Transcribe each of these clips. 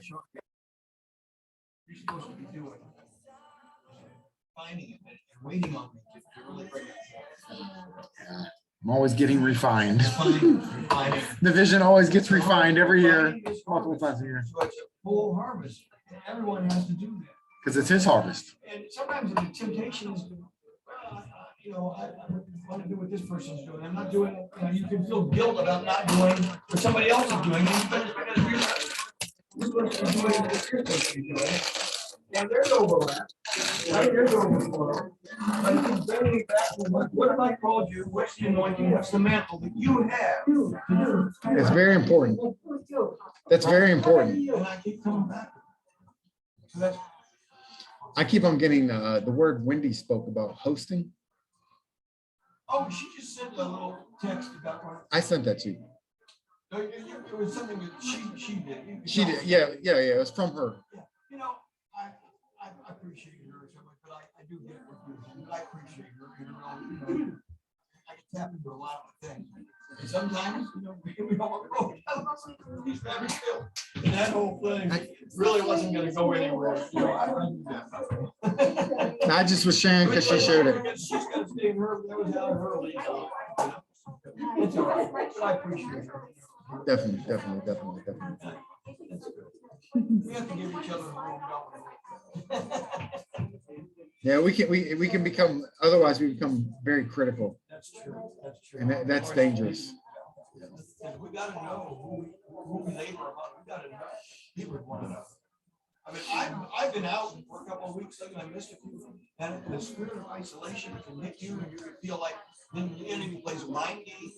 You're supposed to be doing finding it and waiting on me to really bring it. I'm always getting refined. Refining. The vision always gets refined every year, multiple times a year. So it's a full harvest. Everyone has to do that. Because it's his harvest. And sometimes the temptation is, I want to do what this person's doing. I'm not doing it. You can feel guilt about not doing what somebody else is doing. You're supposed to be doing what you're supposed to be doing. And there's overlap. There's overflow. But it's bringing back to what have I called you? What's the anointing? What's the mantle that you have? It's very important. That's very important. And I keep coming back. So that's. I keep on getting the word Wendy spoke about hosting. Oh, she just sent a little text about what. I sent that to you. No, it was something that she did. She did. Yeah. It was from her. Yeah. I appreciate her so much, but I do get what you're doing. I appreciate her. I can tap into a lot of things. And sometimes, we don't want to go down these rabbit trails. And that whole thing really wasn't going to go anywhere. I knew that. I just was sharing because she shared it. She's got to stay in her. That was out of her league. It's all right. But I appreciate her. Definitely. That's good. We have to give each other a room, don't we? Yeah, we can become, otherwise we become very critical. That's true. That's true. And that's dangerous. We got to know who we labor among. We got to know. Be with one another. I mean, I've been out for a couple of weeks and I missed a few. And the spirit of isolation can hit you, and you can feel like then the enemy plays mind games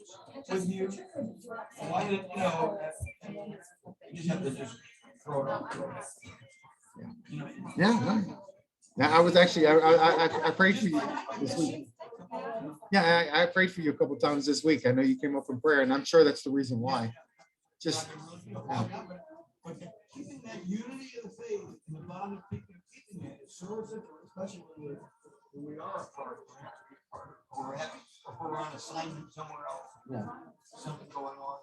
with you. Why did you just have to just throw it out? Yeah. Now, I was actually, I prayed for you this week. Yeah, I prayed for you a couple of times this week. I know you came up in prayer, and I'm sure that's the reason why. Just keeping that unity of the faith and the bond of people, keeping it is so essential, especially when we are a part of it, or we're on assignment somewhere else. Yeah. Something going on.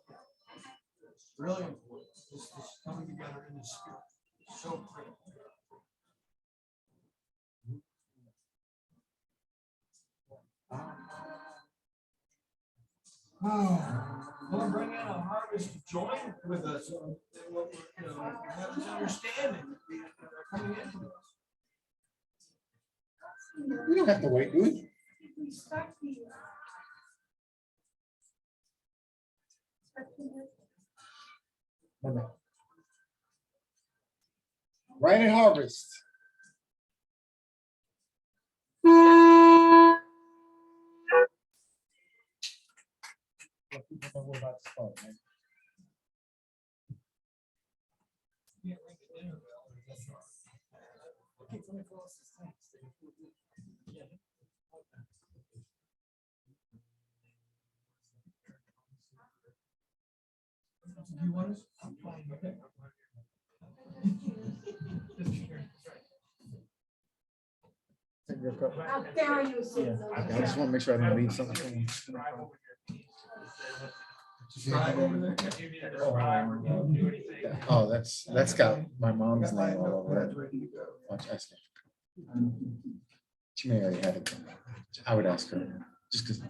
It's really important. This coming together in the spirit. So critical. We'll bring in a harvest to join with us. Have this understanding that they're coming into us. We don't have to wait, do we? Right at harvest. You want us? I'm fine with it. How dare you say I just want to make sure I didn't leave something. Oh, that's got my mom's name all over it. Watch, ask her. She may already have it. I would ask her just because.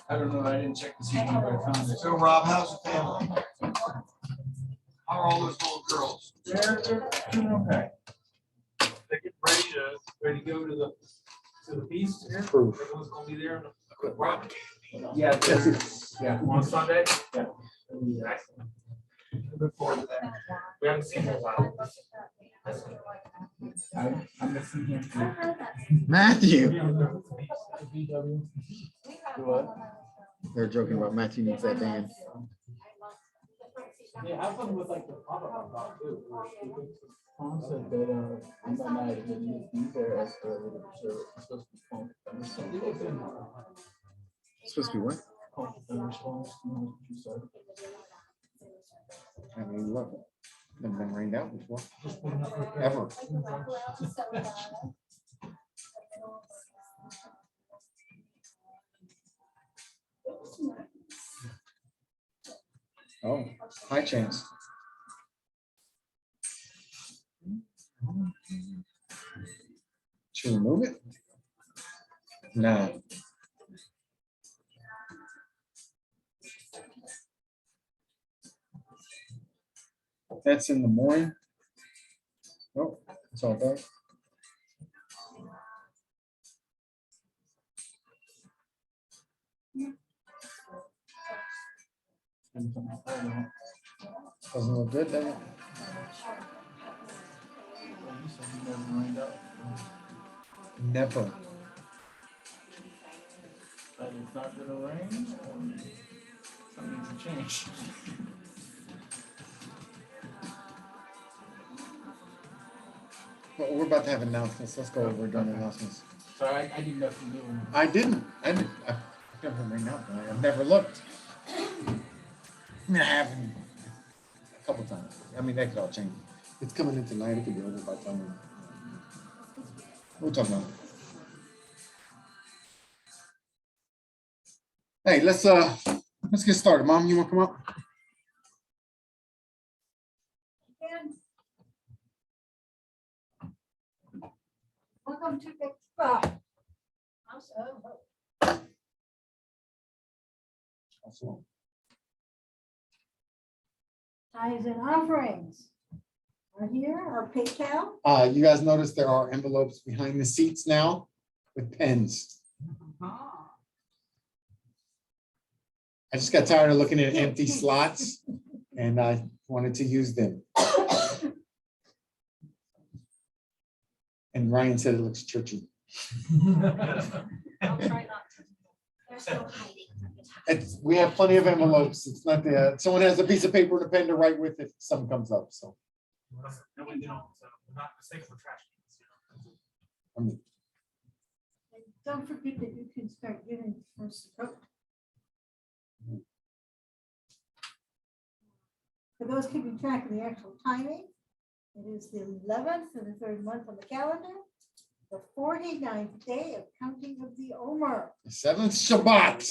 I don't know. I didn't check to see if anybody found it. So, Rob, how's the family? How are all those little girls? They're doing okay. They're getting ready to go to the feast here. Everyone's gonna be there. Yeah, on Sunday. Yeah. Excellent. Look forward to that. We haven't seen him in a while. I'm missing him too. Matthew. They're joking about Matthew needs that band. Yeah, have fun with like the pop-up too. Tom said that I'm not mad at him. He's there as early to observe. It's supposed to be fun. It's supposed to be what? Response. What you said. I mean, look, never been rained out before. Ever. Oh, high chance. Should we remove it? No. That's in the morning. Oh, it's all dark. Doesn't look good, does it? Never. But it's not gonna rain, or something needs to change. Well, we're about to have announcements. Let's go over during the announcements. So I didn't know if you knew. I didn't. I never right now. I've never looked. I mean, I have a couple times. I mean, that could all change. It's coming in tonight. It could be over by the time we'll talk about it. Hey, let's get started. Mom, you want to come up? Welcome to Tikvah. Also. Tithes and offerings are here, our PayPal. You guys notice there are envelopes behind the seats now with pens. I just got tired of looking at empty slots and I wanted to use them. And Ryan said it looks churchy. I'll try not to. They're so hiding. We have plenty of envelopes. It's not the, someone has a piece of paper and a pen to write with if something comes up, so. No, we don't, so we're not mistaken for trash cans. I mean, And don't forget that you can start giving first vote. For those keeping track of the actual timing, it is the 11th of the third month on the calendar, the 49th day of counting of the Omer. the seventh Shabbat.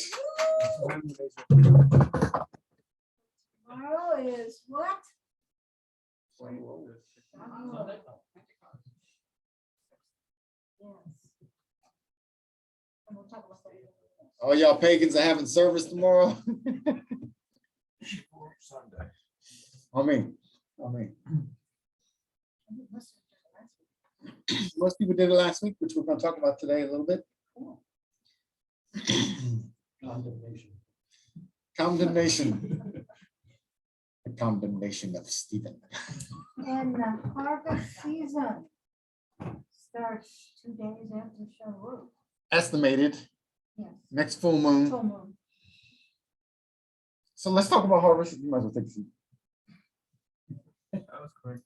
Tomorrow is what? Yes. And we'll talk about that. All y'all pagans are having service tomorrow. Sunday. I mean, most people did it last week, which we're going to talk about today a little bit. Condemnation. Condemnation. The condemnation of Stephen. And the harvest season starts 2 days after Shabbat. Estimated Yes. next full moon. Full moon. So let's talk about harvest. You might as well take a seat. That was quick.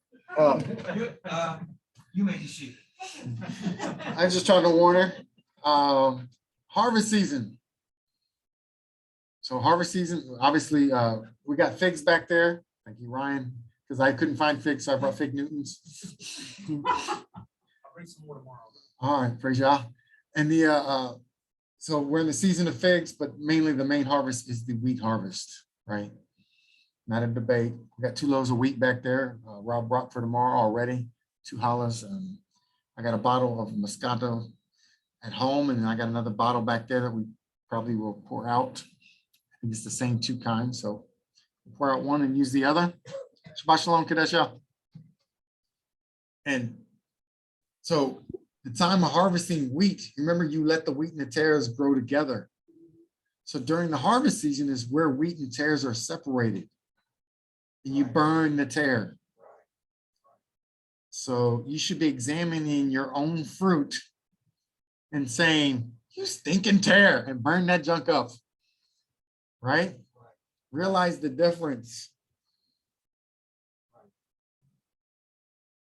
You may be seated. I'm just trying to warn her. Harvest season. So harvest season, obviously, we got figs back there. Thank you, Ryan, because I couldn't find figs, so I brought fig Newtons. I'll bring some more tomorrow. All right, praise y'all. And so we're in the season of figs, but mainly the main harvest is the wheat harvest, right? Not a debate. We got 2 loaves of wheat back there. Rob brought for tomorrow already, 2 hollers. I got a bottle of Moscato at home, and I got another bottle back there that we probably will pour out. I think it's the same 2 kinds, so pour out one and use the other. Shabbat shalom, Kadesha. And so the time of harvesting wheat, remember you let the wheat and the tares grow together. So during the harvest season is where wheat and tares are separated. And you burn the tare. So you should be examining your own fruit and saying, you stinking tare, and burn that junk up. Right? Realize the difference.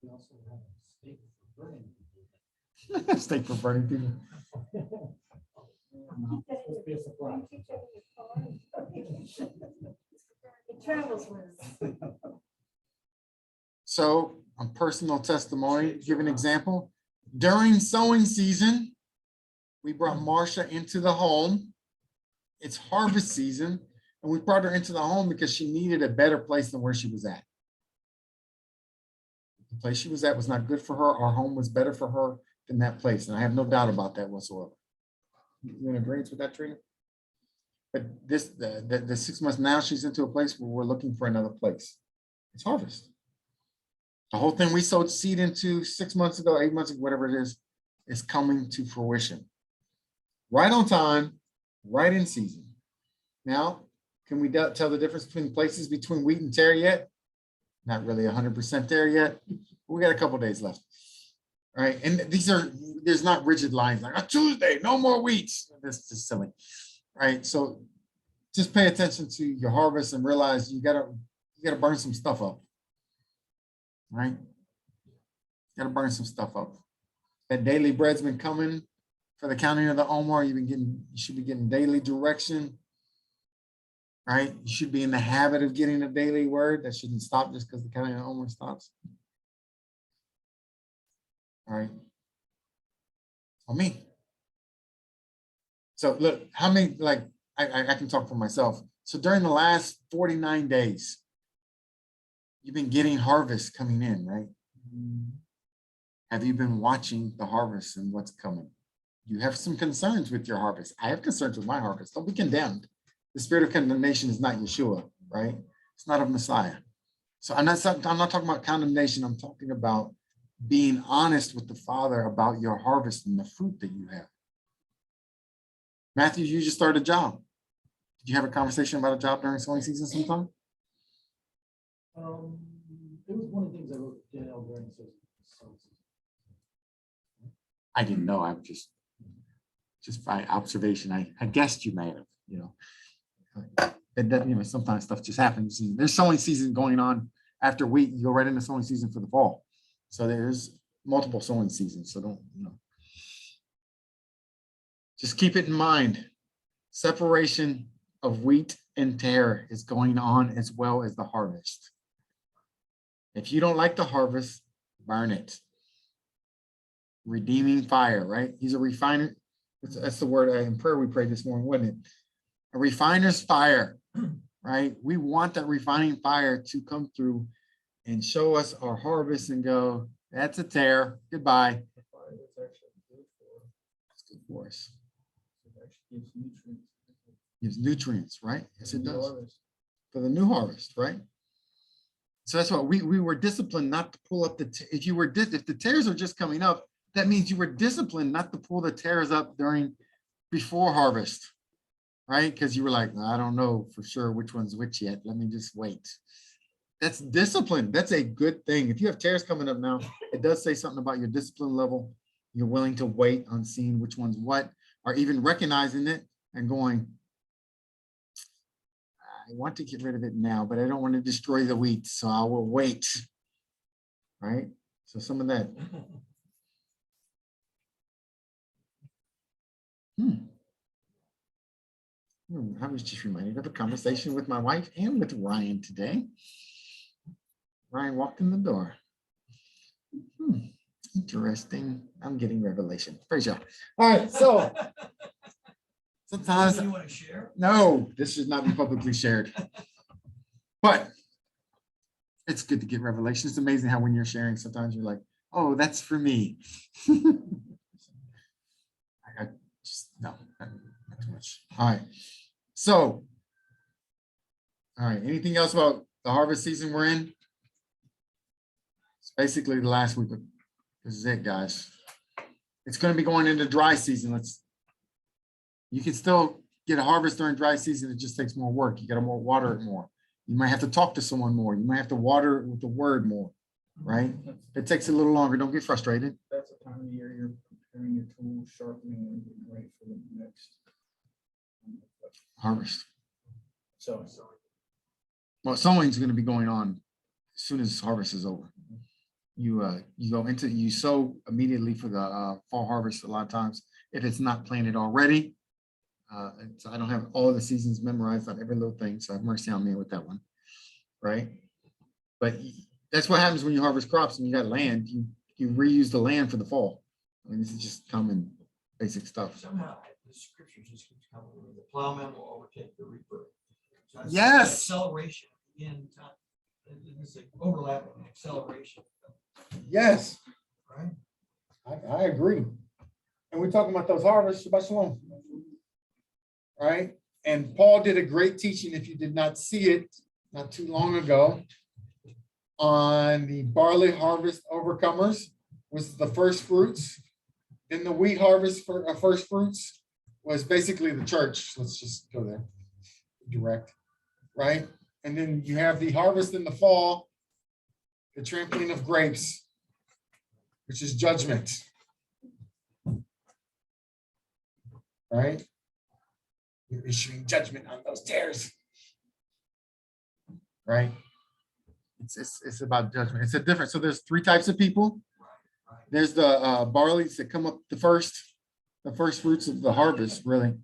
We also have a stake for burning. Steak for burning people. Supposed to be a surprise. It travels with. So a personal testimony, give an example. During sowing season, we brought Marcia into the home it's harvest season, and we brought her into the home because she needed a better place than where she was at. The place she was at was not good for her. Our home was better for her than that place, and I have no doubt about that whatsoever. You in agreement with that, Trina? But this, the 6 months now, she's into a place where we're looking for another place. It's harvest. The whole thing we sowed seed into 6 months ago, 8 months ago, whatever it is coming to fruition. Right on time, right in season. Now, can we tell the difference between places between wheat and tare yet? Not really 100% there yet. We got a couple days left. All right, and there's not rigid lines like a Tuesday, no more wheats. That's just silly. All right, so just pay attention to your harvest and realize you gotta burn some stuff up. Right? You gotta burn some stuff up. That daily bread's been coming for the counting of the Omer. You should be getting daily direction. Right? You should be in the habit of getting a daily word. That shouldn't stop just because the counting of the Omer stops. All right. On me. So look, how many, like, I can talk for myself. So during the last 49 days, you've been getting harvest coming in, right? Have you been watching the harvest and what's coming? You have some concerns with your harvest. I have concerns with my harvest. Don't be condemned. The spirit of condemnation is not Yeshua, right? It's not of Messiah. So I'm not talking about condemnation. I'm talking about being honest with the Father about your harvest and the fruit that you have. Matthew, you just started a job. Did you have a conversation about a job during sowing season sometime? It was one of the things I wrote down during the season. I didn't know. I was just by observation. I guessed you may have, you know. And sometimes stuff just happens. There's sowing season going on after wheat. You go right into sowing season for the fall. So there's multiple sowing seasons. So don't, just keep it in mind. Separation of wheat and tare is going on as well as the harvest. If you don't like the harvest, burn it. Redeeming fire, right? He's a refiner. That's the word in prayer we prayed this morning, wasn't it? A refiner's fire, right? We want that refining fire to come through and show us our harvest and go, that's a tare, goodbye. It's good for us. Gives nutrients, right? Yes, it does. For the new harvest, right? So that's what we were disciplined not to pull up if the tares are just coming up, that means you were disciplined not to pull the tares up before harvest, right? Because you were like, I don't know for sure which one's which yet. Let me just wait. That's discipline. That's a good thing. If you have tares coming up now, it does say something about your discipline level. You're willing to wait on seeing which one's what, or even recognizing it and going, I want to get rid of it now, but I don't want to destroy the wheat, so I will wait, right? So some of that. I was just reminded of a conversation with my wife and with Ryan today. Ryan walked in the door. Interesting. I'm getting revelation. Praise God. All right, so sometimes You want to share? no, this should not be publicly shared. But it's good to get revelation. It's amazing how when you're sharing, sometimes you're like, oh, that's for me. I just no, not too much. All right. So, all right, anything else about the harvest season we're in? It's basically the last week. This is it, guys. It's going to be going into dry season. You can still get a harvest during dry season. It just takes more work. You got to water it more. You might have to talk to someone more. You might have to water it with the word more, right? It takes a little longer. Don't get frustrated. That's the time of year you're preparing your tools, sharpening, and getting ready for the next Harvest. So Well, sowing is going to be going on as soon as harvest is over. You sow immediately for the fall harvest a lot of times. If it's not planted already, I don't have all the seasons memorized on every little thing, so have mercy on me with that one, right? But that's what happens when you harvest crops and you got land. You reuse the land for the fall. I mean, this is just common basic stuff. Somehow, the scriptures just keeps coming. The plowman will overtake the reaper. So it's Yes. Acceleration in time. It's like overlapping acceleration, Yes, right? I agree. And we're talking about those harvests, Shabbat Shalom. Right? And Paul did a great teaching, if you did not see it, not too long ago, on the barley harvest overcomers, was the first fruits. Then the wheat harvest for first fruits was basically the church. Let's just go there, direct, right? And then you have the harvest in the fall, the trampling of grapes, which is judgment. Right? You're issuing judgment on those tares. Right? It's about judgment. It's a different. So there's three types of people. There's the barleys that come up the first fruits of the harvest, really.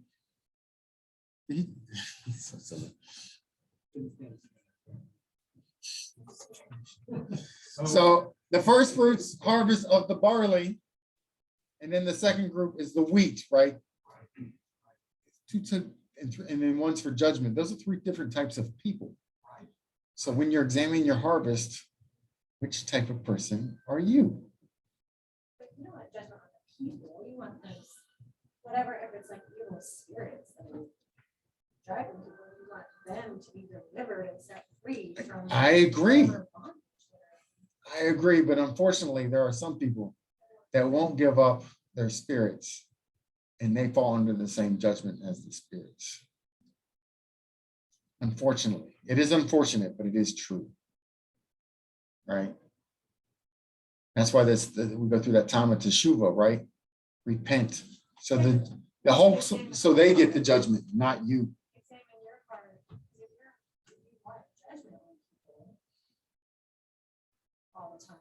So the first fruits harvest of the barley, and then the second group is the wheat, right? And then one's for judgment. Those are three different types of people. So when you're examining your harvest, which type of person are you? But you don't want judgment on the people. You want those, whatever, if it's like evil spirits that are driving people, you want them to be delivered and set free from. I agree. whatever bondage they're in. I agree, but unfortunately, there are some people that won't give up their spirits, and they fall under the same judgment as the spirits. Unfortunately, it is unfortunate, but it is true. Right? That's why we go through that time of teshuvah, right? Repent. So the whole so they get the judgment, not you. Examine your heart. If you want judgment on people all the time,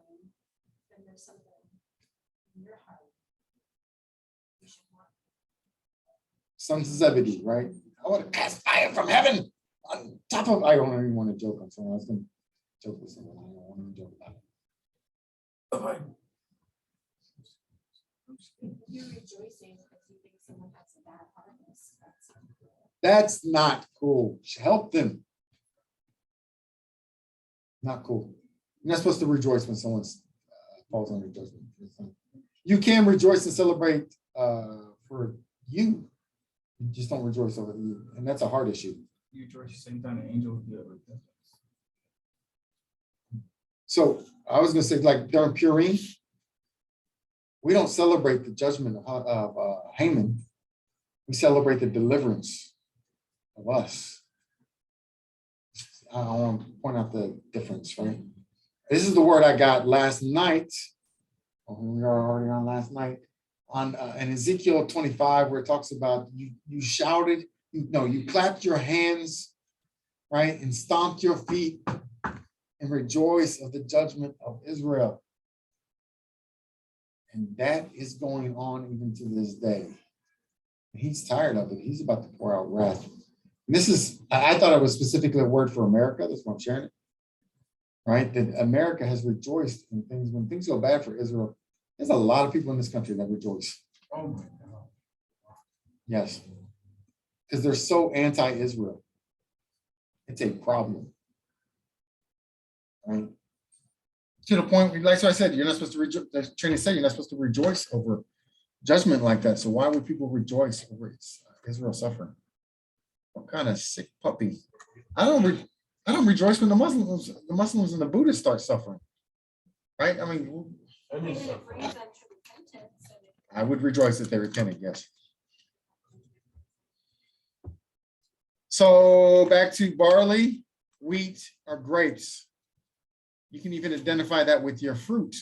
then there's something in your heart you should want. Sons of Zebedee, right? I want to cast fire from heaven on top of. I don't even want to joke on someone. I was going to joke with someone. I don't want to joke about it. If you're rejoicing because you think someone has a bad harvest, That's that's not cool. not cool. Help them. Not cool. You're not supposed to rejoice when someone falls under judgment. You can rejoice and celebrate for you. You just don't rejoice over you. And that's a hard issue. You rejoice the same time the angels do it. So I was going to say, like during Purim, we don't celebrate the judgment of Haman. We celebrate the deliverance of us. I want to point out the difference, right? This is the word I got last night. We are already on last night. On in Ezekiel 25, where it talks about you shouted, you clapped your hands, right, and stomped your feet and rejoice of the judgment of Israel. And that is going on even to this day. He's tired of it. He's about to pour out wrath. And this is, I thought it was specifically a word for America. That's why I'm sharing it. Right? That America has rejoiced in things. When things go bad for Israel, there's a lot of people in this country that rejoice. Oh my God. Yes. Because they're so anti-Israel. It's a problem. Right? To the point, like I said, you're not supposed to rejoice. The training said you're not supposed to rejoice over judgment like that. So why would people rejoice over Israel suffering? What kind of sick puppy? I don't rejoice when the Muslims and the Buddhists start suffering. Right? I mean, Even if it brings them to repentance. I would rejoice if they repented, yes. So back to barley, wheat, or grapes. You can even identify that with your fruit.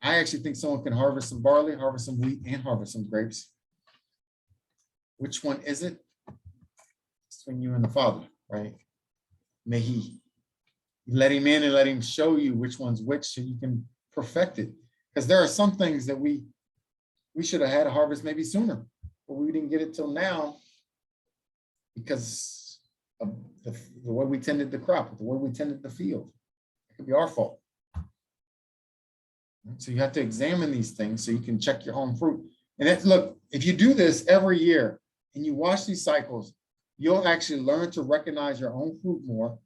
I actually think someone can harvest some barley, harvest some wheat, and harvest some grapes. Which one is it? It's between you and the Father, right? May He let Him in and let Him show you which one's which so you can perfect it. Because there are some things that we should have had a harvest maybe sooner, but we didn't get it till now because of the way we tended the crop, the way we tended the field. It could be our fault. So you have to examine these things so you can check your own fruit. And that's, look, if you do this every year and you watch these cycles, you'll actually learn to recognize your own fruit more.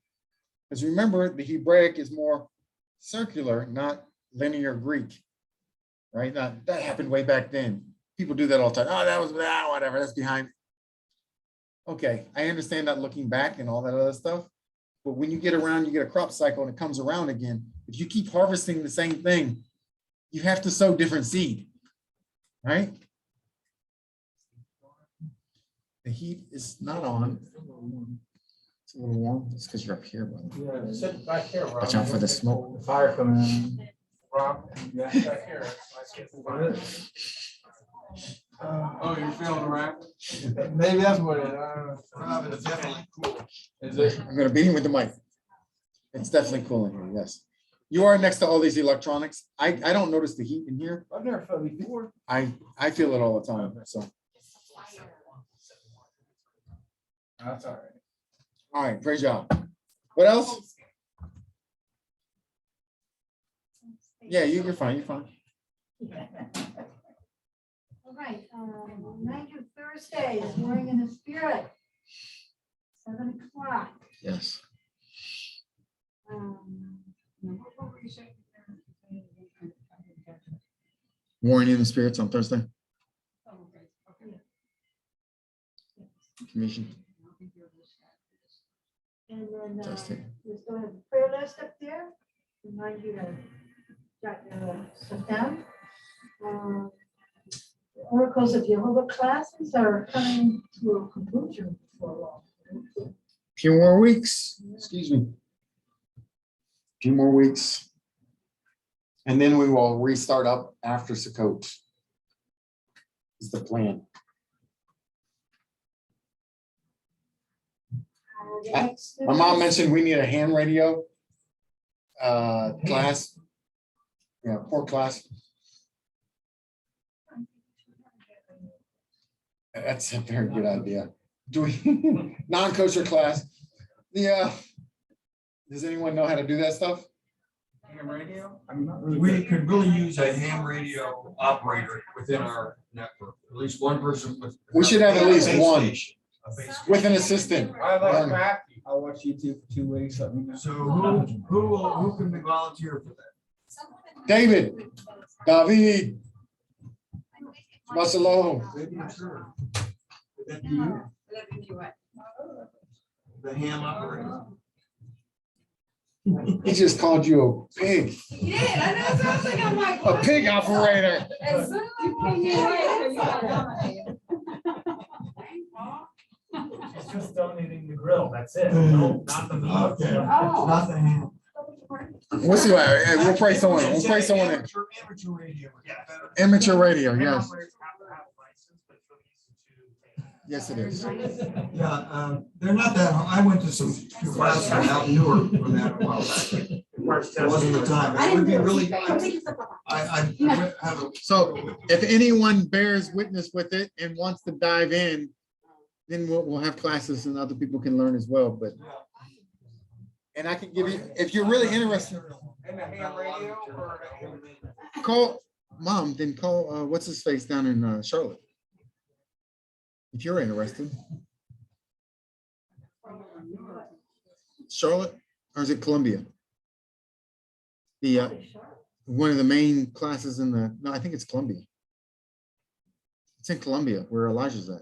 Because remember, the Hebraic is more circular, not linear Greek, right? Now, that happened way back then. People do that all the time. Oh, that was whatever, that's behind. Okay, I understand that looking back and all that other stuff. But when you get around, you get a crop cycle and it comes around again. If you keep harvesting the same thing, you have to sow different seed, right? The heat is not on. It's a little warm. It's because you're up here, brother. Yeah, sit back here, Rob. Watch out for the smoke. The fire coming in. Rob, yeah, back here. Let's get the fire. Oh, you're feeling right? Maybe that's what it is. Rob, it's definitely cool. Is it? I'm gonna beat him with the mic. It's definitely cool in here, yes. You are next to all these electronics. I don't notice the heat in here. I've never felt before. I feel it all the time, so. That's all right. All right, great job. What else? Yeah, you're fine, you're fine. All right, reminder Thursday is Warring in the Spirit. 7 o'clock. Yes. Warring in the Spirits on Thursday. Commission. And then Fantastic. we still have a prayer list up there. Remind you to jot your stuff down. The Oracles of Jehovah classes are coming to a conclusion for a while. Few more weeks, excuse me. Few more weeks. And then we will restart up after Sukkot. Is the plan. My mom mentioned we need a ham radio class. Yeah, pork class. That's a very good idea. Do we, non-kosher class? Yeah. Does anyone know how to do that stuff? Ham radio? I'm not really. We could really use a ham radio operator within our network, at least one person with. We should have at least base one. station, a base station. With an assistant. I like Matthew. I'll watch YouTube for 2 weeks. Let me know. So who can we volunteer for that? David, David, Marcelo. Sure. Would that be you? The ham operator? He just called you a pig, Yeah, I know, so I was like, I'm like. a pig operator. As soon as you came in, you got She's just donating the grill, that's it. No, not the meat. Okay. Oh. Not the ham. We'll see. We'll pray someone. We'll pray someone in. Amateur radio. Yeah, better. Amateur radio, Ham yes. operators have to have a license, but it's really easy to take. Yes, it is. Yeah, they're not that, I went to some few classes out in Newark for that a while back. It wasn't the time. It would be really, I have a. So if anyone bears witness with it and wants to dive in, then we'll have classes and other people can learn as well. But, and I can give you, if you're really interested, And the ham radio or call mom, then call, what's his face down in Charlotte. If you're interested. Charlotte, or is it Columbia? The, one of the main classes in the, no, I think it's Columbia. It's in Columbia where Elijah's at.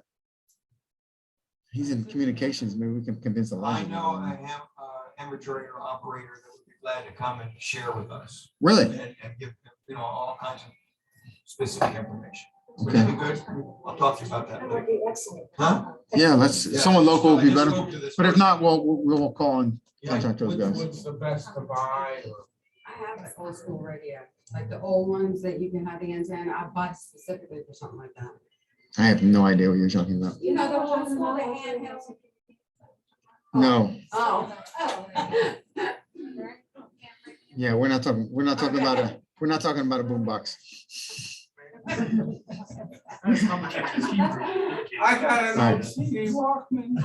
He's in communications. Maybe we can convince I Elijah. know I have amateur radio operator that would be glad to come and share with us. Really? And give, all kinds of specific information. Would that be good? I'll talk to you about that That would later. be excellent. Huh? Yeah, let's, Yeah. someone local would be I better. spoke to this But if person. not, we'll call and Yeah. contact those guys. what's the best to buy or? I have an old school radio, like the old ones that you can have the antenna. I bought specifically for something like that. I have no idea what you're talking about. You know, the old school, the handheld. No, Oh. yeah, we're not talking about a boombox. That's complicated, it's Hebrew. I got an Right. old CD Walkman.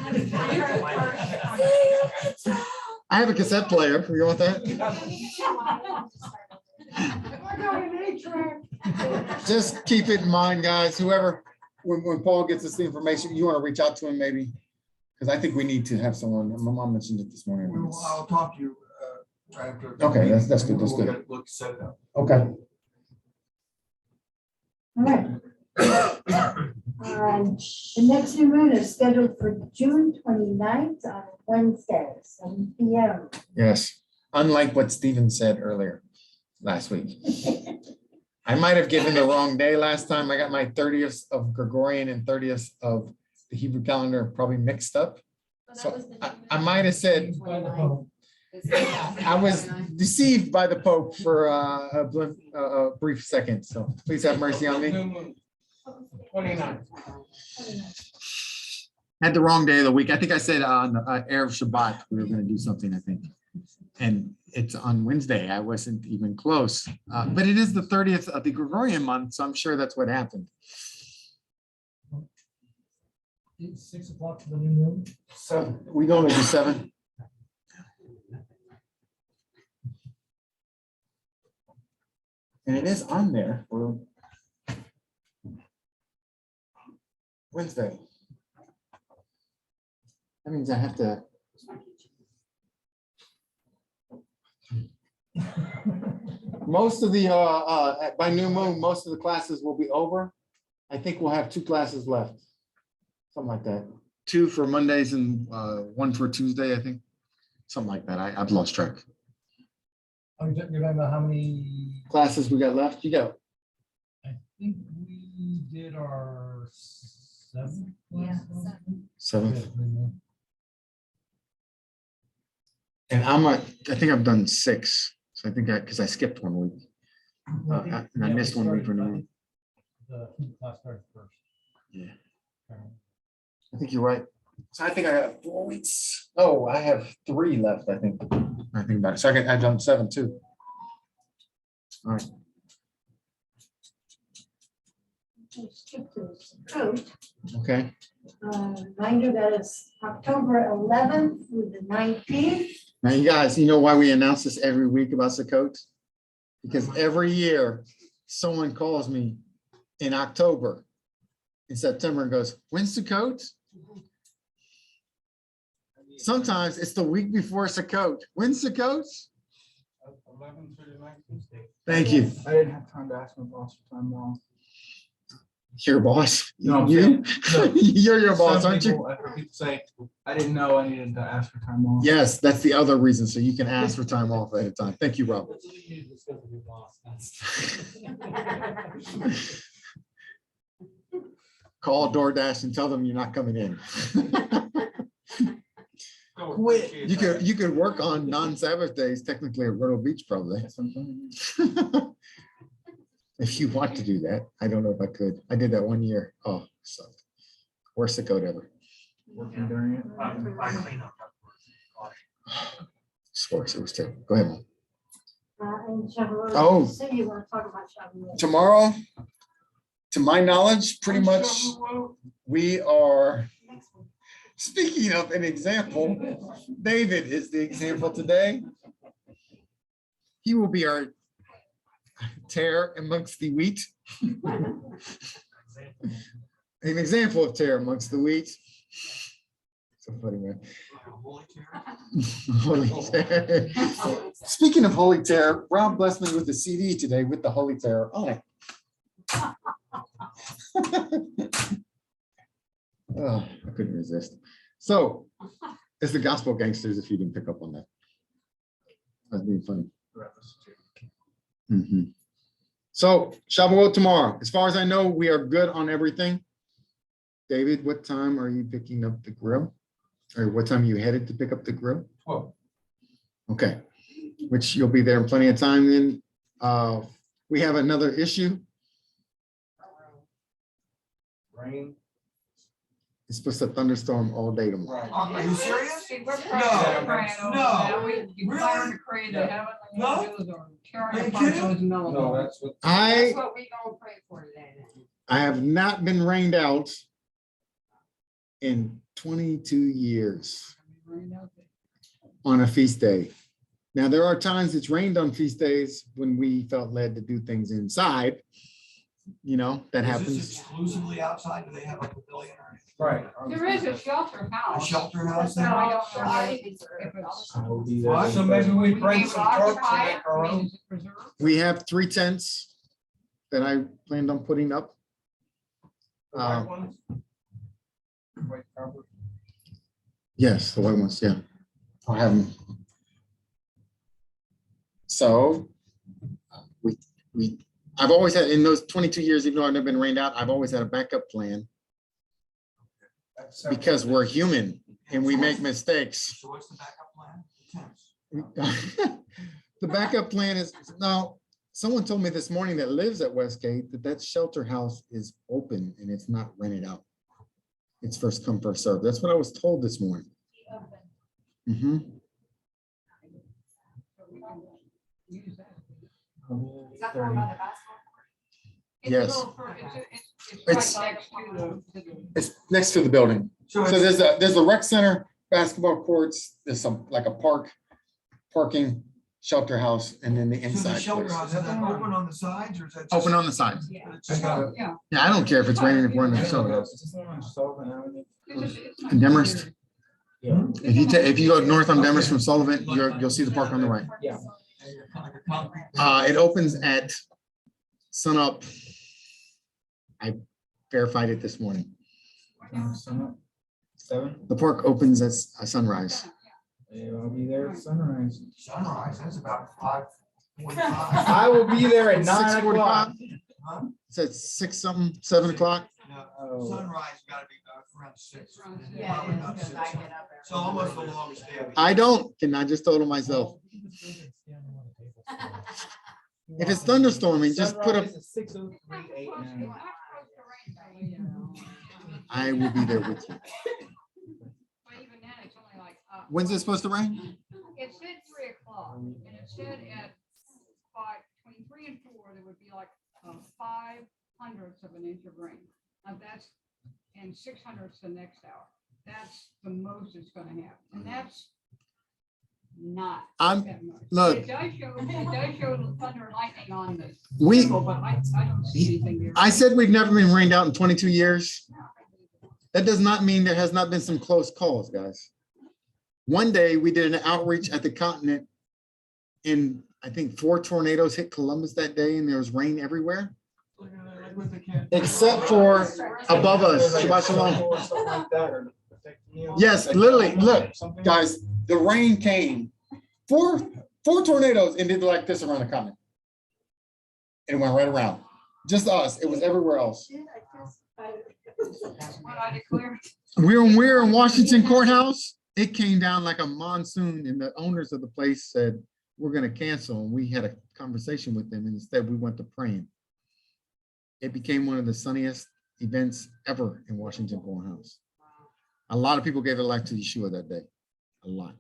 I have a cassette player. You want that? Just keep it in mind, guys, whoever, when Paul gets us the information, you want to reach out to him maybe? Because I think we need to have someone, my mom mentioned it this morning. I'll talk to you right after. Okay, that's good, that's good. Look, set it up. Okay. All right. The next new moon is scheduled for June 29th on Wednesday, 7 p.m. Yes, unlike what Stephen said earlier last week. I might have given the wrong day last time. I got my 30th of Gregorian and 30th of the Hebrew calendar probably mixed up. So I might have said, I was deceived by the Pope for a brief second. So please have mercy on me. 29. Had the wrong day of the week. I think I said on Erev Shabbat, we were going to do something, I think. And it's on Wednesday. I wasn't even close. But it is the 30th of the Gregorian month, so I'm sure that's what happened. It's 6 o'clock for the new moon. So we going to do 7. And it is on there for Wednesday. That means I have to. Most of the, by new moon, most of the classes will be over. I think we'll have 2 classes left. Something like that. 2 for Mondays and 1 for Tuesday, I think. Something like that. I've lost track. Oh, you remember how many? Classes we got left? You go. I think we did our 7. Yeah, 7. And I think I've done 6. So I think because I skipped 1 week. And I missed 1 week for new. The heat class started first. Yeah. I think you're right. So I think I got 4 weeks. Oh, I have 3 left, I think. I think about it. So I've done 7 too. All right. Skip to Sukkot. Okay. Reminder that it's October 11th through the 19th. Now, you guys, you know why we announce this every week about Sukkot? Because every year someone calls me in October, in September, and goes, "When's Sukkot?" Sometimes it's the week before Sukkot. When's Sukkot? 11 through the 19th day. Thank you. I didn't have time to ask my boss for time off. Your boss. No, I'm You? saying, no. You're your boss, Some aren't you? people, I've heard people say, I didn't know I needed to ask for time off. Yes, that's the other reason. So you can ask for time off ahead of time. Thank you, Rob. That's what you need to discuss with your boss. Call DoorDash and tell them you're not coming in. Quit. You could work on non-Sabbath days, technically at Myrtle Beach, probably. If you want to do that. I don't know if I could. I did that 1 year. Oh, sucked. Worst Sukkot ever. Working during it. Sports, it was terrible. Go ahead, Mom. And Shavuot. Oh. So you want to talk about Shavuot? Tomorrow, to my knowledge, pretty much, we are, Next one. speaking of an example, David is the example today. He will be our tear amongst the wheat. An example of tear amongst the wheat. So funny, man. Holy tear. Speaking of holy tear, Rob blessed me with a CD today with the holy tear on it. Oh, I couldn't resist. So it's the Gospel Gangsters, if you didn't pick up on that. That's being funny. Mhm. So Shavuot tomorrow. As far as I know, we are good on everything. David, what time are you picking up the grill? Or what time are you headed to pick up the grill? 12. Okay, which you'll be there in plenty of time then. We have another issue. Rain. It's supposed to thunderstorm all day tomorrow. Are you serious? We're No, praying. no, really? No? Are you kidding? No, that's what. That's what we gonna pray for today. then. I have not been rained out in 22 years on a feast day. Now, there are times it's rained on feast days when we felt led to do things inside. You know, that Is this happens. exclusively outside? Do they have a pavilion or anything? Right. There is a shelter A house. shelter house So there? I don't know if it's. I will be there. What? So maybe we be bring able some to tarps occupy and it? make our I mean, own. is it preserved? We have 3 tents that I planned on putting up. The white ones? White carpet. Yes, the white ones, yeah. I'll have them. So I've always had, in those 22 years, even though I've never been rained out, I've always had a backup plan because we're human and we make mistakes. So what's the backup plan? The tents. The backup plan is, now, someone told me this morning that lives at Westgate that shelter house is open and it's not rented out. It's first come, first served. That's what I was told this morning. Mhm. Use that. Is that the one by the basketball? It's a Yes. little it's It's- right next to the. It's next to the building. So So it's, there's a rec center, basketball courts, there's some, like a parking, shelter house, and then the so the inside. shelter place. house, is that open on the sides or is that? just- Open on the sides. Yeah. It's just got a- Yeah. Yeah, I don't care if it's raining if we're in the shelter house. Is this the one on Sullivan Avenue? It's not- In Demorest? Yeah. If you go north on Demorest from Sullivan, you'll see the park on the right. Yeah. Like a concrete- It opens at sunup. I verified it this morning. Sunup, 7? The park opens at sunrise. Yeah, I'll be there at sunrise. Sunrise, that's about 5:45. I will be there at 9 o'clock. 6:45. Huh? It's at 6 something, 7 o'clock. Yeah, Oh. sunrise gotta be around 6. Yeah, Probably it is, about because 6. I get up there. So almost the longest day. of the I year. don't, and I just told him myself, if it's thunderstorming, just put up, Sunrise is 6:03 a.m. I will be there with you. But even then, it's only like. When's it supposed to rain? It said 3 o'clock, and it said at 5, between 3 and 4, there would be like 5/100ths of an inch of rain. Now that's, and 600ths the next hour. That's the most it's gonna have, and that's not I'm- that much. look. It does show the thunder and lightning on the We, symbol, but I don't see anything there. I said we've never been rained out in 22 years. That does not mean there has not been some close calls, guys. One day we did an outreach at the continent and I think 4 tornadoes hit Columbus that day and there was rain everywhere. Look at that, like with the kid. Except for above us. Like Shabbat shalom. or something like that, or protecting you. Yes, literally, look, Something. guys, the rain came. 4 tornadoes and did like this around the continent. It went right around. Just us. It was everywhere else. That's what I declared. We're in Washington courthouse. It came down like a monsoon and the owners of the place said, we're gonna cancel. And we had a conversation with them and instead we went to praying. It became one of the sunniest events ever in Washington courthouse. A lot of people gave their life to Yeshua that day, a lot.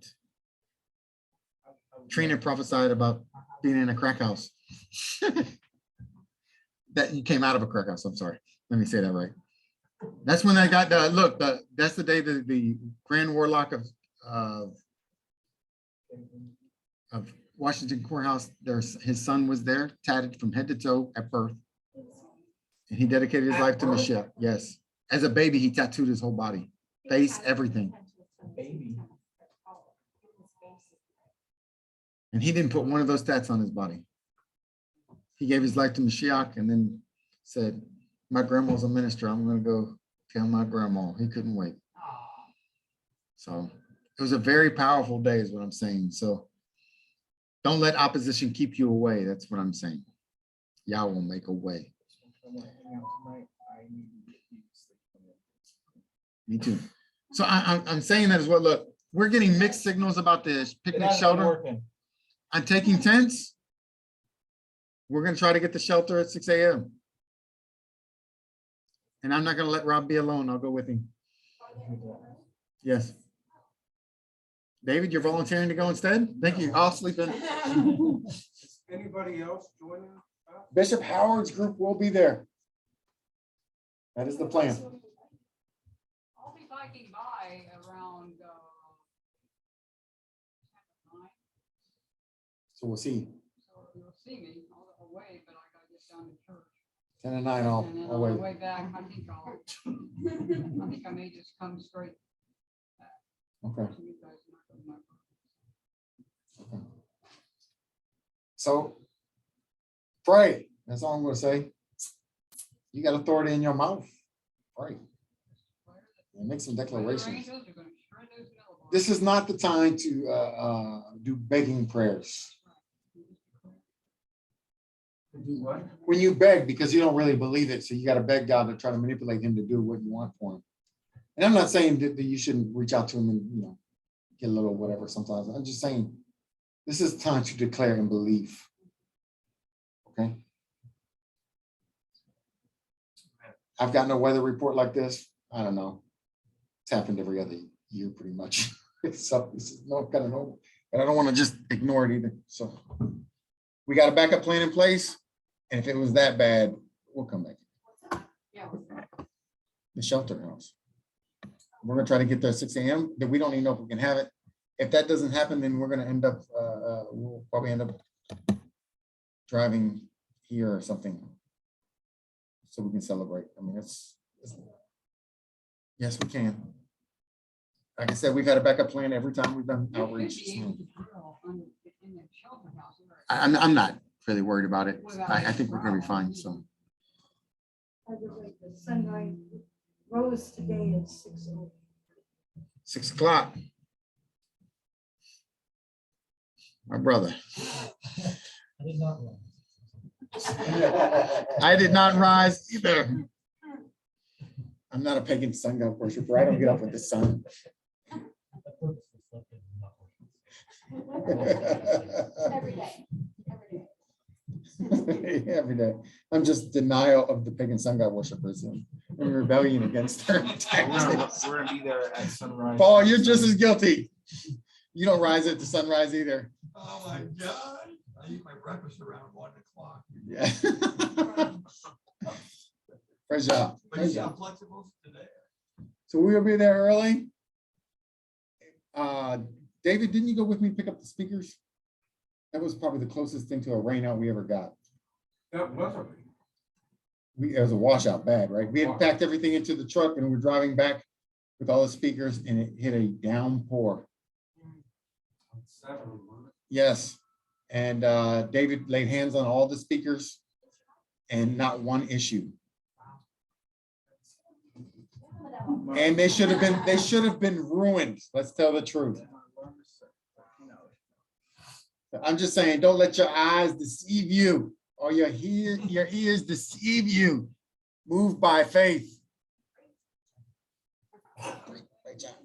Trina prophesied about being in a crack house. That you came out of a crack house, I'm sorry. Let me say that right. That's when I got the, look, that's the day that the Grand Warlock of Washington courthouse, his son was there, tatted from head to toe at birth. And he dedicated his life to Mashiach, yes. As a baby, he tattooed his whole body, face, everything. Baby. And he didn't put one of those tats on his body. He gave his life to Mashiach and then said, my grandma's a minister. I'm going to go tell my grandma. He couldn't wait. So it was a very powerful day is what I'm saying. So don't let opposition keep you away. That's what I'm saying. Yah will make a way. Me too. So I'm saying that as well. Look, we're getting mixed signals about this picnic shelter. I'm taking tents. We're going to try to get the shelter at 6 a.m. And I'm not going to let Rob be alone. I'll go with him. Yes. David, you're volunteering to go instead? Thank you. I'll sleep in. Is anybody else joining? Bishop Howard's group will be there. That is the plan. I'll be biking by around So we'll see. So you'll see me all the way, but I gotta get down to church. 10 and 9 off. And then I'll on the wait. way back, I think I may just come straight. Okay. to you guys, not go to my Okay. So pray. That's all I'm going to say. You got authority in your mouth. Pray. And make some declarations. This is not the time to do begging prayers. Do what? When you beg, because you don't really believe it, so you got to beg God to try to manipulate him to do what you want for him. And I'm not saying that you shouldn't reach out to him and, you know, get a little whatever sometimes. I'm just saying this is time to declare and believe. Okay. I've gotten a weather report like this. I don't know. It's happened every other year pretty much. So this is no kind of normal, but I don't want to just ignore it either. So we got a backup plan in place. And if it was that bad, we'll come back. Yeah. The shelter house. We're gonna try to get there at 6 a.m. Then we don't even know if we can have it. If that doesn't happen, then we're gonna end up, we'll probably end up driving here or something. So we can celebrate. I mean, yes, we can. Like I said, we've had a backup plan every time we've done outreach. I'm not really worried about it. I think we're gonna be fine, so. By the way, the sunrise rose today at 6:00. 6 o'clock. My brother. I did not run. I did not rise either. I'm not a pagan sun god worshiper. I don't get up with the sun. Every day. Every day. I'm just denial of the pagan sun god worshippers and in rebellion against her. We're gonna be there at sunrise. Paul, you're just as guilty. You don't rise at the sunrise either. Oh my God. I eat my breakfast around 1 o'clock. Yeah. Praise God. But you see how flexible today? So we'll be there early. David, didn't you go with me to pick up the speakers? That was probably the closest thing to a rain out we ever got. That wasn't. It was a washout bad, right? We had packed everything into the truck and we were driving back with all the speakers and it hit a downpour. Yes. And David laid hands on all the speakers and not one issue. And they should have been ruined. Let's tell the truth. I'm just saying, don't let your eyes deceive you or your ears deceive you. Move by faith. Great job.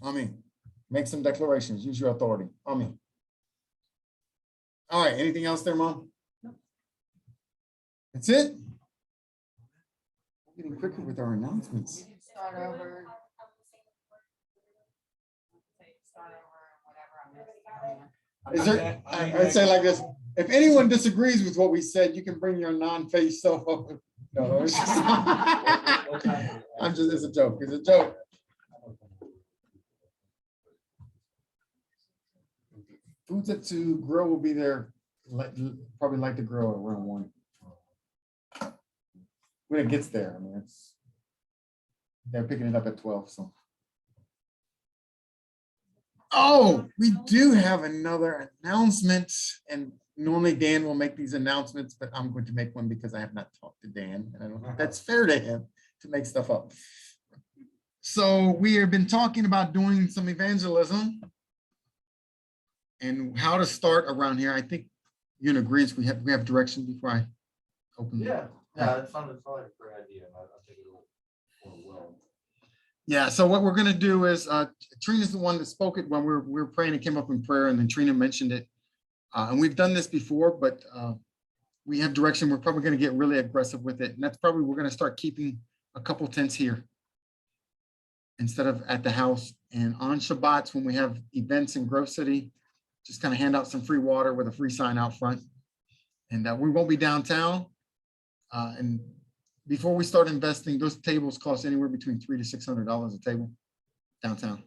Amen. Make some declarations. Use your authority. Amen. All right. Anything else there, Mom? That's it. We're getting quicker with our announcements. Start over. Is there, I'd say like this, if anyone disagrees with what we said, you can bring your non-face self over. No, it's just, it's a joke, it's a joke. Foods at 2, grill will be there, probably like the grill at around 1. When it gets there, I mean, they're picking it up at 12, so. Oh, we do have another announcement, and normally Dan will make these announcements, but I'm going to make one because I have not talked to Dan, and I don't know if that's fair to him to make stuff up. So we have been talking about doing some evangelism and how to start around here. I think you're in agreement. We have direction before I open. Yeah, it's not a great idea. I think it'll well. Yeah, so what we're gonna do is, Trina's the one that spoke it when we were praying and came up in prayer, and then Trina mentioned it. And we've done this before, but we have direction. We're probably gonna get really aggressive with it. And that's probably, we're gonna start keeping a couple tents here instead of at the house. And on Shabbats, when we have events in Grove City, just kind of hand out some free water with a free sign out front. And we won't be downtown. And before we start investing, those tables cost anywhere between $300 to $600 a table downtown.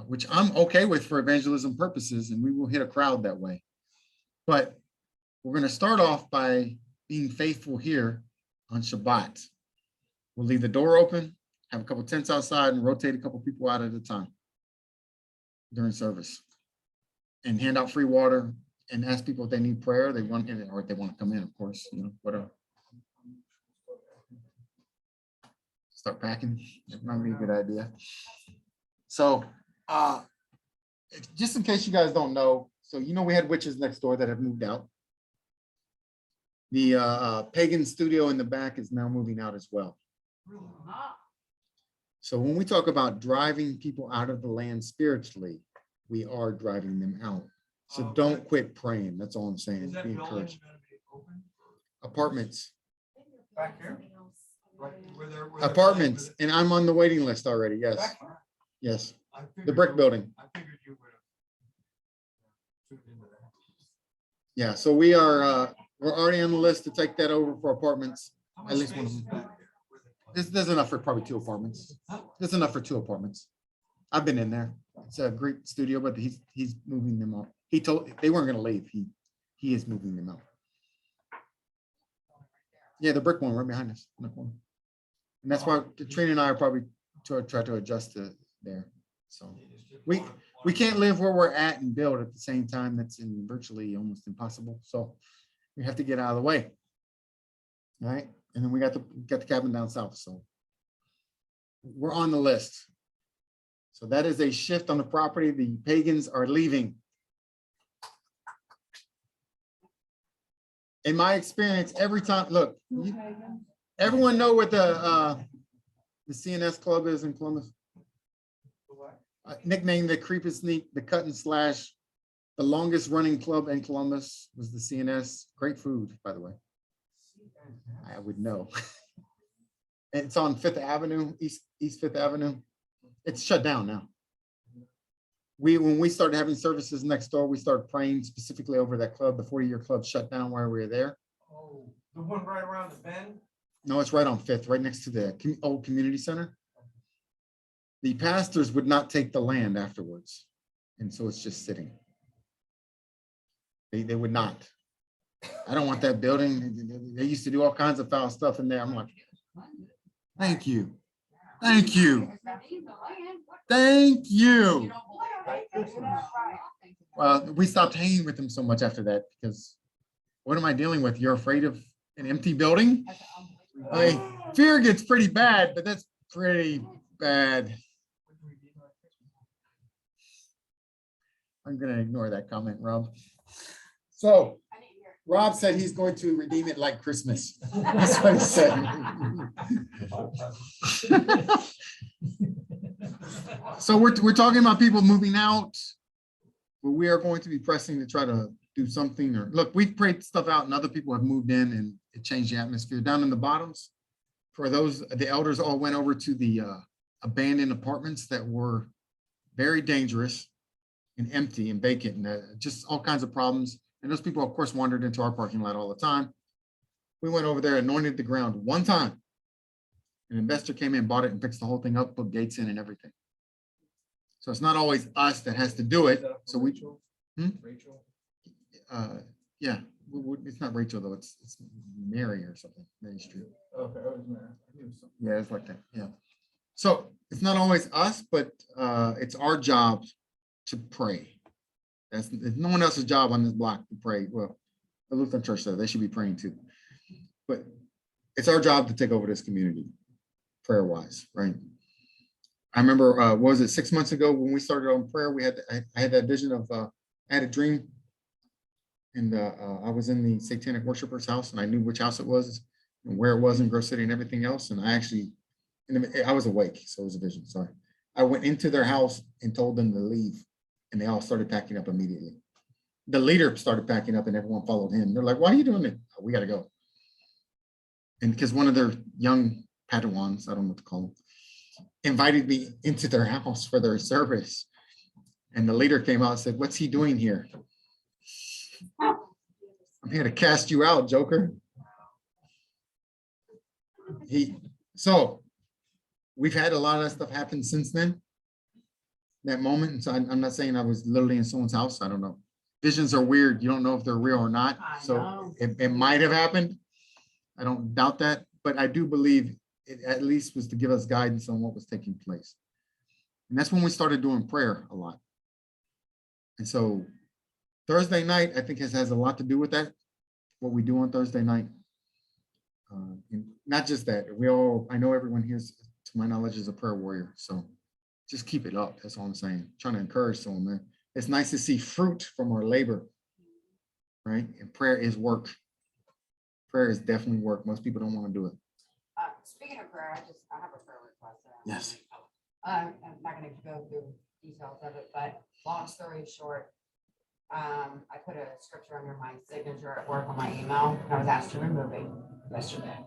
which I'm okay with for evangelism purposes, and we will hit a crowd that way. But we're going to start off by being faithful here on Shabbat. We'll leave the door open, have a couple tents outside, and rotate a couple people out at a time during service, and hand out free water and ask people if they need prayer, they want it, or if they want to come in, of course, you know, whatever. Start packing. That might be a good idea. So, just in case you guys don't know, so you know we had witches next door that have moved out. The pagan studio in the back is now moving out as well. So when we talk about driving people out of the land spiritually, we are driving them out. So don't quit praying. That's all I'm saying. Is that Be building encouraged. gonna be open? Apartments, Back here? Right, where they're apartments, playing and I'm on the waiting list already. with it? Yes, Back here? yes. I The figured brick you- building. I figured you would have tuned into that. Yeah, so we are, we're already on the list to take that over for apartments. How At much least one of space is them. back there where they play? There's enough for probably 2 apartments. There's enough for 2 apartments. I've been in there. It's a great studio, but he's moving them out. He told, they weren't gonna leave. He is moving them out. Yeah, the brick one right behind us in the corner. And that's why Trina and I are probably try to adjust to there. So It's just we one- can't live where we're at and build at the same time. That's virtually almost impossible. So we have to get out of the way. All right, and then we got the cabin down south. So we're on the list. So that is a shift on the property. The pagans are leaving. In my experience, every time, look, everyone know what the CNS club is in Columbus? Nicknamed the Creep and Sneak, the Cut and Slash. The longest running club in Columbus was the CNS. Great food, by the way. I would know. It's on Fifth Avenue, East Fifth Avenue. It's shut down now. When we started having services next door, we started praying specifically over that club. The 40-year club shut down while we were there. Oh, the one right around the bend? No, it's right on Fifth, right next to the old community center. The pastors would not take the land afterwards. And so it's just sitting. They would not. I don't want that building. They used to do all kinds of foul stuff in there. I'm like, thank you. Thank you. Thank you. Well, we stopped hanging with them so much after that because what am I dealing with? You're afraid of an empty building? I mean, fear gets pretty bad, but that's pretty bad. I'm going to ignore that comment, Rob. So Rob said he's going to redeem it like Christmas. That's what he said. So we're talking about people moving out, but we are going to be pressing to try to do something. Or look, we prayed stuff out and other people have moved in and it changed the atmosphere. Down in the bottoms, for those, the elders all went over to the abandoned apartments that were very dangerous and empty and vacant and just all kinds of problems. And those people, of course, wandered into our parking lot all the time. We went over there, anointed the ground one time. An investor came in, bought it and fixed the whole thing up, put gates in and everything. So it's not always us that has to do it. So we, Rachel? yeah, it's not Rachel though, it's Mary or something, Mary Street. Okay, I was mad. I knew something. Yeah, it's like that, yeah. So it's not always us, but it's our job to pray. It's no one else's job on this block to pray. Well, the Lutheran Church says they should be praying too. But it's our job to take over this community, prayer-wise, right? I remember, what was it, 6 months ago when we started on prayer, I had that vision of, I had a dream. And I was in the Satanic Worshipper's house and I knew which house it was and where it was in Grove City and everything else. And I actually, I was awake, so it was a vision, sorry. I went into their house and told them to leave. And they all started packing up immediately. The leader started packing up and everyone followed him. They're like, why are you doing it? Oh, we got to go. And because one of their young Padawans, I don't know what to call them, invited me into their house for their service. And the leader came out and said, what's he doing here? I'm here to cast you out, Joker. So we've had a lot of stuff happen since then. that moment. And so I'm not saying I was literally in someone's house. I don't know. Visions are weird. You don't know if they're real or not. I So know. it might have happened. I don't doubt that, but I do believe it at least was to give us guidance on what was taking place. And that's when we started doing prayer a lot. And so Thursday night, I think has a lot to do with that, what we do on Thursday night. And not just that, I know everyone here, to my knowledge, is a prayer warrior. So just keep it up. That's all I'm saying. Trying to encourage someone, man. It's nice to see fruit from our labor, right? And prayer is work. Prayer is definitely work. Most people don't want to do it. Speaking of prayer, I have a prayer request. Yes. I'm not gonna go through details of it, but long story short, I put a scripture under my signature at work on my email. I was asked to remove it yesterday.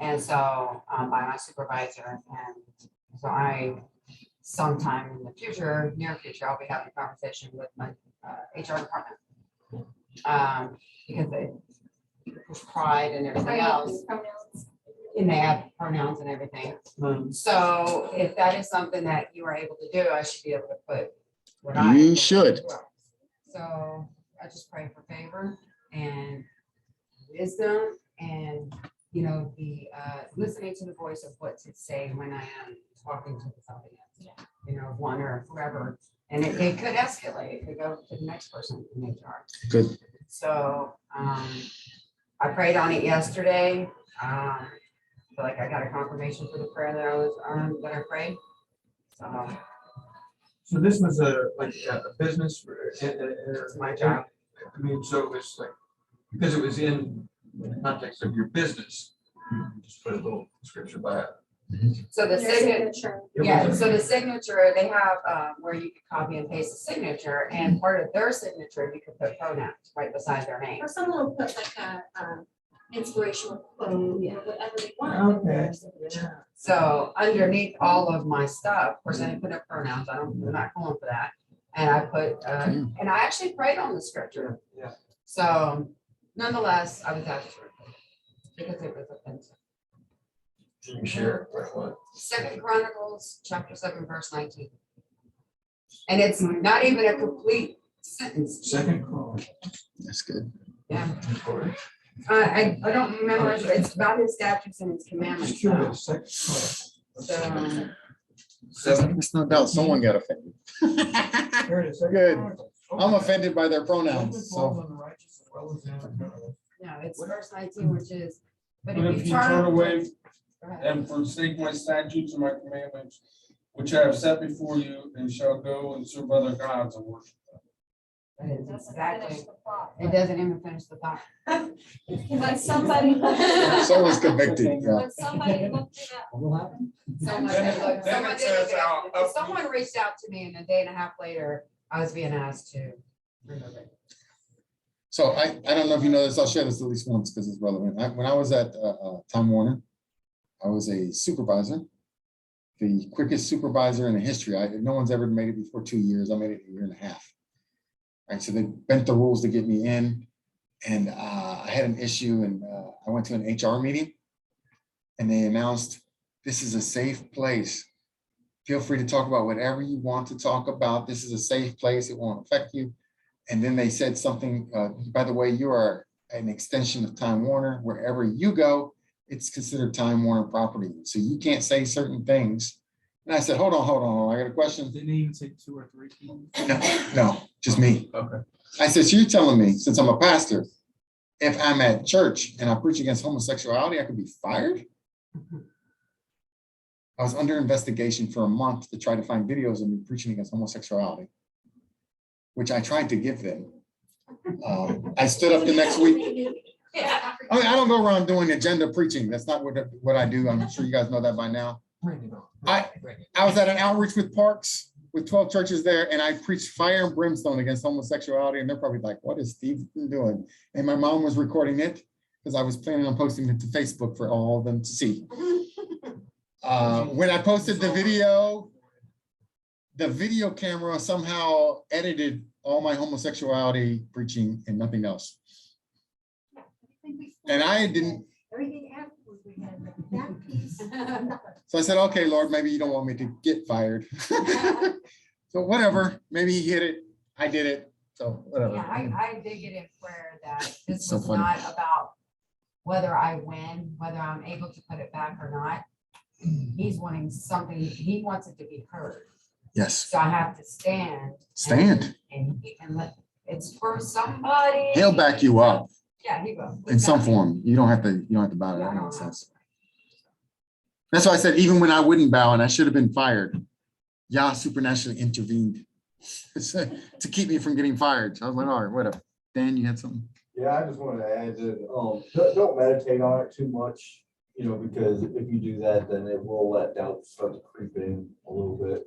And so, by my supervisor, and so sometime in the future, near future, I'll be having a conversation with my HR department. Because they push pride and everything else. And they have pronouns and everything. So if that is something that you are able to do, I should be able to put what I. You should. So I just pray for favor and wisdom and, the listening to the voice of what to say when I am talking to the audience. One or whoever, and it could escalate, it could go to the next person in HR. Good. So I prayed on it yesterday. Feel like I got a confirmation for the prayer that I prayed. So this was a business. It's my job. I mean, so it was like, because it was in the context of your business, you just put a little scripture by it. So the signature, signature. yeah, so the signature, they have where you can copy and paste the signature, and part of their signature, you can put pronouns right beside their name. Or someone will put like a inspirational quote, or whatever they want. Okay. So underneath all of my stuff, of course, I didn't put up pronouns, I'm not calling for that. And I put, and I actually prayed on the scripture. Yeah. So nonetheless, I was asked to repeat because it was offensive. Can you share what? 2 Chronicles chapter 7, verse 19. And it's not even a complete sentence. Second call. That's good. Yeah. I don't remember, it's about his statutes and his commandments. So, Seven. There's no doubt someone got offended. Here it is. Good. I'm offended by their pronouns, so. no, it's verse 19, which is, But if you turn away and forsake my statutes and my commandments, which I have set before you, and shall go and serve other gods and worship them. That is exactly, it doesn't even finish the thought. When somebody. Someone's convicted, yeah. When somebody looked it up. What will happen? Someone Then did look- then someone it did look says, it up. up- Someone reached out to me, and a day and a half later, I was being asked to remove it. So I don't know if you know this, I'll share this at least once because it's relevant. When I was at Time Warner, I was a supervisor, the quickest supervisor in the history. No one's ever made it before 2 years. I made it 1.5 years. Right, so they bent the rules to get me in, and I had an issue, and I went to an HR meeting, and they announced, this is a safe place. Feel free to talk about whatever you want to talk about. This is a safe place. It won't affect you. And then they said something, by the way, you are an extension of Time Warner. Wherever you go, it's considered Time Warner property. So you can't say certain things. And I said, hold on. I got a question. Didn't even say 2 or 3 people. No, just me. Okay. I said, so you're telling me, since I'm a pastor, if I'm at church and I preach against homosexuality, I could be fired? I was under investigation for a month to try to find videos of me preaching against homosexuality, which I tried to give them. I stood up the next week. Yeah. I mean, I don't go around doing agenda preaching. That's not what I do. I'm sure you guys know that by now. I was at an outreach with Parks with 12 churches there, and I preached fire and brimstone against homosexuality, and they're probably like, what is Steve doing? And my mom was recording it because I was planning on posting it to Facebook for all of them to see. When I posted the video camera somehow edited all my homosexuality preaching and nothing else. And I didn't. Everything afterwards we had, but that piece, nothing. So I said, okay, Lord, maybe you don't want me to get fired. So whatever, maybe he hit it, I did it, so whatever. Yeah, I did get in prayer that this So was funny. not about whether I win, whether I'm able to put it back or not. He's wanting something, he wants it to be heard. Yes, So I have to stand. stand. And let, it's for somebody. He'll back you up Yeah, he will. in some form. You don't have to bow to Yeah, I that don't nonsense. That's why I said, even when I wouldn't bow and I should have been fired, Yah supernaturally intervened to keep me from getting fired. So I was like, all right, whatever. Dan, you had something? Yeah, I just wanted to add that, don't meditate on it too much, because if you do that, then it will let doubt start to creep in a little bit.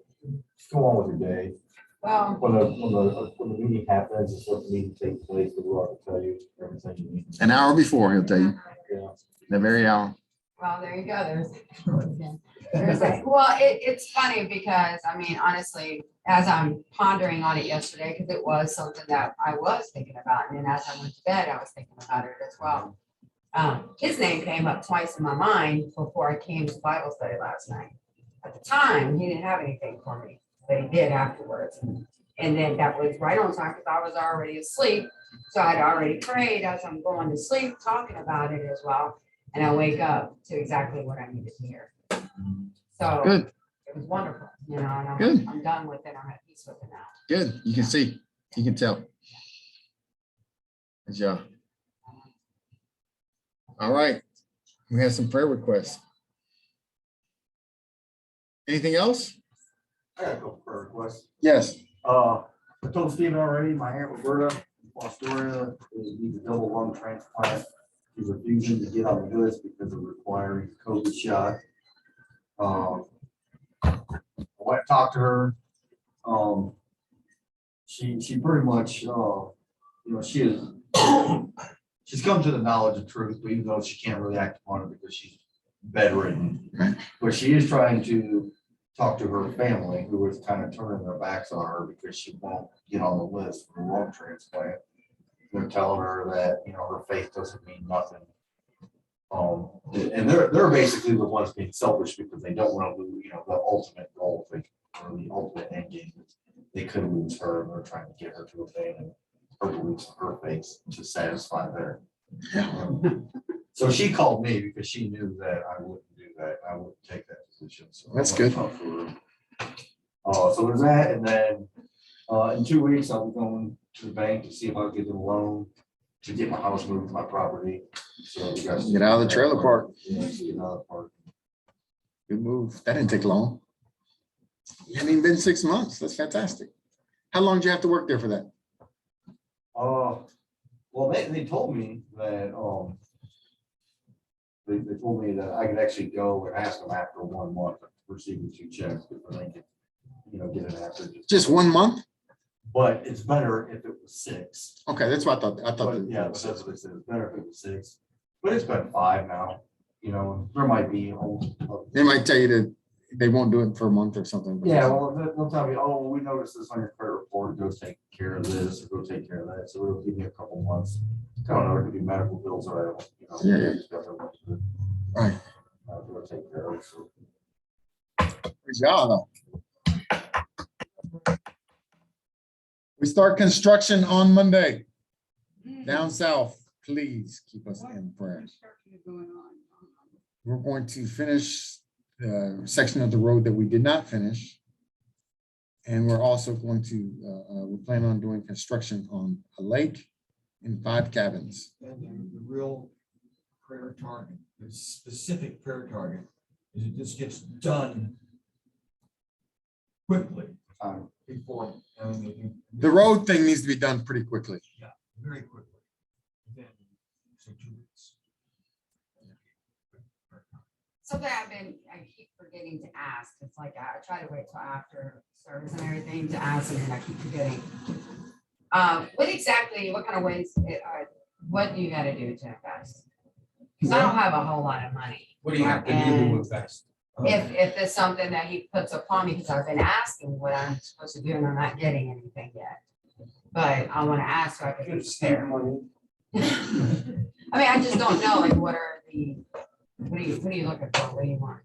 Just go on with your day. Well, When the meeting happens, it's what the meeting takes place, the Lord will tell you everything you need. An hour before, he'll tell you, Yeah. the very hour. well, there you go. There's that. Well, it's funny because, I mean, honestly, as I'm pondering on it yesterday, because it was something that I was thinking about, and then as I went to bed, I was thinking about it as well. His name came up twice in my mind before I came to Bible study last night. At the time, he didn't have anything for me, but he did afterwards. And then that was right on time because I was already asleep. So I'd already prayed as I'm going to sleep, talking about it as well. And I wake up to exactly what I needed to hear. So Good, it was wonderful, and Good. I'm done with it. I'm at peace with it now. good. You can see, you can tell. Good job. All right, we have some prayer requests. Anything else? I got a couple prayer requests. Yes. I told Stephen already, my aunt Roberta, Astoria, needs a double lung transplant. She's refusing to get on the list because of requiring a COVID shot. I went and talked to her. She pretty much, she is, she's come to the knowledge of truth, but even though she can't really act upon it because she's bedridden. Right. But she is trying to talk to her family, who is kind of turning their backs on her because she won't get on the list for the lung transplant. They're telling her that, her faith doesn't mean nothing. And they're basically the ones being selfish because they don't want to lose, the ultimate goal, or the ultimate end game. They could lose her, and they're trying to get her to abandon her beliefs in her faith to satisfy their. So she called me because she knew that I wouldn't do that. I wouldn't take that position. So That's I went good. and talked to her. So there's that, and then in 2 weeks I'll be going to the bank to see if I can get a loan to get my house moved to my property. So you guys Get out of the trailer park. Yeah, so get out of the park. Good move. That didn't take long. It hasn't even been 6 months. That's fantastic. How long do you have to work there for that? Well, they told me that they told me that I could actually go and ask them after 1 month of receiving 2 checks before they could, get an answer. Just 1 month? But it's better if it was 6. Okay, that's what I thought. But yeah, but that's what they said. It's better if it was 6. But it's been 5 now. There might be. They might tell you that they won't do it for a month or something. Yeah, well, they'll tell me, oh, we noticed this on your credit report. Go take care of this, or go take care of that. So it'll give me a couple months. I don't know. It could be medical bills or Yeah. Right. Go take care of it. So. Good job, though. We start construction on Monday. Down south, please keep us in prayer. Construction is going on. We're going to finish the section of the road that we did not finish. And we're also going to, we plan on doing construction on a lake and 5 cabins. And the real prayer target, the specific prayer target, is it just gets done quickly before. The road thing needs to be done pretty quickly. Yeah, very quickly. Then, so 2 weeks. Something I keep forgetting to ask. It's like I try to wait till after service and everything to ask, and then I keep forgetting. What kind of ways, what do you gotta do to invest? Because I don't have a whole lot of money. What do you have to do to invest? If there's something that he puts upon me, because I've been asking what I'm supposed to do and I'm not getting anything yet. But I want to ask so I can prepare. I mean, I just don't know, like, what are you looking for? What do you want,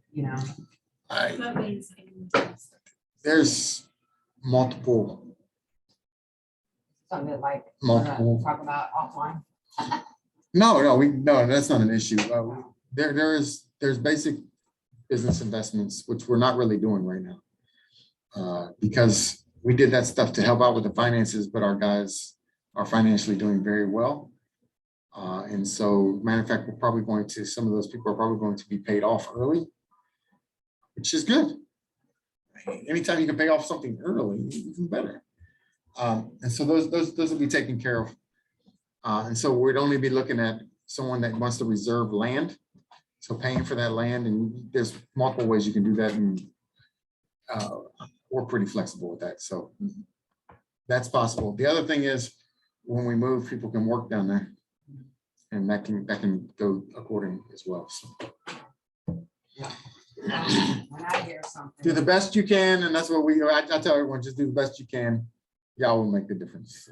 There's multiple, Something that like, we're gonna multiple. talk about offline. No, that's not an issue. There's basic business investments, which we're not really doing right now. Because we did that stuff to help out with the finances, but our guys are financially doing very well. And so, matter of fact, some of those people are probably going to be paid off early, which is good. Anytime you can pay off something early, even better. And so those will be taken care of. And so we'd only be looking at someone that wants to reserve land. So paying for that land, and there's multiple ways you can do that, and we're pretty flexible with that. So that's possible. The other thing is when we move, people can work down there, and that can go according as well. So. When I hear something. Do the best you can, and that's what I tell everyone, just do the best you can. Y'all will make the difference.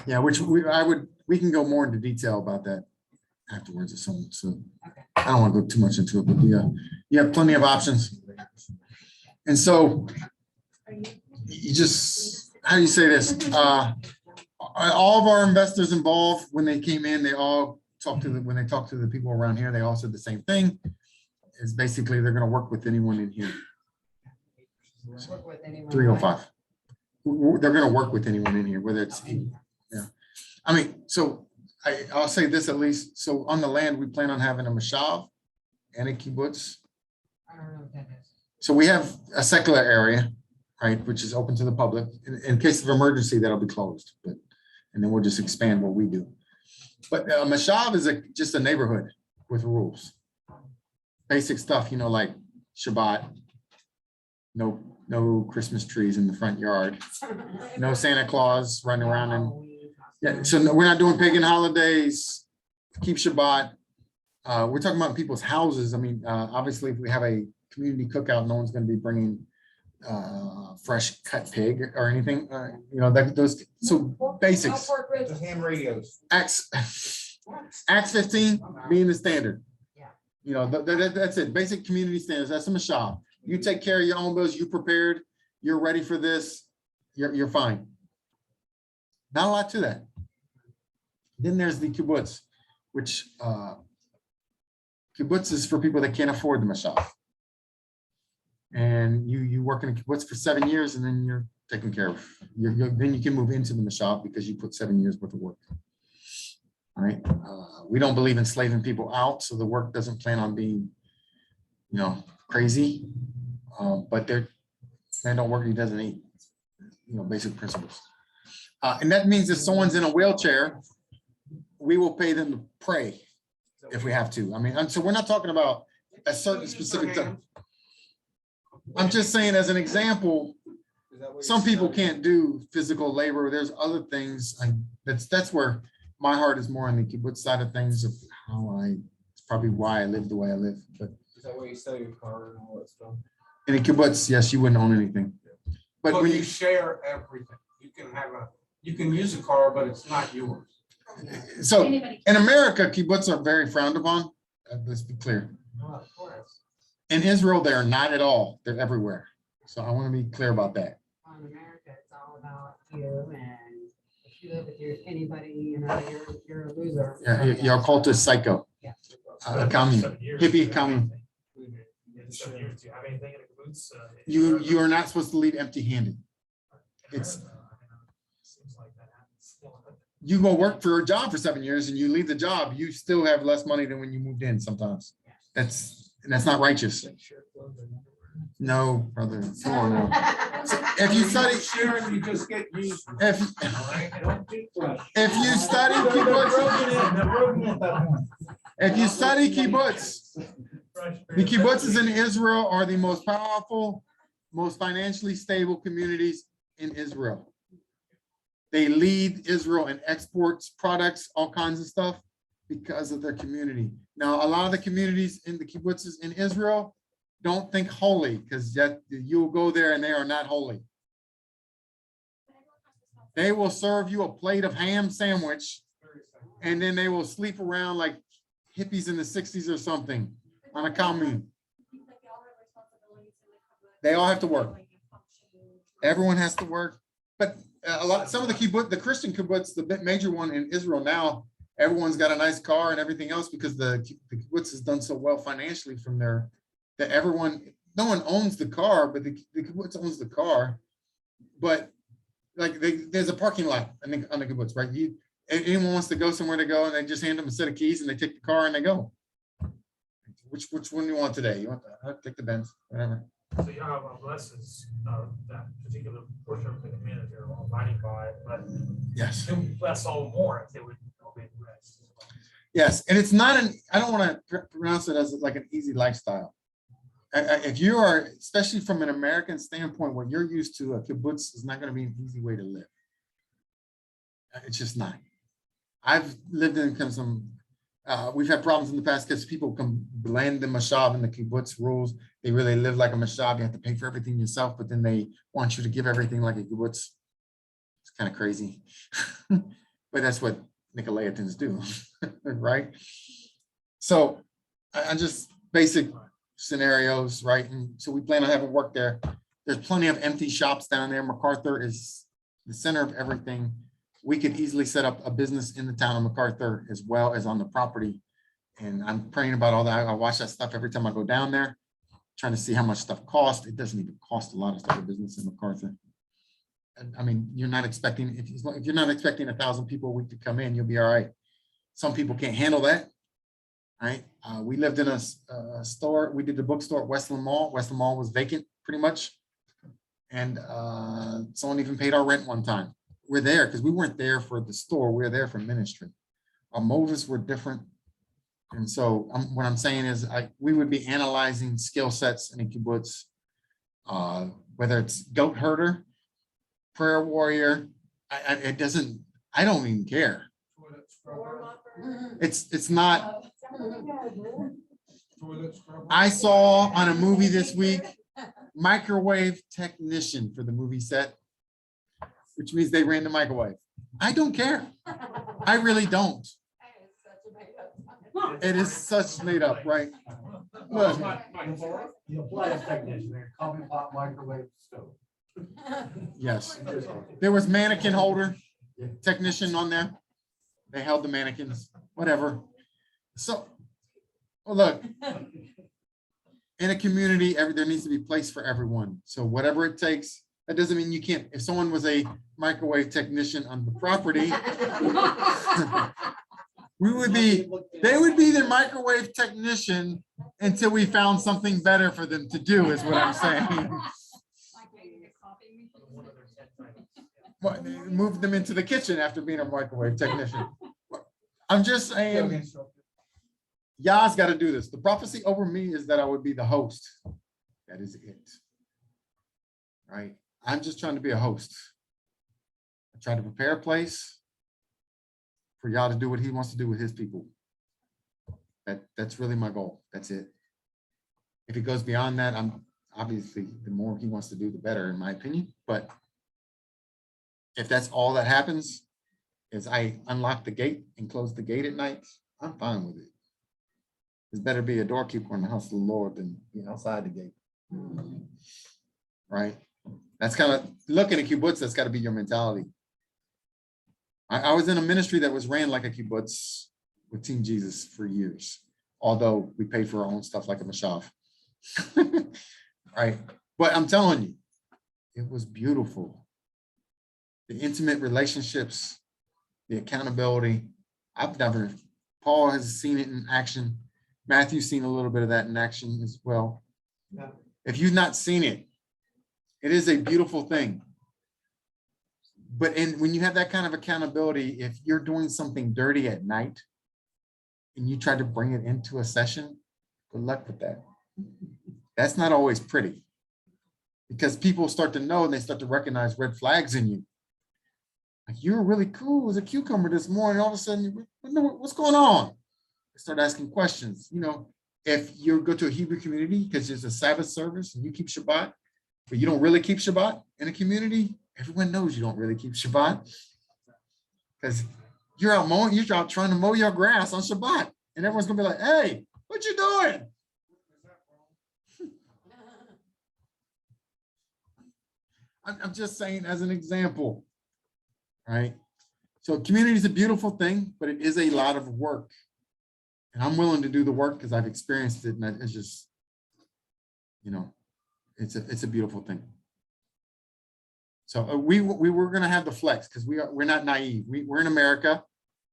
Yeah, we can go more into detail about that afterwards or something. So I don't want to go too much into it, but you have plenty of options. And so you just, how do you say this? All of our investors involved, when they came in, they all when they talked to the people around here, they all said the same thing. It's basically, they're going to work with anyone in here. Work with anyone. 305. They're going to work with anyone in here, whether it's, yeah. I mean, so I'll say this at least. So on the land, we plan on having a mashav and a kibbutz. I don't know what that is. So we have a secular area, right, which is open to the public. In case of emergency, that'll be closed, and then we'll just expand what we do. But mashav is just a neighborhood with rules. Basic stuff, like Shabbat, no Christmas trees in the front yard, no Santa Claus running around, and so we're not doing pagan holidays, keep Shabbat. We're talking about people's houses. I mean, obviously, if we have a community cookout, no one's going to be bringing fresh cut pig or anything. Basics. The ham radios. Acts 15 being the standard. Yeah. That's it. Basic community standards. That's a mashav. You take care of your own bills. You prepared. You're ready for this. You're fine. Not a lot to that. Then there's the kibbutz, which kibbutz is for people that can't afford the mashav. And you work in a kibbutz for 7 years, and then you're taken care of. Then you can move into the mashav because you put 7 years worth of work. All right. We don't believe in slaving people out, so the work doesn't plan on being, crazy. But man don't work, he doesn't eat. Basic principles. And that means if someone's in a wheelchair, we will pay them to pray if we have to. I mean, so we're not talking about a certain specific time. I'm just saying, as an example, some people can't do physical labor. There's other things. That's where my heart is more on the kibbutz side of things, of how it's probably why I live the way I live. But Is that where you sell your car and all that stuff? in a kibbutz, yes, you wouldn't own anything. But So when you share everything. You can use a car, but it's not yours. so in America, kibbutz are very frowned upon. Let's be clear. Well, of course. In Israel, they are not at all. They're everywhere. So I want to be clear about that. In America, it's all about you, and if you live with anybody, you're a loser. Yeah, your cult is psycho. Yeah. Commune, hippie commune. You are not supposed to leave empty-handed. You go work for a job for 7 years and you leave the job, you still have less money than when you moved in sometimes. That's not righteous. No, brother. Come on now. So if you study, Sharing, you just get used. if you study kibbutz, the kibbutzes in Israel are the most powerful, most financially stable communities in Israel. They lead Israel in exports, products, all kinds of stuff because of their community. Now, a lot of the communities in the kibbutzes in Israel don't think holy, because you'll go there and they are not holy. They will serve you a plate of ham sandwich, and then they will sleep around like hippies in the 60s or something on a commune. They all have to work. Everyone has to work. But some of the kibbutz, the Christian kibbutz, the major one in Israel now, everyone's got a nice car and everything else because the kibbutz has done so well financially from there that no one owns the car, but the kibbutz owns the car. But like there's a parking lot on the kibbutz, right? Anyone wants to go somewhere to go, and they just hand them a set of keys and they take the car and they go. Which one do you want today? You want take the Benz, whatever. So you have blesses that particular portion of the community they're abiding by, but Yes. it would bless all more if they would obey the rest. Yes, and it's not I don't want to pronounce it as like an easy lifestyle. If you are, especially from an American standpoint, what you're used to, a kibbutz is not going to be an easy way to live. It's just not. I've lived in some, we've had problems in the past because people can blend the mashav and the kibbutz rules. They really live like a mashav. You have to pay for everything yourself, but then they want you to give everything like a kibbutz. It's kind of crazy. But that's what Nicolaitans do, right? So I just basic scenarios, right? And so we plan on having work there. There's plenty of empty shops down there. MacArthur is the center of everything. We could easily set up a business in the town of MacArthur as well as on the property. And I'm praying about all that. I watch that stuff every time I go down there, trying to see how much stuff costs. It doesn't even cost a lot of stuff for business in MacArthur. I mean, you're not expecting, if you're not expecting 1,000 people a week to come in, you'll be all right. Some people can't handle that, right? We lived in a store. We did the bookstore at Westland Mall. Westland Mall was vacant pretty much. And someone even paid our rent one time. We're there because we weren't there for the store. We were there for ministry. Our motives were different. And so what I'm saying is we would be analyzing skill sets in a kibbutz, whether it's goat herder, prayer warrior. I don't even care. It's not. I saw on a movie this week, microwave technician for the movie set, which means they ran the microwave. I don't care. I really don't. It is such made up, right? Look. The appliance technician, they're coffee pot, microwave, stove. Yes. There was mannequin holder technician on there. They held the mannequins, whatever. So, well, look, in a community, there needs to be a place for everyone. So whatever it takes, that doesn't mean you can't. If someone was a microwave technician on the property, they would be the microwave technician until we found something better for them to do, is what I'm saying. Well, they moved them into the kitchen after being a microwave technician. I'm just saying, Yah's got to do this. The prophecy over me is that I would be the host. That is it. Right? I'm just trying to be a host. I try to prepare a for Yah to do what he wants to do with his people. That's really my goal. That's it. If it goes beyond that, I'm obviously the more he wants to do, the better, in my opinion. But if that's all that happens, is I unlock the gate and close the gate at night, I'm fine with it. It's better be a doorkeeper in the house of the Lord than be outside the gate. Right? That's kind of looking at kibbutz, that's got to be your mentality. I was in a ministry that was ran like a kibbutz with Team Jesus for years, although we paid for our own stuff like a mashav. Right? But I'm telling you, it was beautiful. The intimate relationships, the accountability. Paul has seen it in action. Matthew's seen a little bit of that in action as well. Yeah. If you've not seen it, it is a beautiful thing. But when you have that kind of accountability, if you're doing something dirty at night and you try to bring it into a session, good luck with that. That's not always pretty because people start to know and they start to recognize red flags in you. Like, you were really cool as a cucumber this morning. All of a sudden, what's going on? They start asking questions. You know, if you go to a Hebrew community because there's a Sabbath service and you keep Shabbat, but you don't really keep Shabbat in a community, everyone knows you don't really keep Shabbat. Because you're out mowing, you're out trying to mow your grass on Shabbat. And everyone's gonna be like, hey, what you doing? I'm just saying as an example, right? So community is a beautiful thing, but it is a lot of work. And I'm willing to do the work because I've experienced it, and it's just, you know, it's a beautiful thing. So we were going to have the flex because we're not naive. We're in America.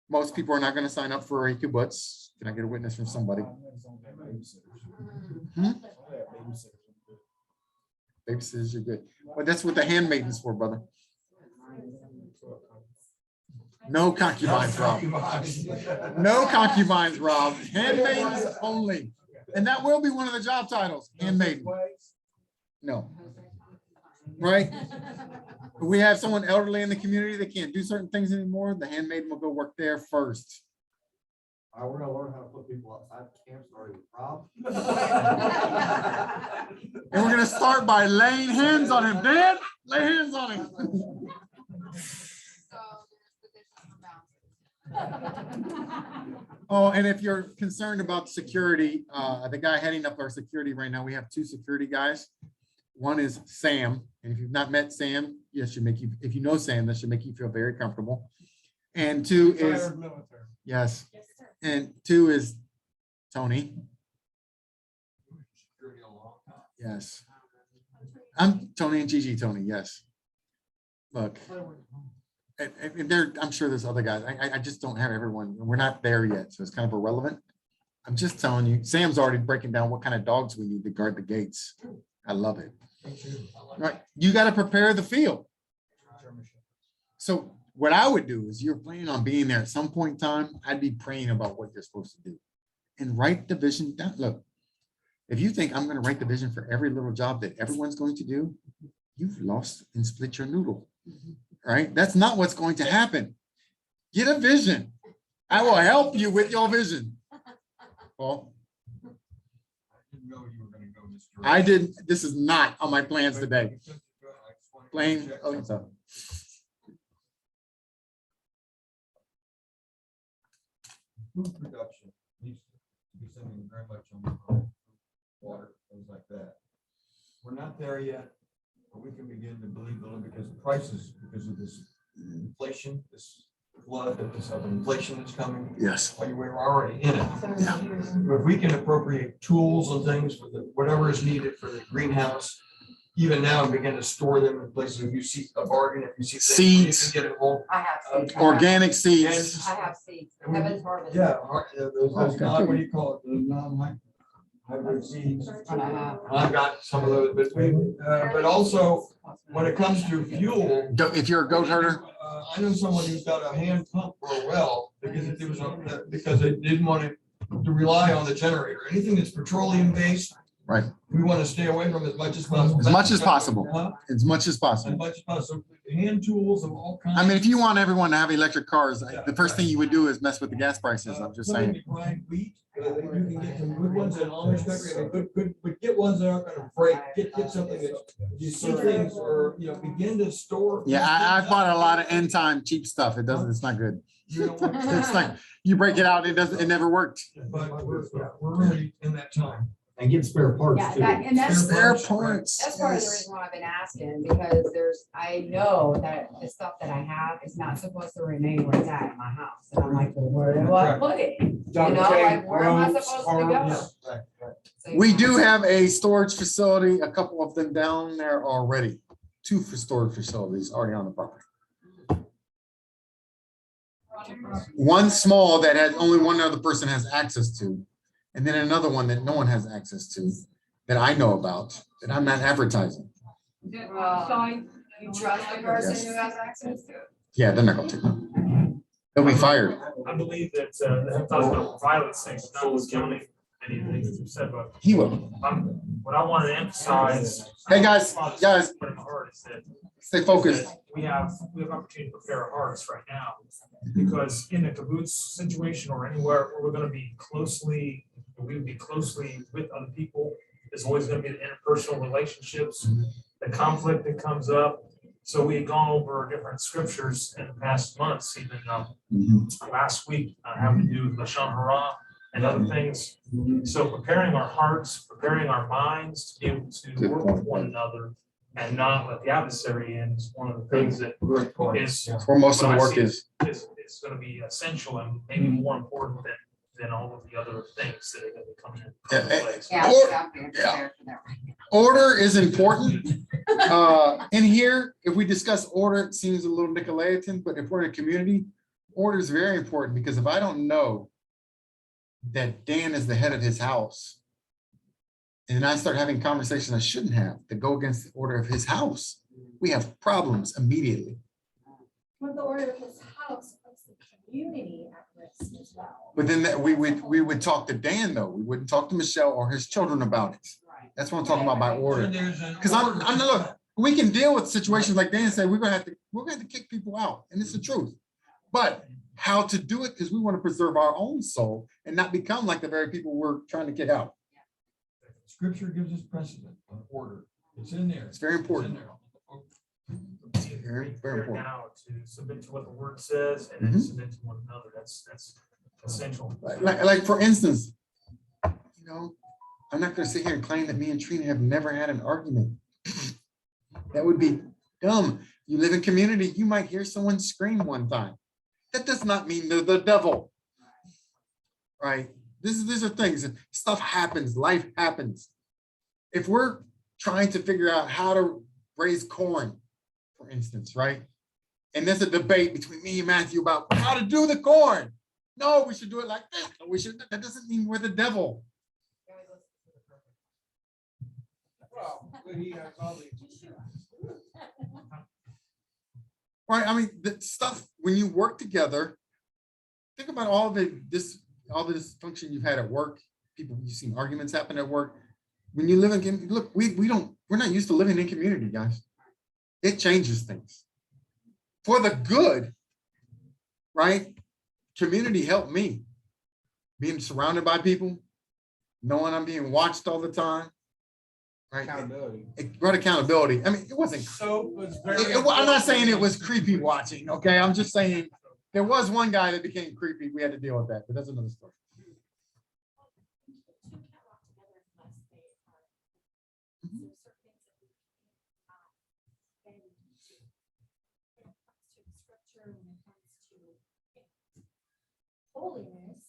Most people are not going to sign up for a kibbutz. Can I get a witness from somebody? Babysitters are good. But that's what the handmaidens for, brother. No concubines, Rob. No concubines, Rob. Handmaidens only. And that will be one of the job titles, handmaiden. No. Right? If we have someone elderly in the community that can't do certain things anymore, the handmaiden will go work there first. We're gonna learn how to put people outside camps already, Rob. And we're gonna start by laying hands on him. Dad, lay hands on him. Oh, and if you're concerned about security, the guy heading up our security right now, we have 2 security guys. One is Sam, and if you've not met Sam, yes, if you know Sam, that should make you feel very comfortable. And 2 is yes, and 2 is Tony. Yes, I'm Tony and Gigi. Tony, yes. Look. And there, I'm sure there's other guys. I just don't have everyone. We're not there yet, so it's kind of irrelevant. I'm just telling you, Sam's already breaking down what kind of dogs we need to guard the gates. I love it. Right, you got to prepare the field. So what I would do is, you're planning on being there at some point in time, I'd be praying about what you're supposed to do and write the vision down. Look, if you think I'm going to write the vision for every little job that everyone's going to do, you've lost and split your noodle. Right? That's not what's going to happen. Get a vision. I will help you with your vision. Paul? I didn't. This is not on my plans today. Plain. Oh, so. Food production needs to be something very much on water, things like that. We're not there yet. But we can begin to believe a little because prices, because of this inflation, this flood, this other inflation that's coming. Yes. We're already in it. Yeah. But if we can appropriate tools and things for whatever is needed for the greenhouse, even now, and begin to store them in places. If you see a bargain, if you see seeds, you can get it all. I have seeds. Organic seeds. I have seeds. Heaven's harvest. Yeah, those what do you call it? The non-hybrid seeds. I've got some of those, but also when it comes to fuel. If you're a goat herder. I know someone who's got a hand pump for a well because it was because they didn't want to rely on the generator. Anything that's petroleum based. Right. We want to stay away from as much as possible. As much as possible. As much as possible. As much as possible. Hand tools of all kinds. I mean, if you want everyone to have electric cars, the first thing you would do is mess with the gas prices. I'm just saying. Grind wheat. You can get some good ones in Amish country, but get ones that aren't going to break. Get something that you see things or begin to store. Yeah, I bought a lot of end time cheap stuff. It doesn't. It's not good. It's like you break it out. It doesn't. It never worked. But we're really in that time. And get spare parts Yeah, too. and that's spare parts. That's part of the reason why I've been asking, because I know that the stuff that I have is not supposed to remain where it's at in my house. And I'm like, well, where do I put it? You know, like, where am I supposed to go? So, We do have a storage facility, a couple of them down there already. 2 for storage facilities already on the property. One small that has only one other person has access to. And then another one that no one has access to, that I know about, that I'm not advertising. That Well, site, You trust the person who has access to it? Yeah, they're not gonna take them. They'll be fired. I believe that the hepatitis violence thing knows counting many things that you said, but He will. what I wanted to emphasize. Hey, guys, Put in my heart is that Stay focused. we have opportunity to prepare our hearts right now, because in a kibbutz situation or anywhere where we would be closely with other people, there's always going to be the interpersonal relationships, the conflict that comes up. So we had gone over different scriptures in the past months, even last week, having to do with Lashon Hara and other things. So preparing our hearts, preparing our minds to be able to work with one another and not let the adversary in is one of the things that is. That's where most of the what I work see is. Is going to be essential and maybe more important than all of the other things that are going to come in place. Yeah, Or- stop being prepared for that right now. Order is important. In here, if we discuss order, it seems a little Nicolaitan, but if we're in a community, order is very important, because if I don't know that Dan is the head of his house, and I start having conversations I shouldn't have that go against the order of his house, we have problems immediately. With the order of his house, puts the community at risk as well. But then we would talk to Dan though. We wouldn't talk to Michelle or his children about it. That's what I'm talking about by order. Because I'm look, we can deal with situations like Dan said, we're gonna have to kick people out, and it's the truth. But how to do it, because we want to preserve our own soul and not become like the very people we're trying to kick out. Scripture gives us precedent on order. It's in there. It's very important. Very, very important. now to submit to what the word says and then submit to one another. That's essential. Like for instance, you know, I'm not going to sit here and claim that me and Trina have never had an argument. That would be dumb. You live in community, you might hear someone scream one time. That does not mean they're the devil, right? These are things. Stuff happens. Life happens. If we're trying to figure out how to raise corn, for instance, right? And there's a debate between me and Matthew about how to do the corn. No, we should do it like this. No, we should. That doesn't mean we're the devil. Well, he has all the. Right. I mean, the stuff when you work together, think about all the dysfunction you've had at work. People, you've seen arguments happen at work. When you live in, look, we're not used to living in community, guys. It changes things for the good, right? Community helped me. Being surrounded by people, knowing I'm being watched all the time, right? Accountability. It brought accountability. I mean, it wasn't. So was very. I'm not saying it was creepy watching. Okay, I'm just saying there was one guy that became creepy. We had to deal with that, but that's another story. Holiness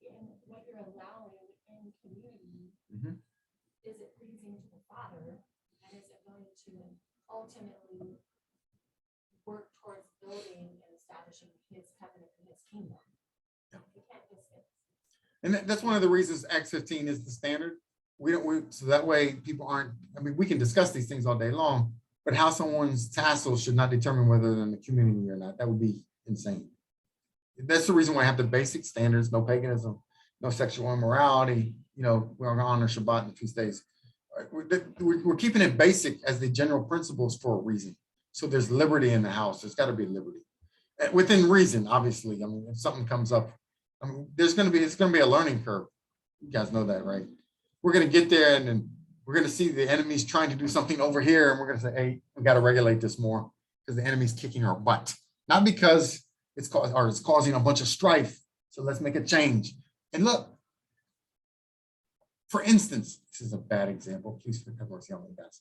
and what you're allowing in community, is it pleasing to the Father? And is it going to ultimately work towards building and establishing his covenant and his kingdom? You can't just get. And that's one of the reasons Acts 15 is the standard. So that way people aren't, I mean, we can discuss these things all day long, but how someone's tassel should not determine whether they're in the community or not. That would be insane. That's the reason why I have the basic standards: no paganism, no sexual immorality. You know, we're going to honor Shabbat and feast days. We're keeping it basic as the general principles for a reason. So there's liberty in the house. There's got to be liberty within reason. Obviously, I mean, if something comes up, I mean, it's going to be a learning curve. You guys know that, right? We're going to get there, and then we're going to see the enemy's trying to do something over here, and we're going to say, "Hey, we got to regulate this more because the enemy's kicking our butt, not because it's causing a bunch of strife. So let's make a change." And look, for instance, this is a bad example. Please forgive us, young guys.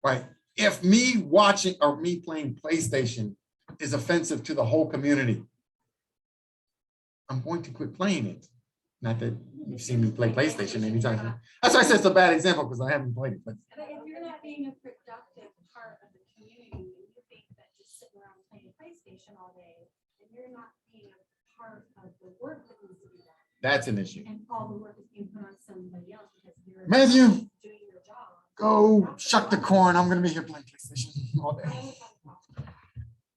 Right? If me watching or me playing PlayStation is offensive to the whole community, I'm going to quit playing it. Not that you've seen me play PlayStation anytime. That's why I said it's a bad example, because I haven't played it. But If you're not being a productive part of the community, and you think that just sitting around playing PlayStation all day, and you're not being a part of the work that needs to be done. that's an issue. And all the work is being put on somebody else because you're Matthew, doing your job. go shuck the corn. I'm going to be here playing PlayStation all day.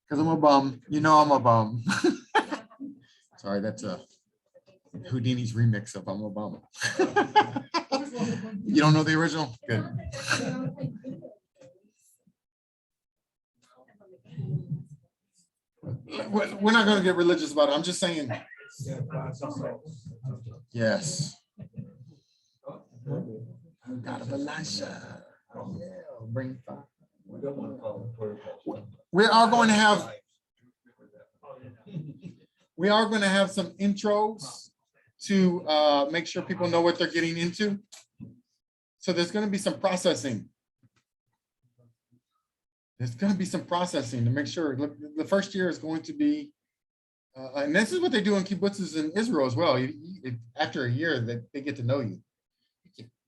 Because I'm a bum. You know I'm a bum. Sorry, that's a Houdini's remix of I'm a bum. You don't know the original? Good. We're not going to get religious about it. I'm just saying. Yes. God of Elisha. Yeah, bring fire. We are going to have, we are going to have some intros to make sure people know what they're getting into. So there's going to be some processing. There's going to be some processing to make sure. Look, the first year is going to be, and this is what they do in kibbutzes in Israel as well. After a year, they get to know you.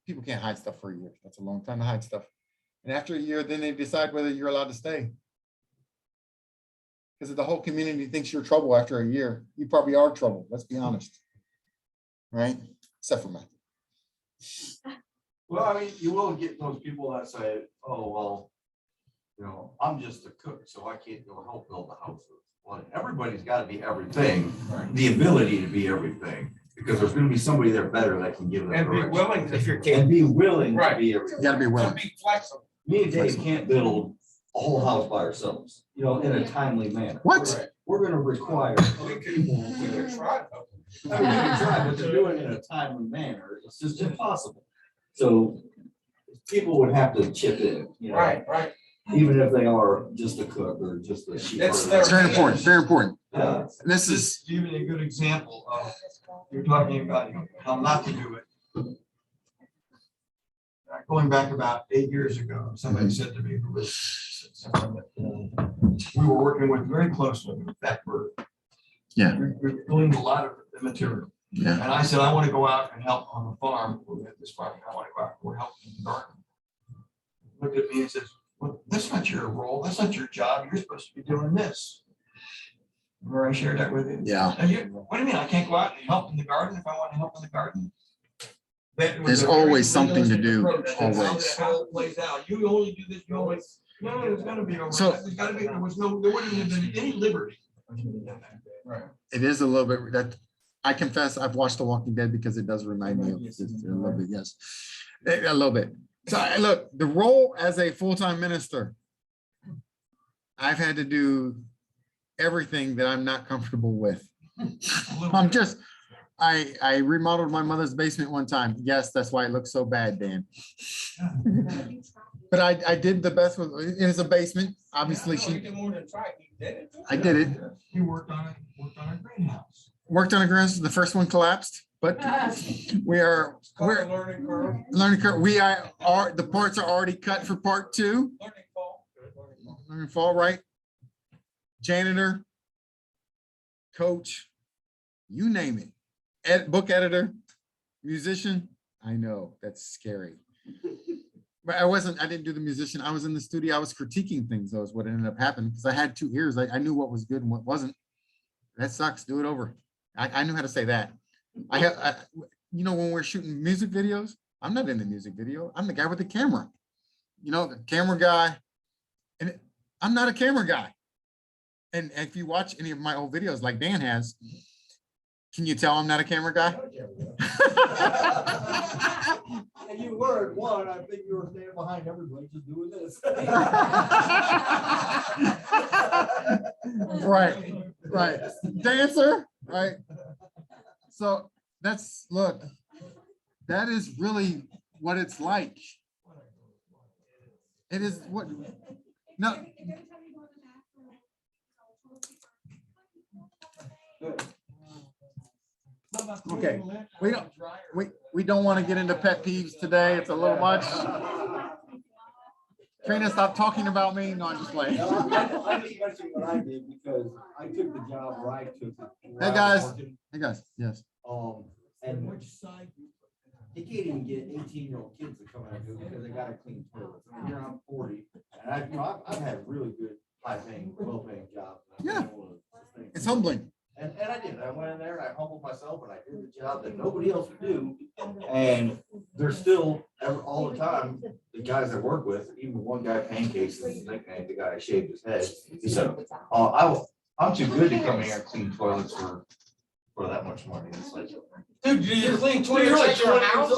People can't hide stuff for a year. That's a long time to hide stuff. And after a year, then they decide whether you're allowed to stay. Because if the whole community thinks you're trouble after a year, you probably are trouble. Let's be honest. Right? Except for Matthew. Well, I mean, you will get those people that say, oh, well, you know, I'm just a cook, so I can't go help build the houses. Well, everybody's got to be everything, the ability to be everything, because there's going to be somebody there better that can give them. And be direction. willing If to. you're, and be willing to Right. be everything. You gotta be willing. Be flexible. Me and Dave can't build a whole house by ourselves, you know, in a timely manner. What? We're going to require We other people. could try. I mean, we can try, but to do it in a timely manner, it's just impossible. So people would have to chip in, you know. Right. Even if they are just a cook or just a sheep. It's herder. It's very important, very important. Yeah. This This is, is even a good example of, you're talking about how not to do it. Going back about 8 years ago, somebody said to me, who was someone that we were working with very closely with that bird. Yeah. We're doing a lot of the material. yeah, And I said, I want to go out and help on the farm. We had this farm. I want to go out and help in the garden. Looked at me and says, well, that's not your role. That's not your job. You're supposed to be doing this. Remember I shared that with you? yeah. What do you mean? I can't go out and help in the garden if I want to help in the garden? That was There's a very always something to realistic do, approach. That's how always. how it plays out. You only do this, you always, no, there's gotta be, So- there's gotta be, there wouldn't have been any liberty. Right. It is a little bit that I confess I've watched The Walking Dead because it does remind me of this a little bit, yes. A little bit. So look, the role as a full-time minister, I've had to do everything that I'm not comfortable with. I remodeled my mother's basement one time. Yes, that's why it looks so bad, Dan. But I did the best with, it is a basement, obviously You did more than try. You did it. I did it. He worked on a greenhouse. Worked on a greenhouse, the first one collapsed, but we're Learning curve. learning curve. We are, the parts are already cut for part 2. Learning fall. Learning fall, right? Janitor, coach, you name it. Book editor, musician. I know that's scary. But I didn't do the musician. I was in the studio. I was critiquing things. That was what ended up happening because I had 2 ears. I knew what was good and what wasn't. That sucks. Do it over. I knew how to say that. You know, when we're shooting music videos, I'm not in the music video. I'm the guy with the camera. You know, the camera guy. And I'm not a camera guy. And if you watch any of my old videos like Dan has, can you tell I'm not a camera guy? And you were one, I think you were standing behind everybody just doing this. Right. Dancer, right? So look, that is really what it's like. It is what, no. Okay, we don't want to get into pet peeves today. It's a little much. Trina, stop talking about me. No, I'm just playing. No, I'm just mentioning what I did because I took the job where I took it. Hey guys, yes. And which side? You can't even get 18-year-old kids to come out and do it because they gotta clean toilets. I mean, here I'm 40, and I've had really good, high-paying, well-paying jobs. Yeah. It's humbling. And I did. I went in there and I humbled myself and I did the job that nobody else would do. And there's still all the time, the guys I work with, even one guy, Pancakes, is his nickname, the guy shaved his head. He said, I'm too good to come here and clean toilets for that much money. It's like, dude, you clean toilets at your house?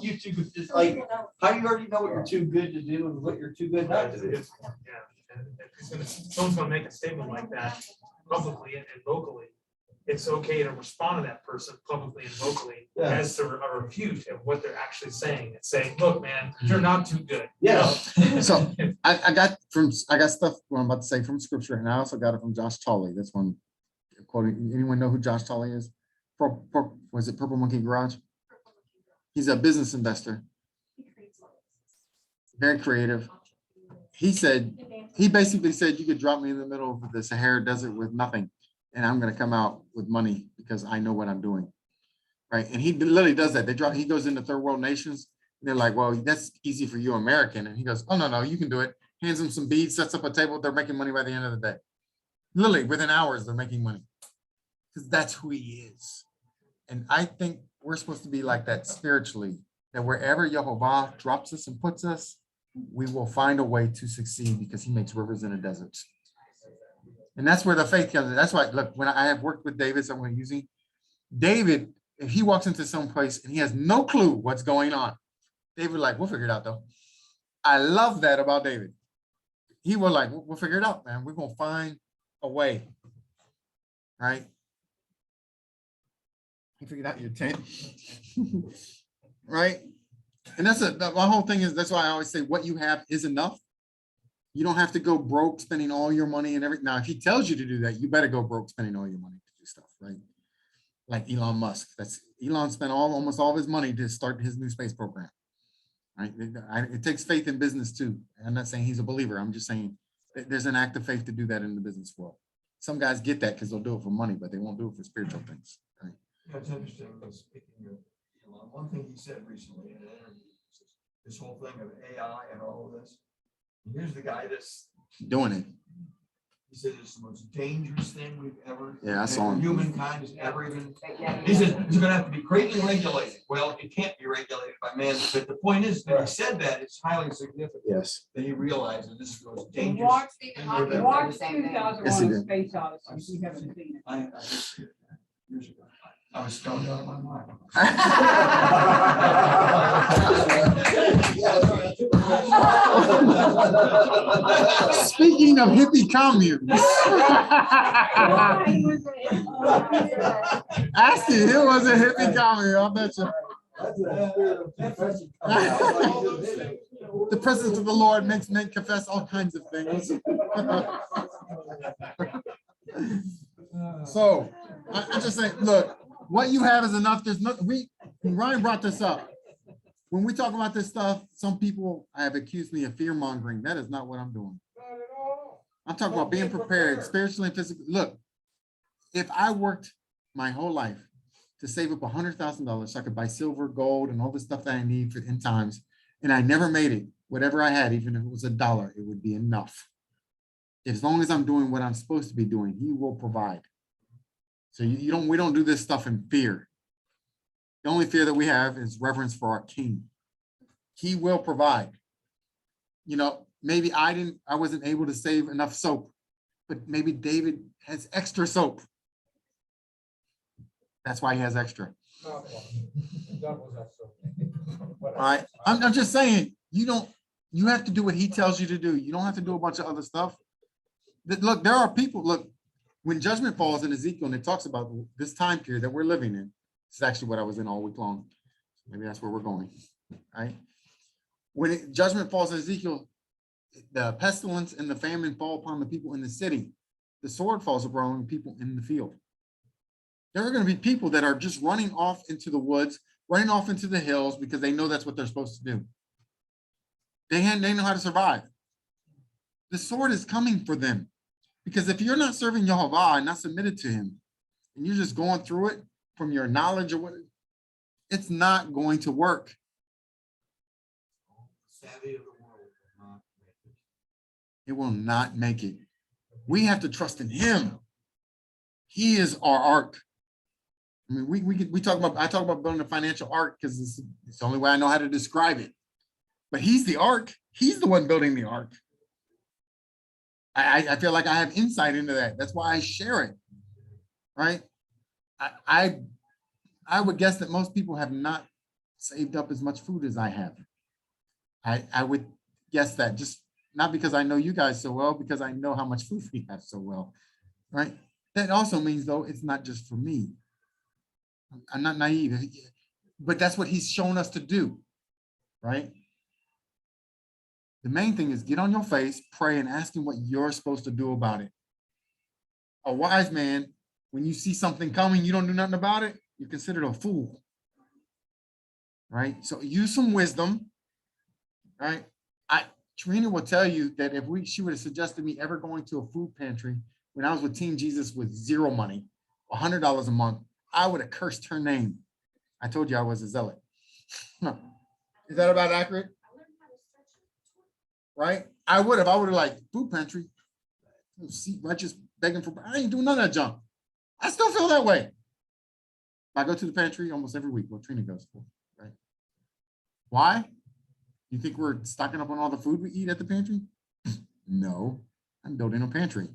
You too good. It's like, how do you already know what you're too good to do and what you're too good not to do? Yeah, and if someone's gonna make a statement like that publicly and vocally, it's okay to respond to that person publicly and vocally Yeah. as to a refute of what they're actually saying and saying, look, man, you're not too good. Yeah. So I got stuff what I'm about to say from scripture, and I also got it from Josh Tolley. That's one quoting. Anyone know who Josh Tolley is? Was it Purple Monkey Garage? He's a business investor, very creative. He basically said you could drop me in the middle of the Sahara Desert with nothing, and I'm going to come out with money because I know what I'm doing. Right. And he literally does that. He goes into third world nations. And they're like, well, that's easy for you, American. And he goes, oh, no, you can do it. Hands them some beads, sets up a table. They're making money by the end of the day. Literally within hours, they're making money because that's who he is. And I think we're supposed to be like that spiritually, that wherever Yehovah drops us and puts us, we will find a way to succeed because he makes rivers in the desert. And that's where the faith comes in. That's why, look, when I have worked with David, someone using David, if he walks into some place and he has no clue what's going on, David like, we'll figure it out though. I love that about David. He was like, we'll figure it out, man. We're going to find a way, right? You figured out your tent, right? And my whole thing is, that's why I always say what you have is enough. You don't have to go broke spending all your money and everything. Now, if he tells you to do that, you better go broke spending all your money to do stuff, right? Like Elon Musk. Elon spent almost all of his money to start his new space program, right? It takes faith in business too. I'm not saying he's a believer. I'm just saying there's an act of faith to do that in the business world. Some guys get that because they'll do it for money, but they won't do it for spiritual things, right? Yeah, it's interesting. Speaking of Elon, one thing he said recently in an interview, this whole thing of AI and all of this. Here's the guy that's doing it. He said it's the most dangerous thing we've ever. Yeah, I saw him. Humankind has ever even. He said it's going to have to be greatly regulated. Well, it can't be regulated by man, but the point is that he said that it's highly significant. Yes. That he realized that this is the most He dangerous. watched Hawking said the same thing. 2001 Yes, he did. Space Odyssey. We haven't seen it. I years ago. I was stoned out of my mind. Speaking of hippie communes, Ashley, it was a hippie commune, I bet you. The presence of the Lord makes men confess all kinds of things. So I just say, look, what you have is enough. There's nothing. Ryan brought this up. When we talk about this stuff, some people have accused me of fear mongering. That is not what I'm doing. I'm talking about being prepared spiritually and physically. Look, if I worked my whole life to save up $100,000 so I could buy silver, gold, and all the stuff that I need for end times, and I never made it, whatever I had, even if it was $1, it would be enough. As long as I'm doing what I'm supposed to be doing, he will provide. So we don't do this stuff in fear. The only fear that we have is reverence for our King. He will provide. You know, maybe I wasn't able to save enough soap, but maybe David has extra soap. That's why he has extra. All right. I'm just saying, you have to do what he tells you to do. You don't have to do a bunch of other stuff. Look, there are people, look, when judgment falls in Ezekiel and it talks about this time period that we're living in, it's actually what I was in all week long. Maybe that's where we're going, right? When judgment falls in Ezekiel, the pestilence and the famine fall upon the people in the city. The sword falls upon people in the field. There are going to be people that are just running off into the woods, running off into the hills because they know that's what they're supposed to do. They know how to survive. The sword is coming for them. Because if you're not serving Yehovah and not submitted to him, and you're just going through it from your knowledge or what, it's not going to work. It will not make it. We have to trust in him. He is our ark. I mean, I talk about building a financial ark because it's the only way I know how to describe it. But he's the ark. He's the one building the ark. I feel like I have insight into that. That's why I share it, right? I would guess that most people have not saved up as much food as I have. I would guess that, just not because I know you guys so well, because I know how much food we have so well, right? That also means though, it's not just for me. I'm not naive, but that's what he's shown us to do, right? The main thing is get on your face, pray, and ask him what you're supposed to do about it. A wise man, when you see something coming, you don't do nothing about it, you're considered a fool, right? So use some wisdom, right? Trina will tell you that if she would have suggested me ever going to a food pantry when I was with Team Jesus with zero money, $100 a month, I would have cursed her name. I told you I was a zealot. Is that about accurate? Right? I would have like food pantry, righteous begging for, I ain't doing none of that junk. I still feel that way. I go to the pantry almost every week. Well, Trina goes for, right? Why? You think we're stocking up on all the food we eat at the pantry? No, I'm building a pantry.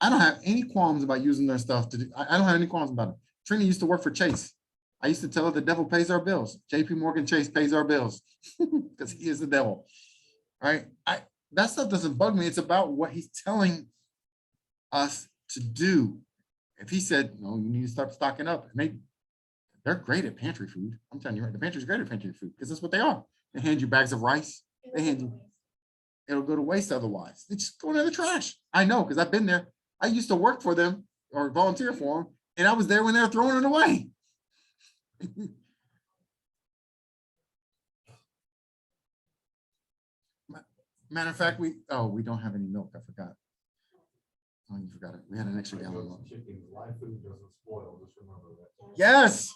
I don't have any qualms about using their stuff to do. I don't have any qualms about it. Trina used to work for Chase. I used to tell her the devil pays our bills. JP Morgan Chase pays our bills because he is the devil, right? That stuff doesn't bug me. It's about what he's telling us to do. If he said, no, you need to start stocking up, and they're great at pantry food. I'm telling you, right, the pantry's great at pantry food because that's what they are. They hand you bags of rice. They hand you, it'll go to waste otherwise. They just go into the trash. I know, because I've been there. I used to work for them or volunteer for them, and I was there when they were throwing it away. Matter of fact, we don't have any milk. I forgot. Oh, you forgot it. We had an extra gallon of milk. Live food doesn't spoil, just remember that. Yes.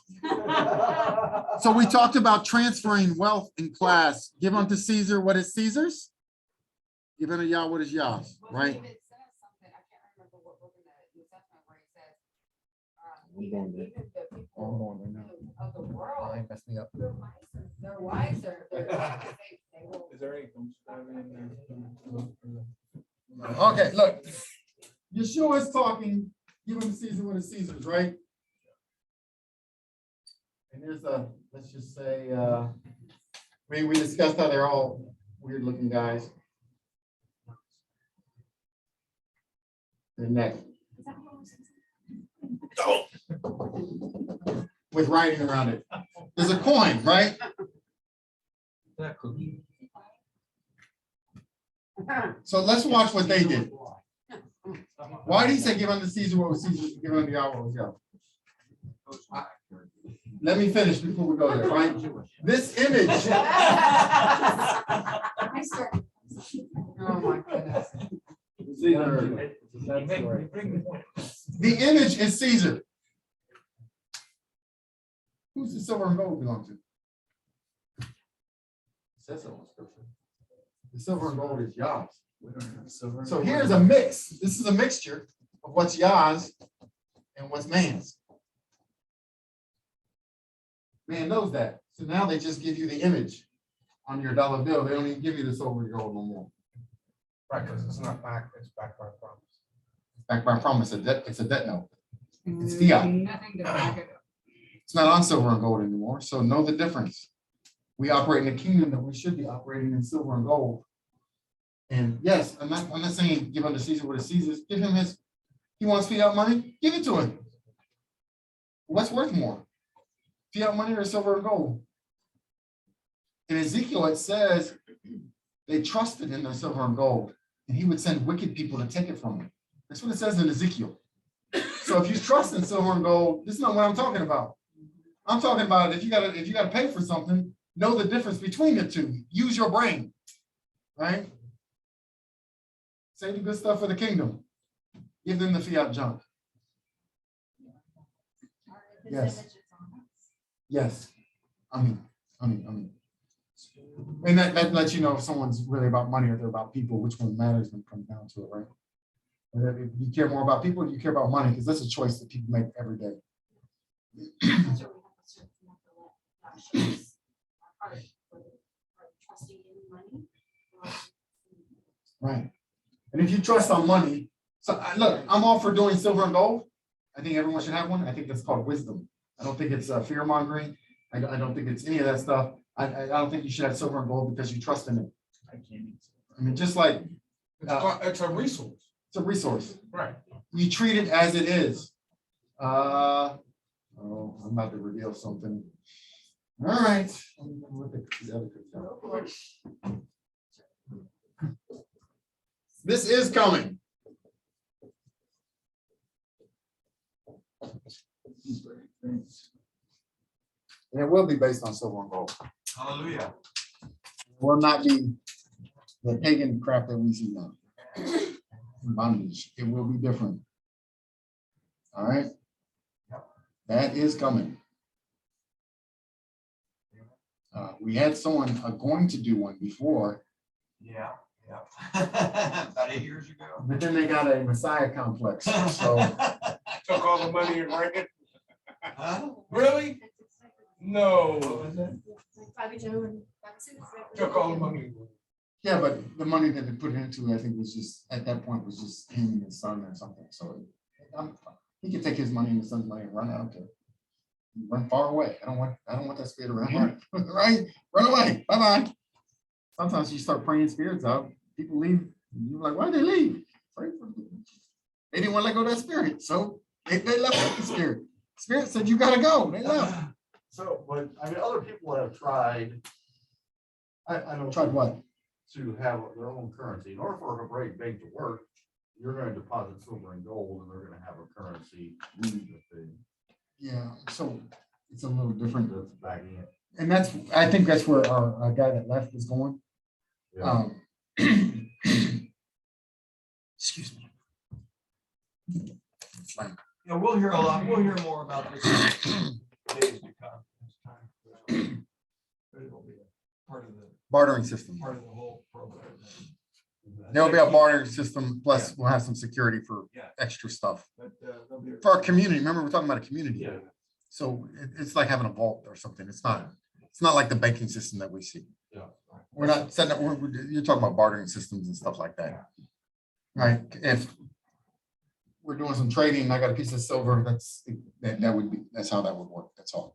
So we talked about transferring wealth in class. Give unto Caesar what is Caesar's. Give unto Yah what is Yah's, right? David says something, I can't remember what book in the New Testament where he says, even the people of the world, Messed me up. they're wiser. They will. Is there any? Okay, look. Yeshua is talking, give unto Caesar what is Caesar's, right? And there's let's just say, we discussed how they're all weird looking guys. The neck. With writing around it. There's a coin, right? So let's watch what they did. Why did he say give unto Caesar what was Caesar, give unto Yahweh what was Yahweh? Let me finish before we go there, right? This image. Oh my goodness. The image is Caesar. Who's the silver and gold belong to? It says so in scripture. The silver and gold is Yah's. So here's a mix. This is a mixture of what's Yah's and what's man's. Man knows that. So now they just give you the image on your dollar bill. They don't even give you the silver and gold no more. Right, because it's not back, it's backed by promise. Backed by promise, it's a debt note. It's fiat. Nothing to back it up. It's not on silver and gold anymore. So know the difference. We operate in a kingdom that we should be operating in silver and gold. And yes, I'm not saying give unto Caesar what is Caesar's. Give him his, he wants fiat money, give it to him. What's worth more? Fiat money or silver and gold? In Ezekiel, it says they trusted in their silver and gold, and he would send wicked people to take it from them. That's what it says in Ezekiel. So if you trust in silver and gold, this is not what I'm talking about. I'm talking about if you gotta pay for something, know the difference between the two. Use your brain, right? Say the good stuff for the kingdom. Give them the fiat junk. Yes. Yes. I mean. And that lets you know if someone's really about money or they're about people, which one matters when it comes down to it, right? Whether if you care more about people or you care about money, because that's a choice that people make every day. Right. And if you trust on money, so look, I'm all for doing silver and gold. I think everyone should have one. I think that's called wisdom. I don't think it's fear mongering. I don't think it's any of that stuff. I don't think you should have silver and gold because you trust in it. I mean, just like It's a resource. it's a resource. Right. you treat it as it is. Oh, I'm about to reveal something. All right. This is coming. And it will be based on silver and gold. Hallelujah. It will not be the pagan crap that we see now. Bondage. It will be different. All right. That is coming. We had someone going to do one before. Yeah, yeah. About 8 years ago. But then they got a Messiah complex. So Took all the money and ran it. Huh? Really? No. Bobby Joe and Bobby Sue. Took all the money. yeah, but the money that they put into, I think, was just at that point was just him and his son or something. So he could take his money and his son's money and run out there. Run far away. I don't want that spirit around here. Right? Run away. Bye-bye. Sometimes you start praying spirits out, people leave. You're like, why'd they leave? Pray for them. They didn't want to let go of that spirit. So they left with the spirit. Spirit said, you gotta go. They left. So, but I mean, other people have tried. I don't. Tried what? To have their own currency. In order for a break bank to work, you're going to deposit silver and gold, and they're going to have a currency. Yeah, so it's a little different. That's backing it. And I think that's where our guy that left is going. Yeah. Excuse me. Yeah, we'll hear a lot. We'll hear more about this in days to come. But it'll be a part of the Bartering system. whole program. There'll be a bartering system, plus we'll have some security for extra stuff. But, there'll be a- For our community, remember, we're talking about a community. Yeah. So it's like having a vault or something. It's not like the banking system that we see. Yeah. We're not setting up, you're talking about bartering systems and stuff like that. Right? If we're doing some trading, and I got a piece of silver, that's how that would work. That's all.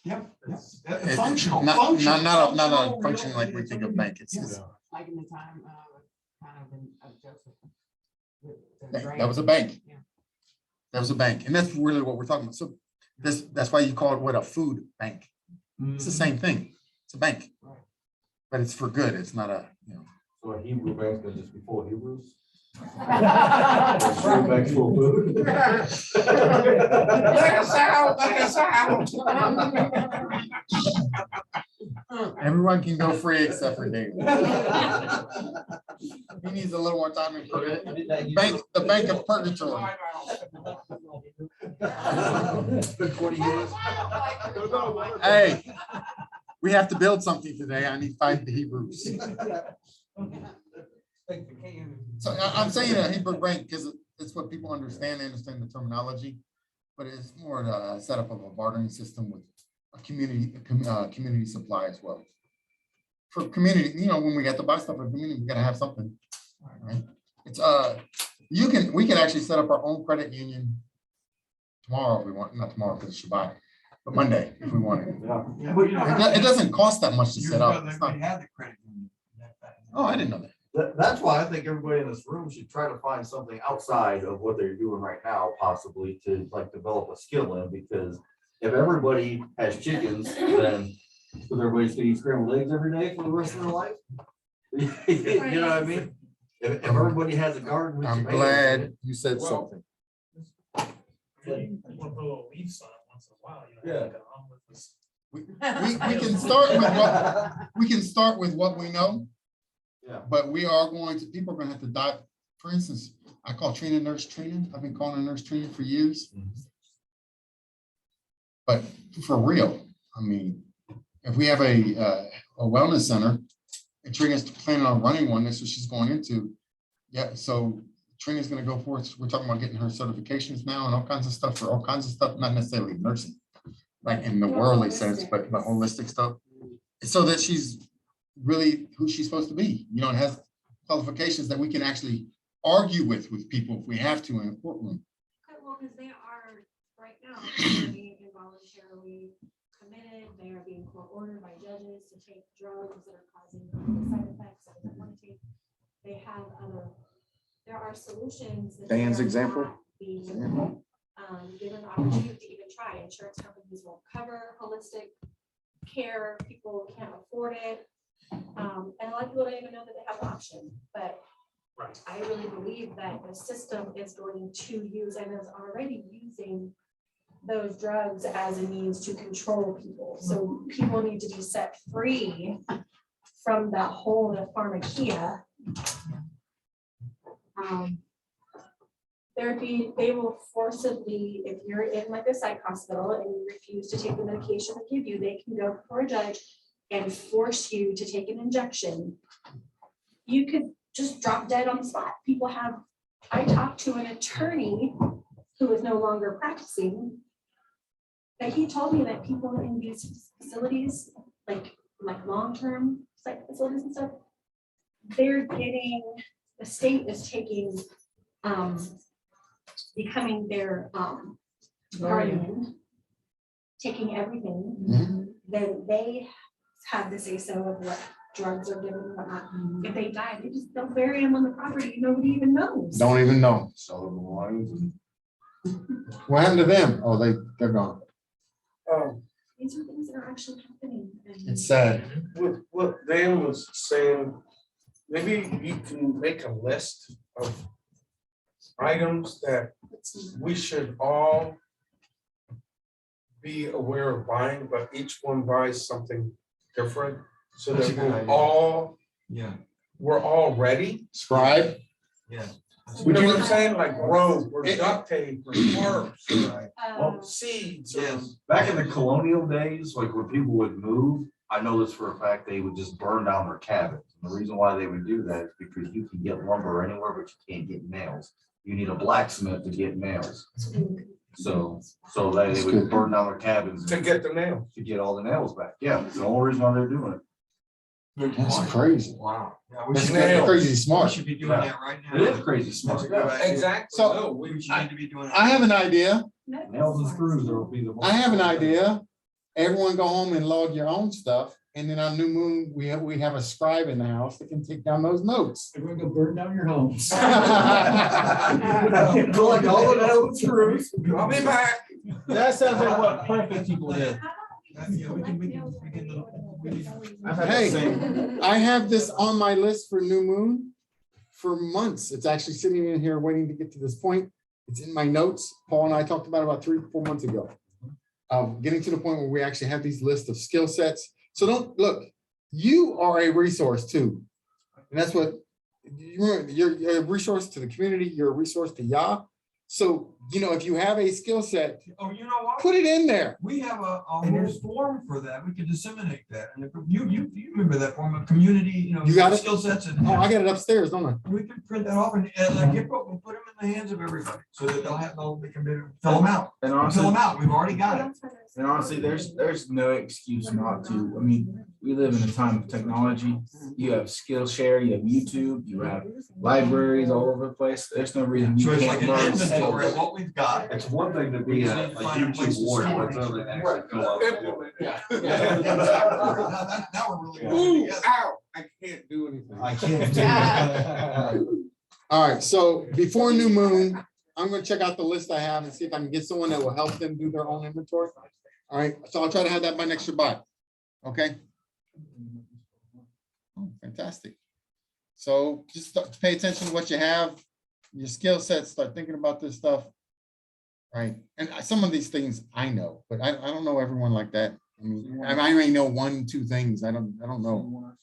Yep. It's Functional. Not Functional, a function like we real- think of bank. It's Like in the time, kind of Joseph. with the that grain. was a bank. Yeah. That was a bank. And that's really what we're talking about. So that's why you call it a food bank. It's the same thing. It's a bank. Right. But it's for good. It's not a, So a Hebrew bank's going to just be full of Hebrews? Bank's full of food? Take us out, take us out. everyone can go free except for David. He needs a little more time in the bank of purgatory. It's been 20 years. Hey, we have to build something today. I need 5 Hebrews. So I'm saying a Hebrew bank because it's what people understand. They understand the terminology, but it's more a setup of a bartering system with a community supply as well. For community, when we got to buy stuff for community, we gotta have something. Right? It's we can actually set up our own credit union tomorrow if we want. Not tomorrow because it's Shabbat, but Monday if we wanted. Yeah, but It doesn't cost that much to set up. It's not, Had the credit union. oh, I didn't know that. That's why I think everybody in this room should try to find something outside of what they're doing right now, possibly to like develop a skill in, because if everybody has chickens, then should everybody still eat scrambled eggs every day for the rest of their life? You know what I mean? If everybody has a garden with I'm tomatoes in glad it, you said something. You want to put a little leaves on it once in a while, Yeah. like, with this. We can start with what we know. Yeah. But people are going to have to die. For instance, I call training nurse training. I've been calling nurse training for years. But for real, I mean, if we have a wellness center, and Trina's planning on running one, that's what she's going into. Yeah, so Trina's going to go forth. We're talking about getting her certifications now and all kinds of stuff for all kinds of stuff, not necessarily nursing, like in the worldly sense, but holistic stuff, so that she's really who she's supposed to be, and has qualifications that we can actually argue with people if we have to in a courtroom. Well, because they are right now being involuntarily committed. They are being court ordered by judges to take drugs that are causing side effects that they don't want to take. They have other there are solutions. that Dan's are example? not being, given the opportunity to even try. Insurance companies won't cover holistic care. People can't afford it. And a lot of people don't even know that they have the option, but Right. I really believe that the system is going to use and is already using those drugs as a means to control people. So people need to be set free from that whole pharmakia. They will forcibly, if you're in like a psych hospital and you refuse to take the medication they give you, they can go before a judge and force you to take an injection. You could just drop dead on the spot. People have, I talked to an attorney who is no longer practicing, but he told me that people in these facilities, like long-term psych facilities and stuff, they're getting, the state is taking, becoming their guardian, taking everything, then they have the say so of what drugs are given and whatnot. If they die, they just don't bury them on the property. Nobody even knows. Don't even know. Sell them alive and What happened to them? Oh, they're gone. These are things that are actually happening. and- It's sad. What Dan was saying, maybe you can make a list of items that we should all be aware of buying, but each one buys something different, so That's that a good idea. Yeah, we're all ready. Scribe? yeah. You know what I'm saying? Like rope or duct tape or tarps or Um, seeds. Yes. Back in the colonial days, like where people would move, I know this for a fact, they would just burn down their cabins. And the reason why they would do that is because you can get lumber anywhere, but you can't get nails. You need a blacksmith to get nails. So they would burn down their cabins To get the nail. to get all the nails back. Yeah, it's the only reason why they're doing it. That's crazy. Wow. Yeah, we That's should, crazy we smart. should be doing that right now. It is crazy That's smart. a good idea. Exactly. So- No, We we, should need to be doing. I have an idea. medical Nails and supplies. screws will be the. I have an idea. Everyone go home and log your own stuff. And then on New Moon, we have a scribe in the house that can take down those notes. We're gonna burn down your home. Collect all the nails and screws. I'll be back. That sounds like what perfect people did. How about Yeah, we can- I've had Hey. the same. I have this on my list for New Moon for months. It's actually sitting in here waiting to get to this point. It's in my notes. Paul and I talked about it about 3-4 months ago. Getting to the point where we actually have these lists of skill sets. So don't look, you are a resource too. And that's what you're a resource to the community. You're a resource to Yah. So, if you have a skill set, Oh, you know what? put it in there. We have a whole form for that. We can disseminate that. And if you remember that form of community, You got it? skill sets and. Oh, I got it upstairs, don't I? We can print that off and get, we'll put them in the hands of everybody so that they can fill them out. And Fill honestly, them out. We've already got it. and honestly, there's no excuse not to. I mean, we live in a time of technology. You have Skillshare, you have YouTube, you have libraries all over the place. There's no reason So you it's like can't an learn inventory of skills. what we've got. It's one thing to be a YouTube warrior, but it's another thing to actually go out and do it. Now we're really. Ooh, working together. ow, I can't do anything. I can't do that. All right, so before New Moon, I'm gonna check out the list I have and see if I can get someone that will help them do their own inventory. All right, so I'll try to have that by next Shabbat. Okay? Oh, fantastic. So just start to pay attention to what you have, your skill sets, start thinking about this stuff. Right, and some of these things I know, but I don't know everyone like that. I mean, I may know 1-2 things. I don't know.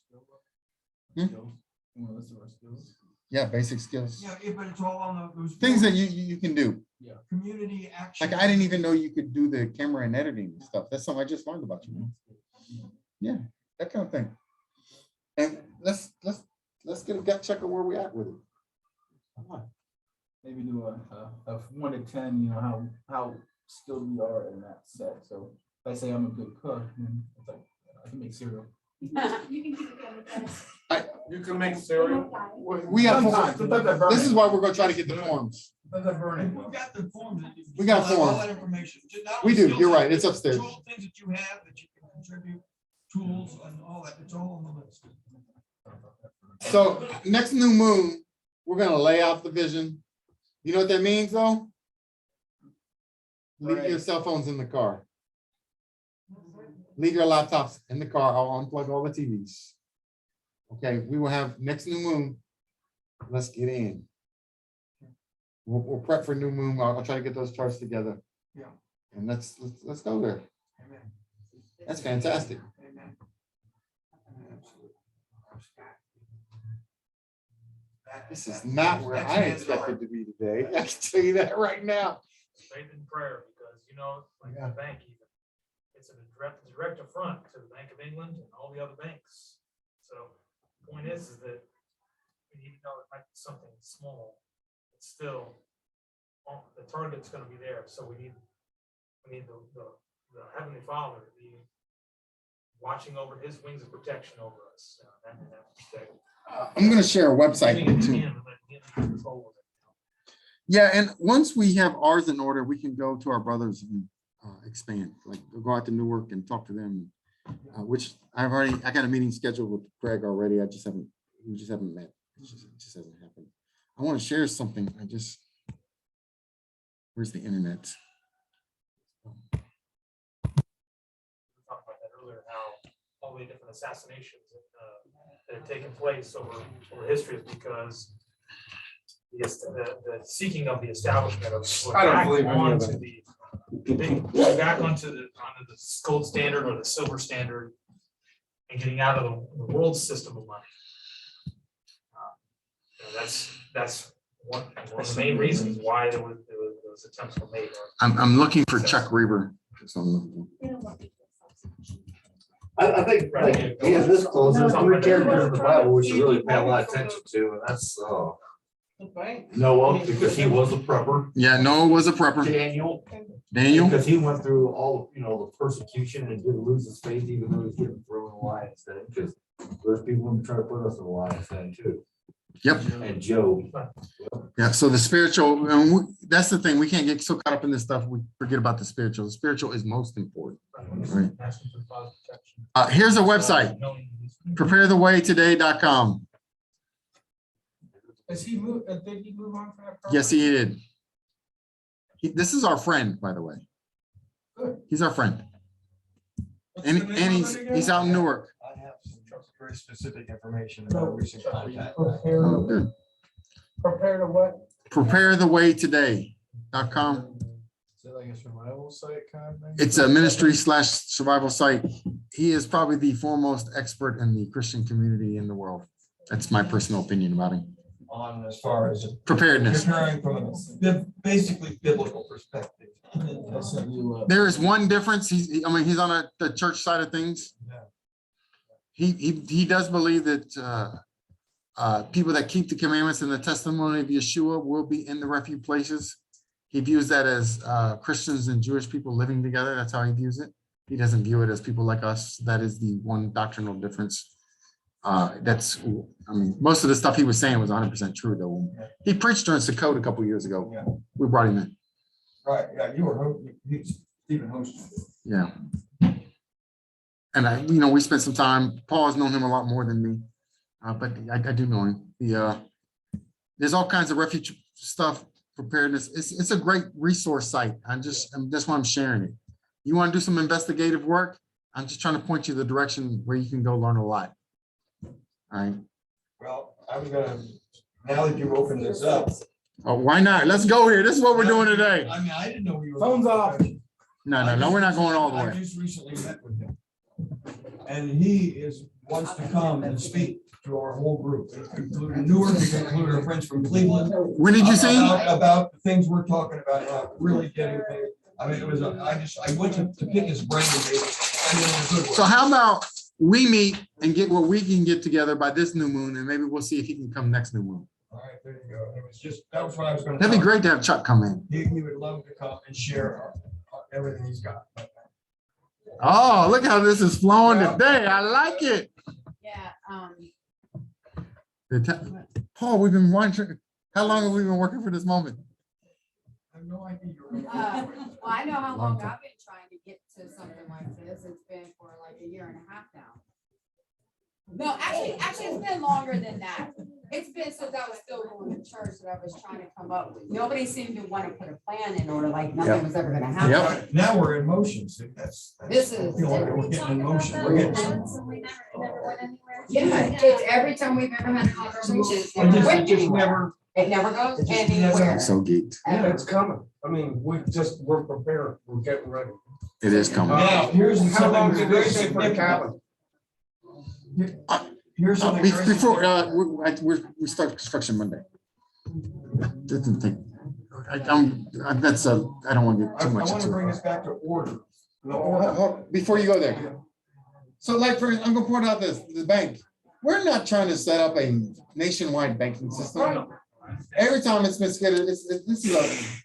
Yeah, basic skills. Yeah, but it's all on those. Things that you can do. Community action. Like I didn't even know you could do the camera and editing and stuff. That's something I just learned about you. Yeah, that kind of thing. And let's get a gut check of where we at with it. Maybe do a 1 to 10, how skilled we are in that set. So if I say I'm a good cook, then it's like I can make cereal. You can keep it on the desk. You can make cereal. We got, Sometimes I burn this is it. why we're gonna try to get the forms. Sometimes I burn it. We've got the forms. that you can We got fill out, all forms. that information. Just not We only do, skill you're sets, right, it's but upstairs. tool Things that you have that you can contribute, tools and all that, it's all on the list. So next New Moon, we're gonna lay out the vision. You know what that means, though? Leave your cell phones in the car. Leave your laptops in the car. I'll unplug all the TVs. Okay, we will have next new moon. Let's get in. We'll prep for new moon. I'll try to get those charts together. Yeah. And let's go there. Amen. That's fantastic. Amen. This is not where I expected to be today. I can tell you that right now. Faith in prayer, because like the bank even, it's a direct affront to the Bank of England and all the other banks. So the point is that even though it might be something small, it's still, the target's gonna be there. So we need the Heavenly Father to be watching over his wings of protection over us. I'm going to share a website too. Yeah, and once we have ours in order, we can go to our brothers and expand. Like we'll go out to Newark and talk to them, which I got a meeting scheduled with Greg already. We just haven't met. It just hasn't happened. I want to share something. Where's the internet? Talked about that earlier, how all the different assassinations that have taken place over history is because the seeking of the establishment of I don't believe any of that. going back onto the gold standard or the silver standard and getting out of the world system of money. That's one of the main reasons why those attempts were made. I'm looking for Chuck Reber. I think, like, he has this close, there's 3 characters in the Bible we should really pay a lot of attention to, and that's Noah, because he was a prepper. Yeah, Noah was a prepper. Daniel, Because he went through all, the persecution and didn't lose his faith, even though he was getting thrown in the lion's den, because there's people who try to put us in the lion's den too. Yep. And Job. Yeah, so the spiritual, that's the thing. We can't get so caught up in this stuff. We forget about the spiritual. The spiritual is most important. Right. Here's a website, preparethewaytoday.com. Did he move on from that property? Yes, he did. This is our friend, by the way. Good. He's our friend. What's And the name of it again? he's out in Newark. I have some very specific information about recent contact. Oh, good. Prepare to what? Preparethewaytoday.com. Is it like a survival site kind of thing? It's a ministry/survival site. He is probably the foremost expert in the Christian community in the world. That's my personal opinion about him. On as far as Preparedness. preparing from a basically biblical perspective. There is one difference. He's on the church side of things. Yeah. He does believe that people that keep the commandments and the testimony of Yeshua will be in the refuge places. He views that as Christians and Jewish people living together. That's how he views it. He doesn't view it as people like us. That is the one doctrinal difference. Most of the stuff he was saying was 100% true, though. He preached during Sukkot a couple years ago. Yeah. We brought him in. Right, yeah, you were, Stephen hosted. Yeah. And we spent some time. Paul has known him a lot more than me, but I do know him. There's all kinds of refuge stuff, preparedness. It's a great resource site. That's why I'm sharing it. You want to do some investigative work? I'm just trying to point you the direction where you can go learn a lot. All right. Well, I'm gonna, now that you've opened this up. Oh, why not? Let's go here. This is what we're doing today. I didn't know we were. Phones off. No, we're not going all the I way. just recently met with him. And he wants to come and speak to our whole group, including Newark, including our friends from Cleveland. When did you see? About the things we're talking about, really getting things. It was, I went to pick his brain today. So how about we meet and get what we can get together by this new moon, and maybe we'll see if he can come next new moon. All right, there you go. It was that was what I was going to. That'd be great to have Chuck come in. He would love to come and share everything he's got. Oh, look how this is flowing today. I like it. Yeah, Paul, we've been wondering, how long have we been working for this moment? I have no idea. well, I know how long I've been trying to get to something like this. It's been for like 1.5 years now. No, actually, it's been longer than that. It's been since I was still going to church that I was trying to come up with. Nobody seemed to want to put a plan in order, like nothing was ever gonna happen. Yep. Now we're in motion, see, that's. This is You know, different. we're getting in motion, we're getting somewhere. Yeah, it's every time we've ever had a conversation, it's It never just, went it just anywhere. never, It never goes it just anywhere. I'm so geeked. Yeah, it's coming. I mean, we're prepared. We're getting ready. It is coming. now, here's How long something did very they say for the significant. cabin? Here's something very Before, significant. we start construction Monday. Didn't think, I don't want to get I too much want to into bring it. this back to order. Before you go there. So like, I'm gonna point out this, the bank, we're not trying to set up a nationwide banking system. Every time it's been scheduled, this is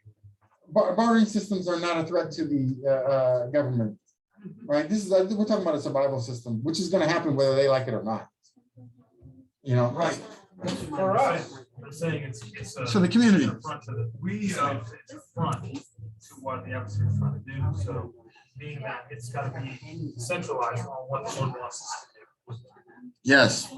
bartering systems are not a threat to the government, right? This is, we're talking about a survival system, which is gonna happen whether they like it or not. You know? Right. For us. I'm saying it's a. So the community. It's a front to the, it's a front to what the adversary is trying to do, so being that it's gotta be centralized on what the Lord wants us to do. Yes,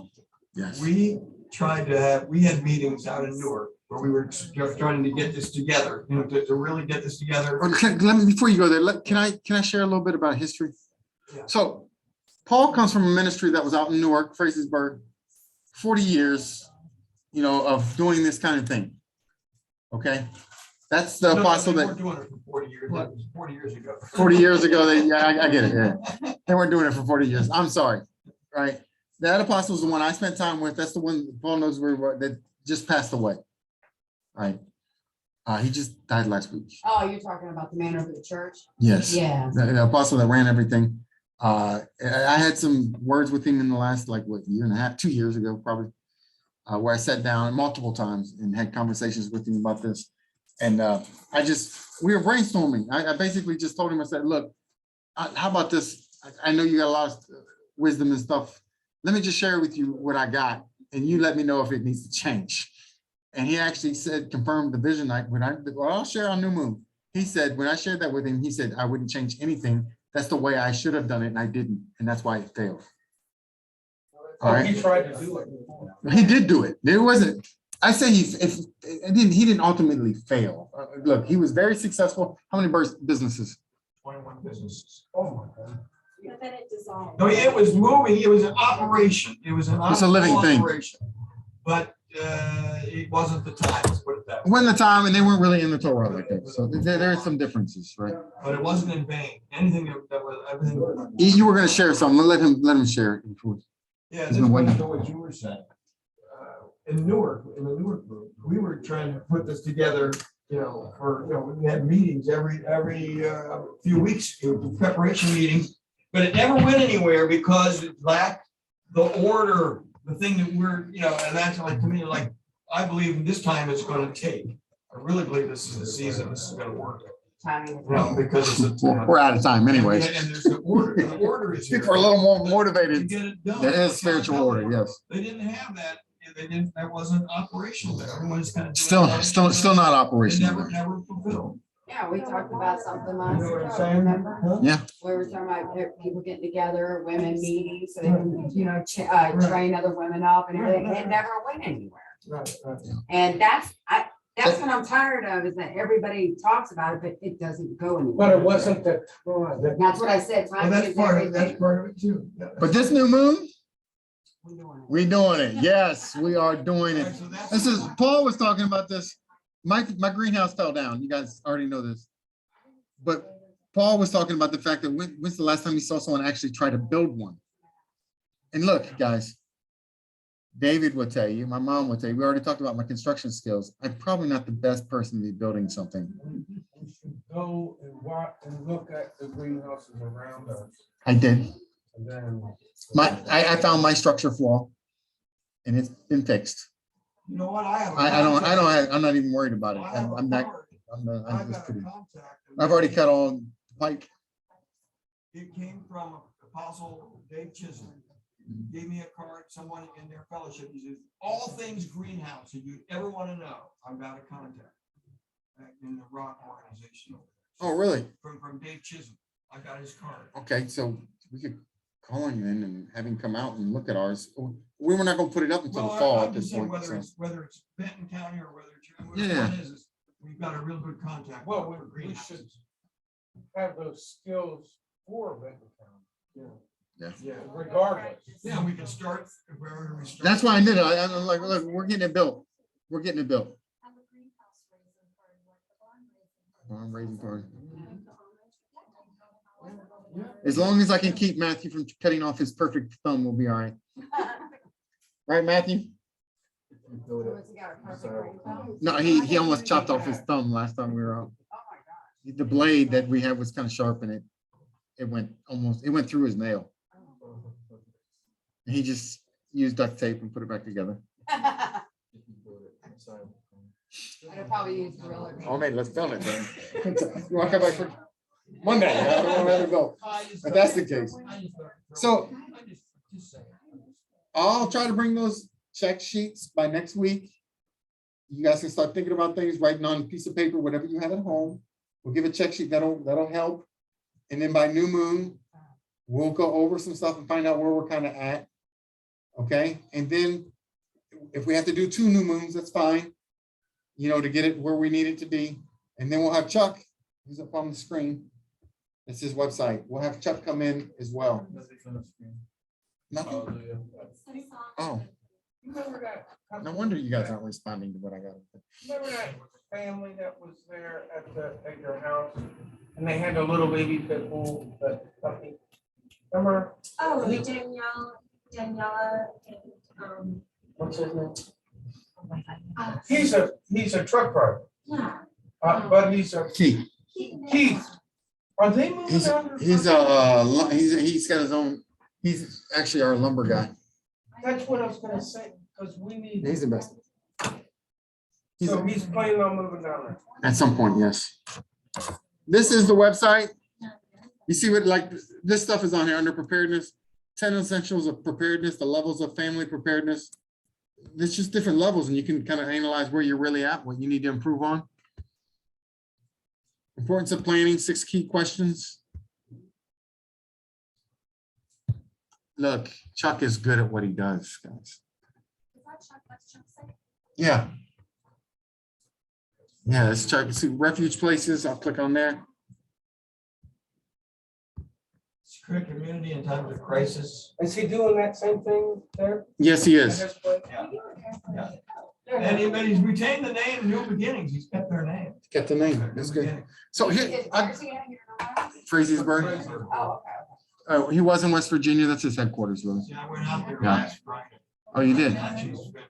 yes. We tried to have, we had meetings out in Newark where we were trying to get this together, you know, to really get this together. Okay, let me, before you go there, can I share a little bit about history? Yeah. So Paul comes from a ministry that was out in Newark, Fraserburg, 40 years, you know, of doing this kind of thing. Okay, that's the apostle They that weren't doing it for 40 years, that was 40 years ago. 40 years ago, I get it, yeah. They weren't doing it for 40 years. I'm sorry, right? That apostle is the one I spent time with. That's the one Paul knows that just passed away, right? He just died last week. Oh, you're talking about the man over the church? Yes. Yeah. The apostle that ran everything. I had some words with him in the last, like, what, year and a half, 2 years ago, probably, where I sat down multiple times and had conversations with him about this. And we were brainstorming. I basically just told him, I said, look, how about this? I know you got a lot of wisdom and stuff. Let me just share with you what I got, and you let me know if it needs to change. And he actually said, confirmed the vision. I'll share on New Moon. He said, when I shared that with him, he said, I wouldn't change anything. That's the way I should have done it, and I didn't. And that's why it failed. All right. He tried to do it. He did do it. There wasn't, I say he didn't ultimately fail. Look, he was very successful. How many businesses? 21 businesses. Oh my God. But then it dissolved. No, it was moving, it was an operation, it was an. It's a living thing. operation. But it wasn't the time, let's put it that way. When the time, and they weren't really in the Torah like that. So there are some differences, right? But it wasn't in vain, anything that was, everything. You were going to share something. Let him share. Yeah, He's this been waiting. goes to what you were saying. In the Newark group, we were trying to put this together, you know, we had meetings every few weeks, preparation meetings, but it never went anywhere because it lacked the order, the thing that we're, you know, and that's like, to me, like, I believe this time it's going to take. I really believe this is the season this is going to work. Timing. You know, because it's We're out of time anyways. And there's the order. The order is here. We're a little more To motivated. get it done. There is spiritual order, yes. They didn't have that. That wasn't operational there. Everyone's kind of. Still not operational. Never fulfilled. Yeah, we talked about something You last know what I'm ago, saying? remember? Huh? Yeah. We were talking about people getting together, women meeting, so they can, you know, train other women up and everything. It never went anywhere. Right. And that's what I'm tired of, is that everybody talks about it, but it doesn't go anywhere. But it wasn't that. That's what I said. Well, Timing that's is part of everything. it too. Yeah. But this new moon, We're doing it. we're doing it. Yes, we are doing it. Right, so that's- This is, Paul was talking about this. My greenhouse fell down. You guys already know this. But Paul was talking about the fact that when's the last time you saw someone actually try to build one? And look, guys, David will tell you, my mom will tell you, we already talked about my construction skills. I'm probably not the best person to be building something. We should go and watch and look at the greenhouses around us. I did. And then. I found my structure flaw and it's been fixed. You know what? I have. I'm not even worried about it. I'm just kidding. I've already cut all the pipe. It came from Apostle Dave Chisholm. Gave me a card, someone in their fellowship, he says, all things greenhouse, if you ever want to know, I've got a contact in the Rock organization. Oh, really? From Dave Chisholm. I got his card. Okay, so we could calling him in and having him come out and look at ours. We were not gonna put it up until the Well, fall I'm at just this saying point. whether it's Benton County or whether it's, Yeah. what it is, we've got a real good contact. Well, for we greenhouses. should have those skills for Benton County. Yeah. Regardless. Yeah, we can start wherever we start. That's why I did it. I'm like, look, we're getting it built. We're getting it built. I'm raising part. As long as I can keep Matthew from cutting off his perfect thumb, we'll be all right. Right, Matthew? No, he almost chopped off his thumb last time we were out. The blade that we had was kind of sharp and it went through his nail. And he just used duct tape and put it back together. I'd probably use Gorilla. Oh, man, let's film it, man. You want to come back for Monday? I don't want to let it go. But that's the case. So I'll try to bring those check sheets by next week. You guys can start thinking about things, writing on a piece of paper, whatever you have at home. We'll give a check sheet that'll help. And then by new moon, we'll go over some stuff and find out where we're kind of at. Okay. And then if we have to do 2 new moons, that's fine. You know, to get it where we need it to be. And then we'll have Chuck, who's up on the screen. That's his website. We'll have Chuck come in as well. Nothing? Oh, Remember that? no wonder you guys aren't responding to what I got. Remember that family that was there at your house? And they had a little baby pit bull, that puppy. Remember? Oh, Daniela, and, What's his name? oh my God. He's a truck driver, Yeah. but he's a Keith, Keith. Are they moving he's down? he's got his own, he's actually our lumber guy. That's what I was gonna say, because we need. He's the best. He's So he's planning on moving down there. at some point, yes. This is the website. You see what, like, this stuff is on here under preparedness. 10 essentials of preparedness, the levels of family preparedness. There's just different levels and you can kind of analyze where you're really at, what you need to improve on. Importance of planning, 6 key questions. Look, Chuck is good at what he does, guys. Is that Chuck? That's Chuck's site? Yeah. Yeah, let's check, see refuge places. I'll click on there. Secure community in times of crisis. Is he doing that same thing there? Yes, he is. Yeah. And he's retained the name New Beginnings. He's kept their name. Get the name. That's good. So here, Frazeysburg. Oh, okay. Oh, he was in West Virginia. That's his headquarters, really. Yeah, I went out there Yeah. last Friday. Oh, you did? She's been,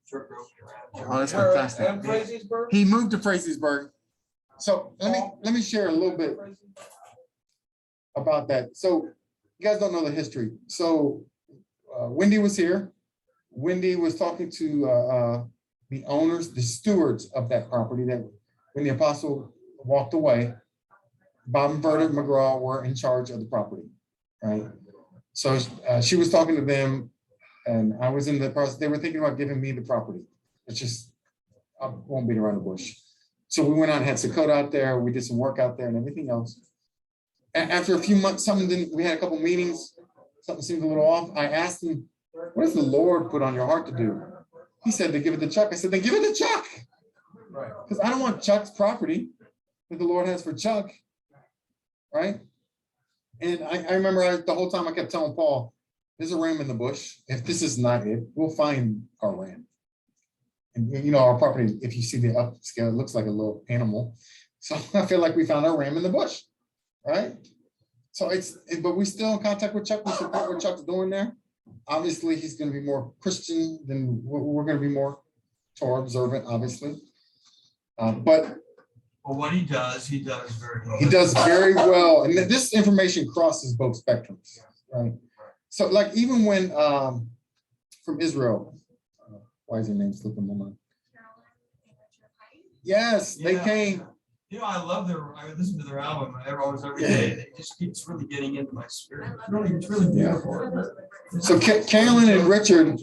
truck drove me around. Oh, that's Where, fantastic. at Frazeysburg? He moved to Frazeysburg. So let me share a little bit about that. So you guys don't know the history. So Wendy was here. Wendy was talking to the owners, the stewards of that property that when the apostle walked away, Bob and Verda McGraw were in charge of the property, right? So she was talking to them and I was in the process. They were thinking about giving me the property. It's just, I won't beat around the bush. So we went out and had Sakota out there. We did some work out there and everything else. After a few months, we had a couple meetings, something seemed a little off. I asked him, what does the Lord put on your heart to do? He said to give it to Chuck. I said, then give it to Chuck. Right. Because I don't want Chuck's property that the Lord has for Chuck. Right. And I remember the whole time I kept telling Paul, there's a ram in the bush. If this is not it, we'll find our ram. And you know, our property, if you see the upscale, it looks like a little animal. So I feel like we found our ram in the bush. Right. So but we still in contact with Chuck. We support what Chuck's doing there. Obviously, he's going to be more Christian than we're going to be more Torah observant, obviously. But what he does very well. He does very well. And this information crosses both spectrums, right? So like even when from Israel, why is their name slipping my mind? Yes, they came. You know, I listen to their album almost every day. It just keeps really getting into my spirit. It's really beautiful. So Carolyn and Richard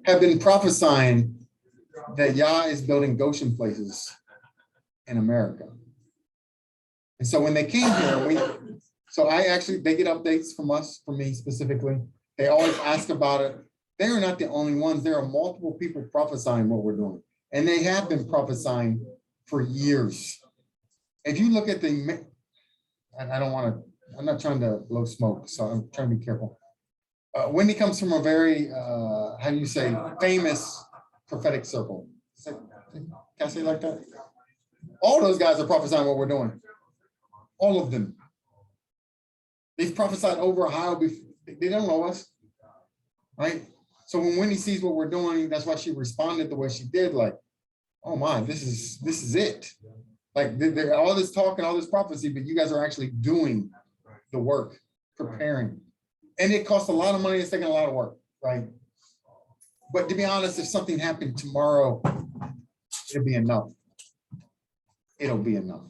have been prophesying that Yah is building Goshen places in America. And so when they came here, So they get updates from us, from me specifically. They always ask about it. They are not the only ones. There are multiple people prophesying what we're doing. And they have been prophesying for years. If you look at and I don't want to, I'm not trying to blow smoke, so I'm trying to be careful. Wendy comes from a very, how do you say, famous prophetic circle. Can I say it like that? All those guys are prophesying what we're doing. All of them. They've prophesied over Ohio before. They don't know us, right? So when Wendy sees what we're doing, that's why she responded the way she did. Like, oh my, this is it. Like they're all this talk and all this prophecy, but you guys are actually doing the work, preparing. And it costs a lot of money. It's taking a lot of work, right? But to be honest, if something happened tomorrow, it'll be enough. It'll be enough,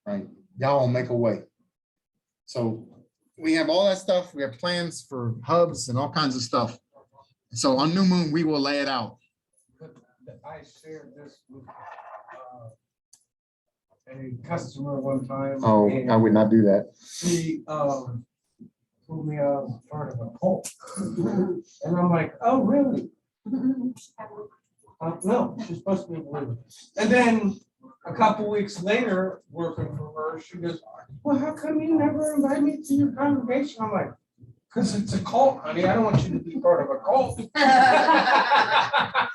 right? Y'all will make a way. So we have all that stuff. We have plans for hubs and all kinds of stuff. So on New Moon, we will lay it out. I shared this with a customer one time. Oh, I would not do that. She told me I was part of a cult. And I'm like, oh, really? No, she's supposed to be a believer. And then a couple weeks later, working for her, she goes, well, how come you never invite me to your congregation? I'm like, because it's a cult, honey. I don't want you to be part of a cult. I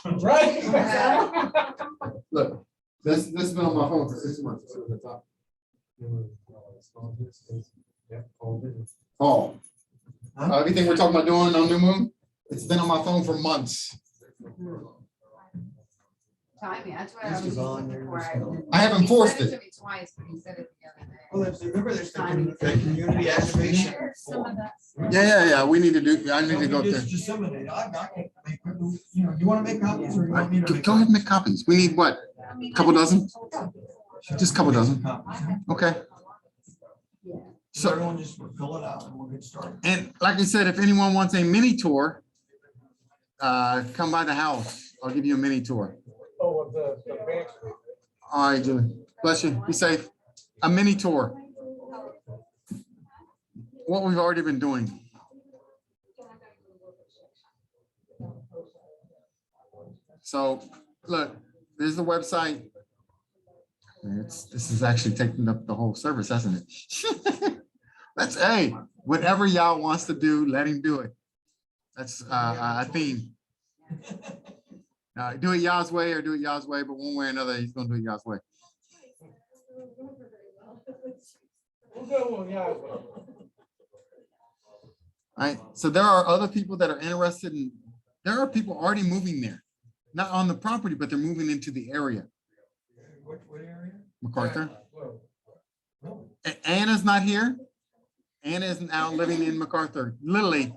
was like, right? Look, this has been on my phone for 6 months. Oh, everything we're talking about doing on New Moon, it's been on my phone for months. Timing, that's what I was looking for. I haven't forced He said it. to me twice, but he said it the other day. Well, remember there's the community activation. Yeah. We need to do, I need to go there. Disseminate. I can make, you want to make copies or you want me to make? Go ahead and make copies. We need what? A couple dozen? Just a couple dozen. Okay. So everyone just fill it out and we'll get started. And like I said, if anyone wants a mini tour, come by the house. I'll give you a mini tour. Oh, of the pantry. All right, Julie. Bless you. Be safe. A mini tour. What we've already been doing. So look, there's the website. This is actually taking up the whole service, hasn't it? Hey, whatever y'all wants to do, let him do it. That's a theme. Do it y'all's way or do it y'all's way, but one way or another, he's gonna do it y'all's way. All right, so there are other people that are interested in, there are people already moving there, not on the property, but they're moving into the area. What area? MacArthur. Anna's not here. Anna is now living in MacArthur, literally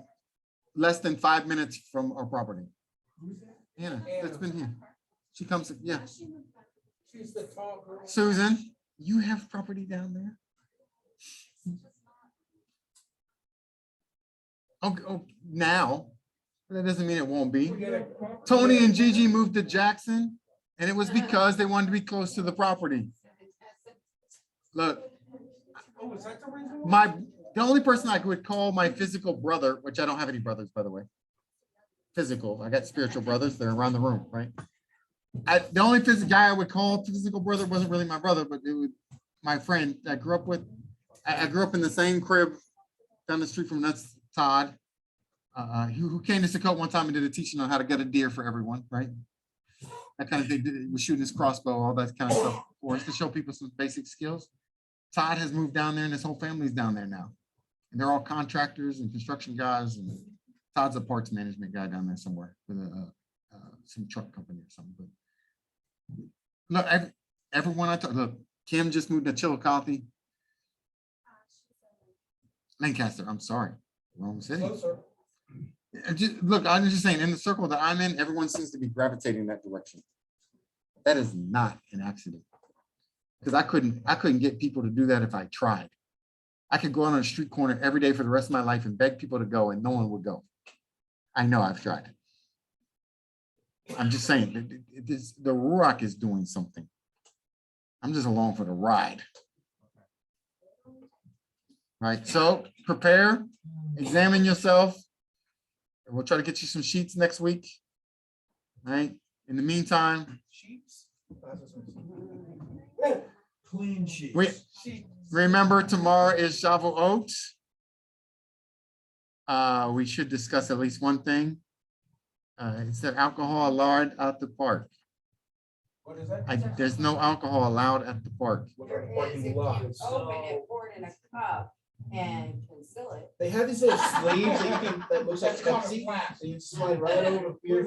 less than 5 minutes from our property. Anna, that's been here. She comes, yeah. She's the tall girl. Susan, you have property down there? Oh, now, that doesn't mean it won't be. Tony and Gigi moved to Jackson, and it was because they wanted to be close to the property. Look, Oh, is that the reason? the only person I would call my physical brother, which I don't have any brothers, by the way. Physical, I got spiritual brothers, they're around the room, right? The only physical guy I would call physical brother wasn't really my brother, but it was my friend I grew up with. I grew up in the same crib down the street from us, Todd, who came to Sakota one time and did a teaching on how to get a deer for everyone, right? That kind of thing. He was shooting his crossbow, all that kind of stuff for us to show people some basic skills. Todd has moved down there and his whole family's down there now. And they're all contractors and construction guys. And Todd's a parts management guy down there somewhere with some truck company or something. But look, everyone I talk, look, Kim just moved to Chillicothe. Lancaster, I'm sorry, wrong city. Look, I'm just saying, in the circle that I'm in, everyone seems to be gravitating that direction. That is not an accident. Because I couldn't get people to do that if I tried. I could go on a street corner every day for the rest of my life and beg people to go and no one would go. I know I've tried. I'm just saying, the Ruach is doing something. I'm just along for the ride. Right, so prepare, examine yourself. And we'll try to get you some sheets next week. Right, in the meantime, Clean sheets. remember tomorrow is Shavuot. We should discuss at least one thing. Is there alcohol allowed at the park? What is that? There's no alcohol allowed at the park. There is, if you open it, pour it in a cup and conceal it. They have these little sleeves that you can, that looks like Pepsi, so you slide right over beer.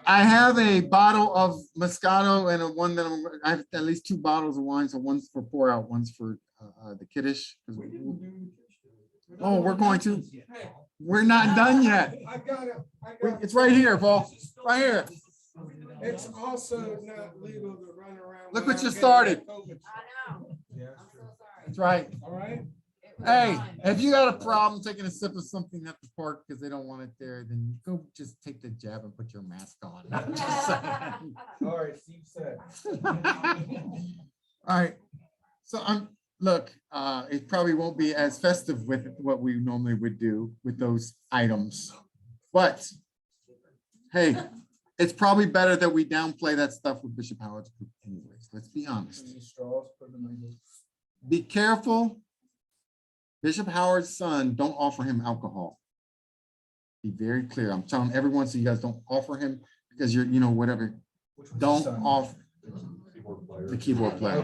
I have a bottle of Moscato and one that I have at least 2 bottles of wine. So one's for pour out, one's for the kiddush. Oh, we're going to. We're not done yet. I got it. It's right here, Paul. Right here. It's also not legal to run around. Look what you without started. getting COVID. I know. I'm so sorry. That's right. All right. It was Hey, fun. if you got a problem taking a sip of something at the park because they don't want it there, then go just take the jab and put your mask on. I'm just saying. All right, Steve said. All right. So look, it probably won't be as festive with what we normally would do with those items. But hey, it's probably better that we downplay that stuff with Bishop Howard's group anyways. Let's be honest. Be careful. Bishop Howard's son, don't offer him alcohol. Be very clear. I'm telling everyone so you guys don't offer him because you're, whatever. Don't offer the keyboard player.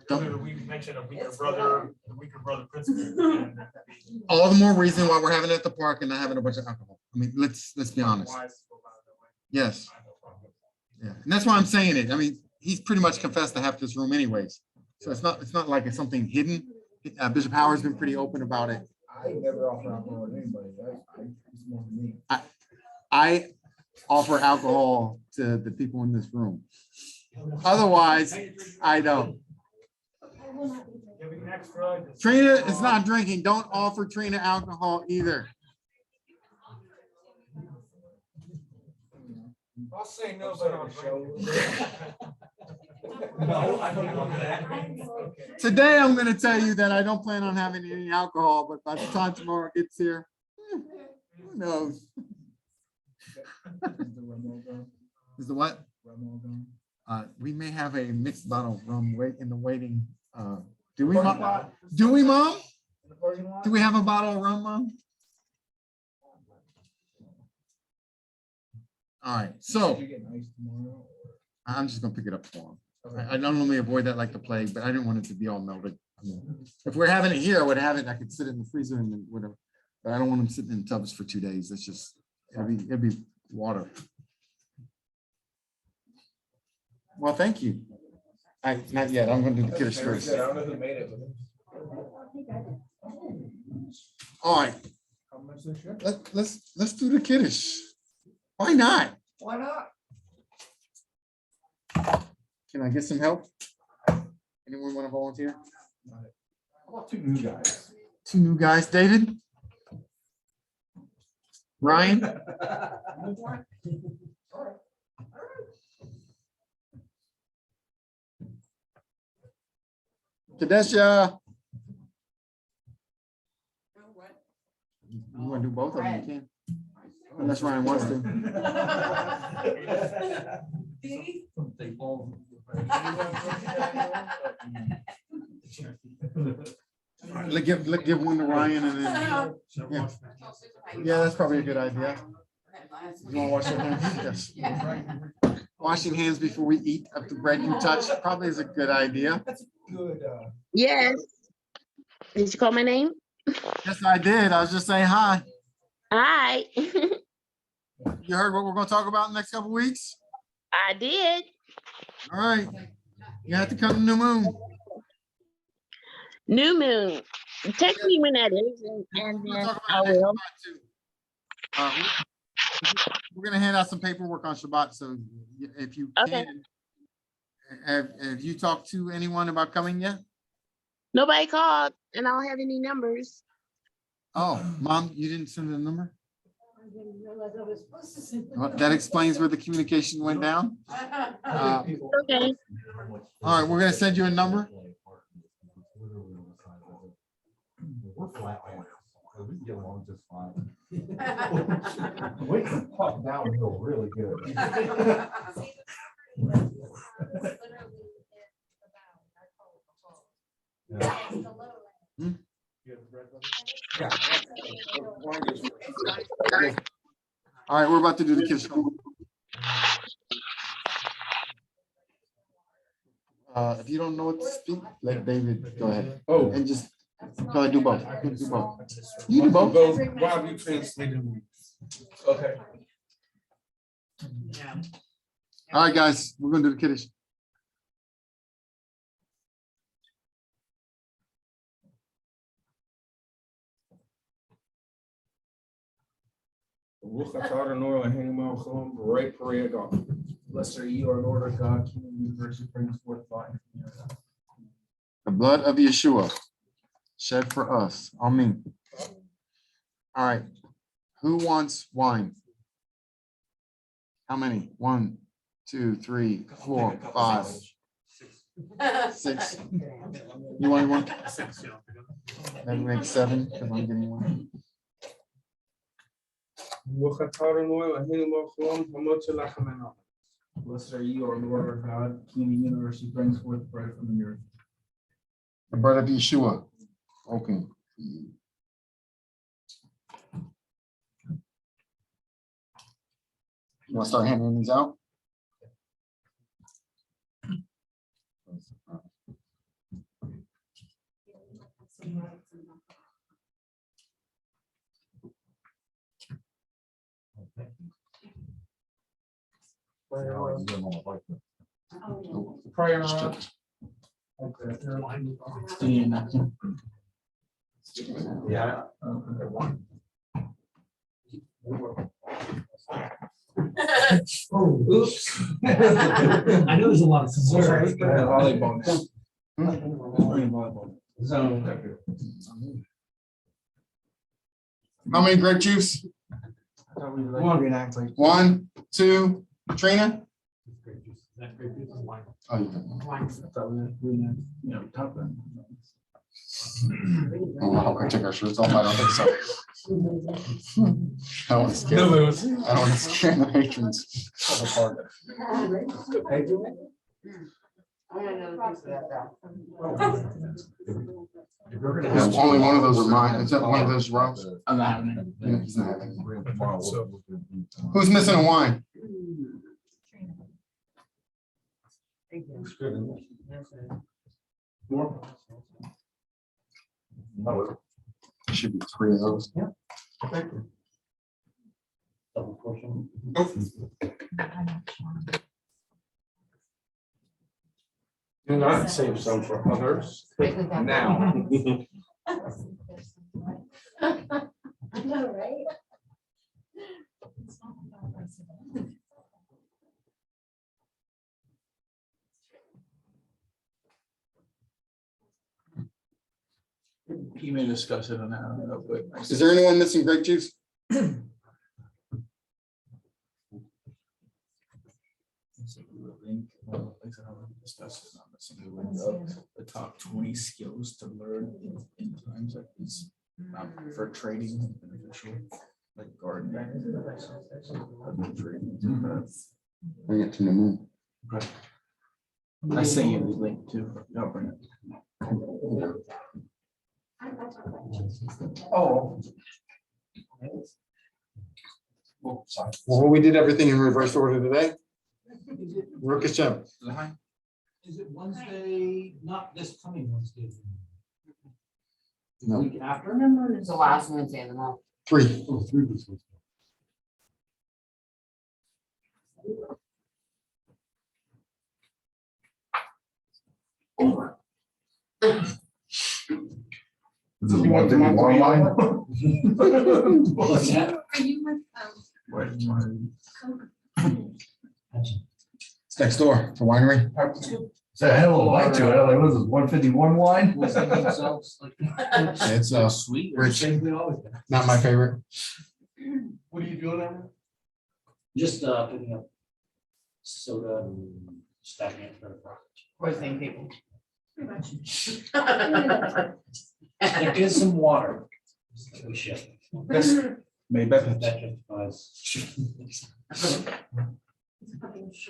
Don't. We mentioned a weaker brother principle. All the more reason why we're having it at the park and not having a bunch of alcohol. I mean, let's be honest. Yes. Yeah, and that's why I'm saying it. I mean, he's pretty much confessed to half this room anyways. So it's not like it's something hidden. Bishop Howard's been pretty open about it. I never offer alcohol to anybody. It's more than me. I offer alcohol to the people in this room. Otherwise, I don't. Trina is not drinking. Don't offer Trina alcohol either. I'll say no, but I'll show. No, I don't want that. Today, I'm going to tell you that I don't plan on having any alcohol, but by the time tomorrow gets here, who knows? Is the what? We may have a mixed bottle of rum in the waiting. Do we, Mom? Do we, Mom? Do we have a bottle of rum, Mom? All right, so I'm just gonna pick it up for him. I normally avoid that like the plague, but I didn't want it to be all melted. I mean, if we're having it here, I would have it. I could sit it in the freezer and whatever, but I don't want them sitting in tubs for 2 days. That's just it'd be water. Well, thank you. Not yet. I'm gonna do the kiddush first. I don't know who made it. All right, let's do the kiddush. Why not? Why not? Can I get some help? Anyone want to volunteer? How about 2 new guys? 2 new guys, David? Ryan? Kadesha? You want to do both of them? You can. Unless Ryan wants to. All right, give one to Ryan and then. Yeah, that's probably a good idea. You want to wash your hands? Yes. Washing hands before we eat of the bread you touch probably is a good idea. Good. Yes. Did you call my name? Yes, I did. I was just saying hi. Hi. You heard what we're going to talk about in the next couple of weeks? I did. All right. You have to come to New Moon. New moon. Text me when that is, and We'll then talk I about it next will. Shabbat, too. We're going to hand out some paperwork on Shabbat. So if you Okay. can, have you talked to anyone about coming yet? Nobody called, and I don't have any numbers. Oh, Mom, you didn't send a number? I didn't realize I was supposed to say Well, that explains where the communication went down. Okay. All right, we're going to send you a number. flat. We can get along just fine. We can pop downhill really good. See, the literally in the bound, I call it the hole. Yeah. It's the low end. All right, we're about to do the kids show. If you don't know what to speak, let David go ahead. Oh. And just go ahead, do both. You do both. You do both. While you translating. Okay. All right, guys, we're gonna do the kiddish. Blessed are you, our Lord our God, King of the universe, who brings forth life. The blood of Yeshua shed for us. Amen. All right. Who wants wine? How many? 1, 2, 3, 4, 5, 6. You want one? That makes 7 because I'm getting one. Blessed are you, our Lord our God, King of the universe, who brings forth bread from the earth. The blood of Yeshua. Okay. You want to start handing these out? Prayer. Yeah. Oh, oops. I know there's a lot of. Volleyball. How many grape juice? 1, 2, Trina? Oh, you don't. Oh, wow, I took our shirts off. I don't think so. I don't want to scare. I don't want to scare the patrons. Yeah, only one of those are mine. Is that one of those Rob's? I'm not having it. Yeah, he's not having it. Who's missing a wine? There should be 3 of those. Yeah. Do not save some for others. Now. I know, right? You may discuss it on that. I don't know, but Is there anyone missing grape juice? Discuss it on the top 20 skills to learn in times like this for trading and beneficial, like gardening. Bring it to the moon. Okay. I sent you the link too. I'll bring it. Oh. Well, we did everything in reverse order today. Rook is champ. Is it Wednesday, not this coming Wednesday? No. Week after? Remember, it's the last Wednesday of the month. 3. Oh, 3 this week. You want to do online? What's that? Are you with, It's next door, the winery. It's a hell of a bite to it. Like, what is this, 151 wine? It's Sweet. rich. Not my favorite. What are you doing, Amber? Just picking up soda and stacking it for the project. We're the same people. Pretty much. There is some water. We should. Maybe better. That justifies.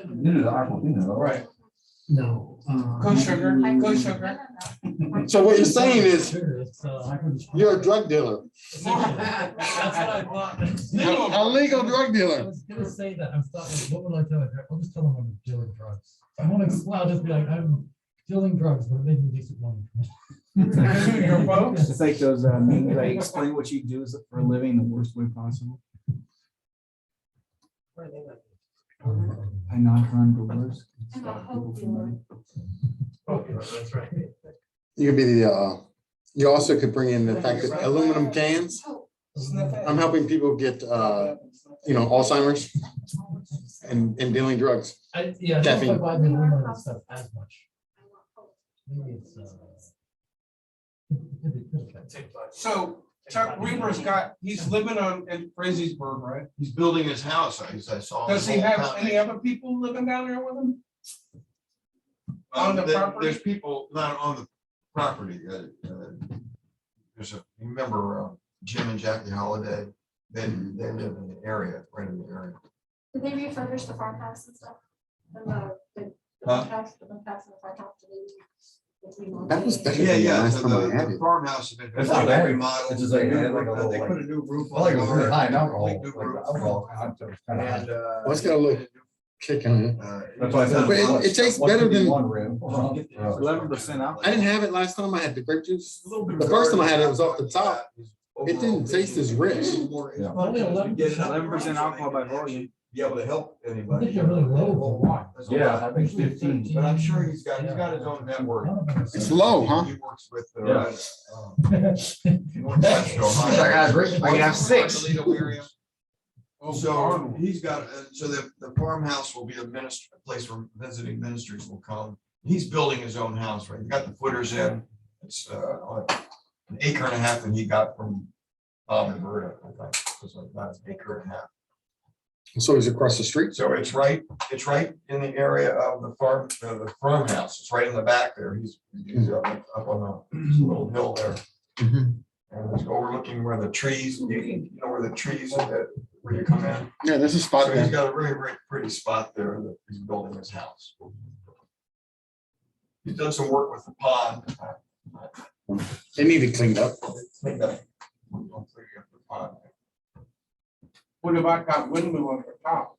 New to the aquafina, Right. No. Go sugar, go sugar. So what you're saying is you're a drug dealer, That's what I thought. a legal drug I dealer. was gonna say that, I'm thought, what would I tell her? I'll just tell them I'm dealing drugs. I won't, I'll just be like, I'm dealing drugs, but making decent money. Your folks? It's like those, like explain what you do for a living the worst way possible. I knock on doors. Stop people from money. Oh, yeah, that's right. You could be the, you also could bring in the fact that aluminum cans. I'm helping people get, Alzheimer's and dealing drugs. Yeah, I don't know if I Caffeine. buy the aluminum stuff as much. Maybe it's, So Chuck Weaver's he's living in Frazeysburg, right? He's building his house. I saw. Does he have any other people living down there with him? On the property? There's people not on the property. There's you remember Jim and Jackie Holiday? They live in the area, right in the area. Did they refurbish the farmhouse and stuff? And the Huh? house, the house and the farmhouse? That was better Yeah, than the yeah. last So time I had the it. farmhouse has been. It's not bad. remodeled. It's just like, it had like a little, They like- put a new roof I like it was really high in on alcohol. it. Like the alcohol content was kind of high. And, Well, it's got a little kick on it. That's why I said. But it tastes better than- 151 rim. 11% alcohol. I didn't have it last time. I had the grape juice. The first time I had it, it was off the top. It didn't taste as rich. Yeah. Only 11%. 11% alcohol by volume. Be able to help I anybody. think you're really low for wine. Yeah, I think 15. But I'm sure he's got his own network. It's low, huh? He works with. Yeah. Northwest Ohio. I can have 6. Toledo area. Oh, So he's got, so the farmhouse will be a place where visiting ministers will come. He's building his own house, right? He got the footers in. It's an acre and a half that he got from Bob and Berta. I think. It's like about an acre and a half. So he's across the street. So it's right in the area of the farmhouse. It's right in the back there. He's up on a little hill there. Mhm. And it's overlooking where the trees, you know, where the trees are that, where you come in. Yeah, there's a spot So he's there. got a really, really pretty spot there that he's building his house. He's done some work with the pond. They need it cleaned up. Cleaned up. Cleaning up the pond. What about that windmill on the top?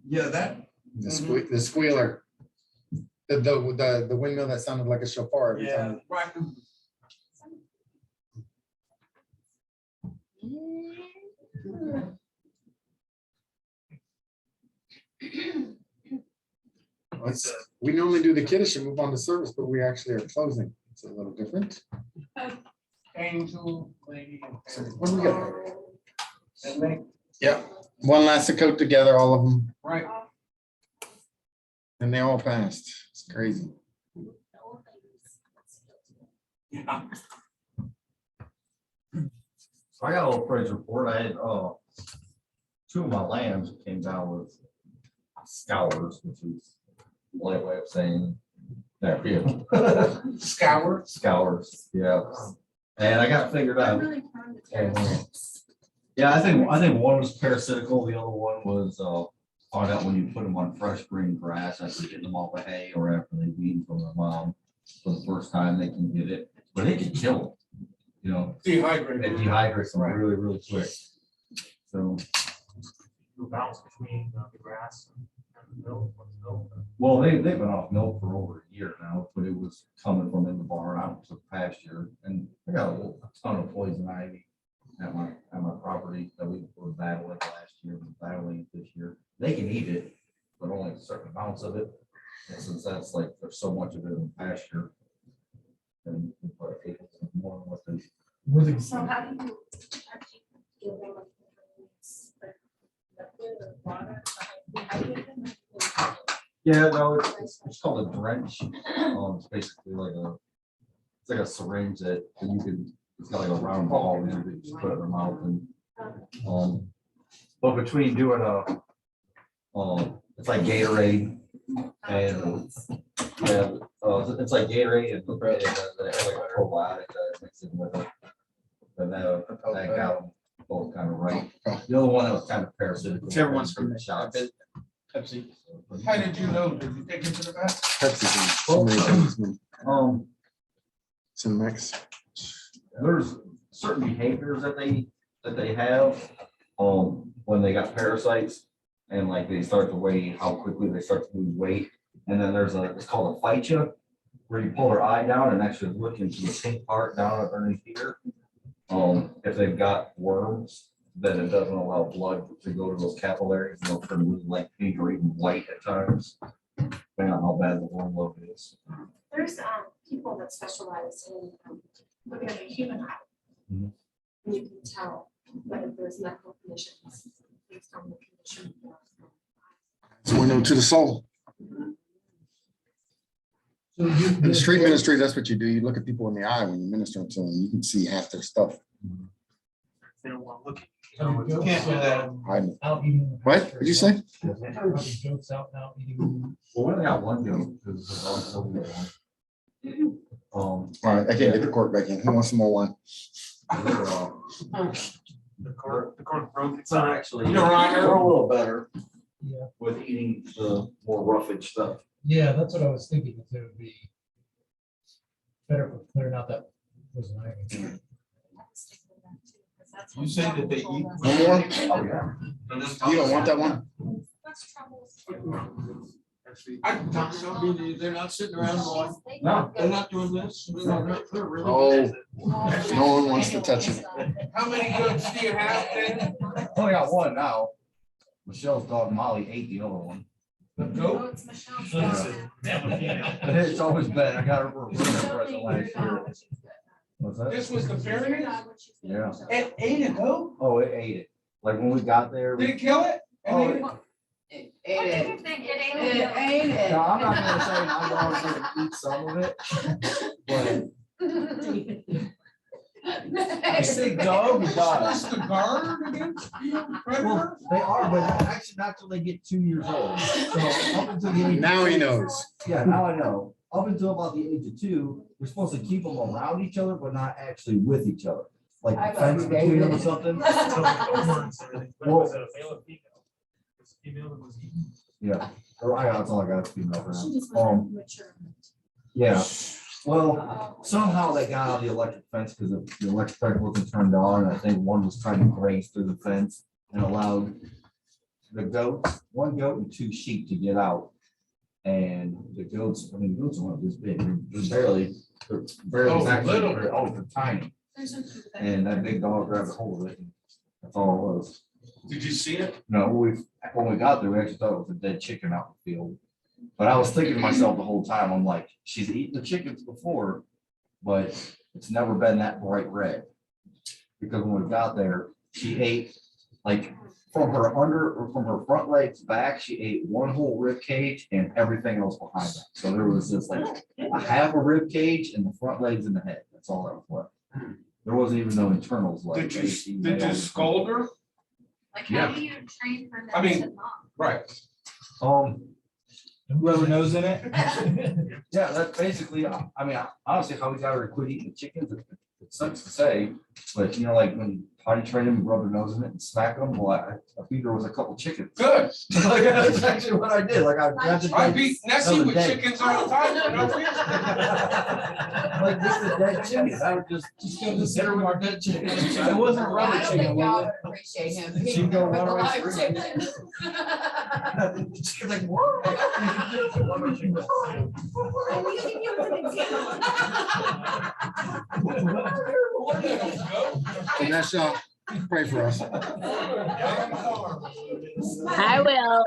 Yeah, that. The squealer. The windmill that sounded like a shofar every time. Right. We normally do the Kiddush and move on to service, but we actually are closing. It's a little different. Angel, lady. So what do we got? And they, Yeah, one last to coat together, all of them, right. and they all passed. It's crazy. Yeah. So I got a little praise report. I had, 2 of my lambs came down with scours, which is a polite way of saying, there, yeah. Scours, yeah. And I got figured I'm out. really prone to And, terrible. yeah, I think one was parasitical, the other one was, found out when you put them on fresh green grass after getting them off of hay or after they weaned from their mom. For the first time, they can get it, but it can kill them, you know. Dehydrated. It dehydrates them really, really quick. So, You bounce between the grass and the milk. well, they've been off milk for over a year now, but it was coming from in the barn out to the pasture. And I got a ton of poison ivy at my property that we were battling last year, we're battling this year. They can eat it, but only certain amounts of it. And since that's like, there's so much of it in the pasture. And we put more than what they. So how do you actually give them the water? Yeah, no, it's called a drench. It's basically like it's like a syringe that you can, it's got like a round ball in it that you just put it in the mouth and, but between doing it's like Gatorade And yeah, it's like Gatorade and they have like a probiotic mixed in with it. And that got them both kind of right. The other one that was kind of parasitic. Whichever one's from the shots. Pepsi. How did you know? Did you take it to the back? Pepsi's in so many things, man. It's a mix. There's certain behaviors that they have when they got parasites and like they start to weigh how quickly they start to lose weight. And then there's it's called a phycha, where you pull their eye down and actually look into the pink part down underneath here. If they've got worms, then it doesn't allow blood to go to those capillaries, and they'll turn blue, like pink or even white at times, depending on how bad the worm load is. There's people that specialize in looking at the human eye. Mhm. And you can tell whether there's medical conditions based on the condition. It's a window to the soul. So In the street ministry, that's what you do. You look at people in the eye when you minister to them. You can see half their stuff. They don't want to look at You Can't do that. Hiding. Out eating. in the What? pasture, What'd you say? Probably goats out now eating. Well, we only got one goat, because the dog's over there. All right, I can't get the cork back in. Who wants some more wine? the cork broke It's not inside. actually, You're right. they're a little better Yeah, with eating the more roughage stuff. yeah, that's what I was thinking. It would be better for clearing out that was an You say that they eat. One more? Oh, yeah. You don't want that one? I don't know, they're not sitting around going, No. they're not doing this. They're really Oh, good. no one wants to touch it. How many goats do you have then? Only got one now. Michelle's dog Molly ate the other one. The goat? It's always been, I got her for a birthday present last year. What's that? This was the Preparedness? Yeah. It ate a goat? Oh, it ate it. Like when we got there. Did it kill it? Oh, It What do ate you it. think? It It ain't. ate it. No, I'm not gonna say my dog's gonna eat some of it, but I say dog Is does. this the guard against Well, predators? they are, but actually not till they get 2 years old. So up until the age. Now he knows. Yeah, now I know. Up until about the age of 2, we're supposed to keep them around each other, but not actually with each other. Like I a fence between them or something. Was it a male or female? It's female that was eaten. Yeah, that's all I got to female for She just now. wasn't mature. Yeah, well, somehow they got out of the electric fence because the electric fence wasn't turned on. And I think one was trying to graze through the fence and allowed the goats, 1 goat and 2 sheep to get out. And the goats, I mean, goats aren't this big, they're barely, actually, they're tiny. And that big dog grabbed a hold of it. And that's all it was. Did you see it? No, when we got there, we actually thought it was a dead chicken out in the field. But I was thinking to myself the whole time, I'm like, she's eaten the chickens before, but it's never been that bright red. Because when we got there, she ate like from her front legs back, she ate 1 whole rib cage and everything else behind that. So there was just like a half a rib cage and the front legs and the head. That's all that was left. There wasn't even no internals left. Did you scold her? Like, Yeah. how do you train for I that mean- to not? Right. Whoever knows in it. Yeah, that's basically, I mean, honestly, how we got her to quit eating the chickens, it sucks to say, but you know, like when potty train them, rub their nose in it and smack them, well, I beat her with a couple chickens. Good. Like, that's actually what I did, like I grabbed the I dead- beat Nessie another with day. chickens all the time. for no reason. Like this is dead chickens, I would just consider them our dead chickens. It wasn't a I rubber don't think chicken. y'all was would appreciate him. She'd being go with the run away live screaming. chicken. it? She's like, what? I'm using you as an example. Vanessa, pray for us. I will.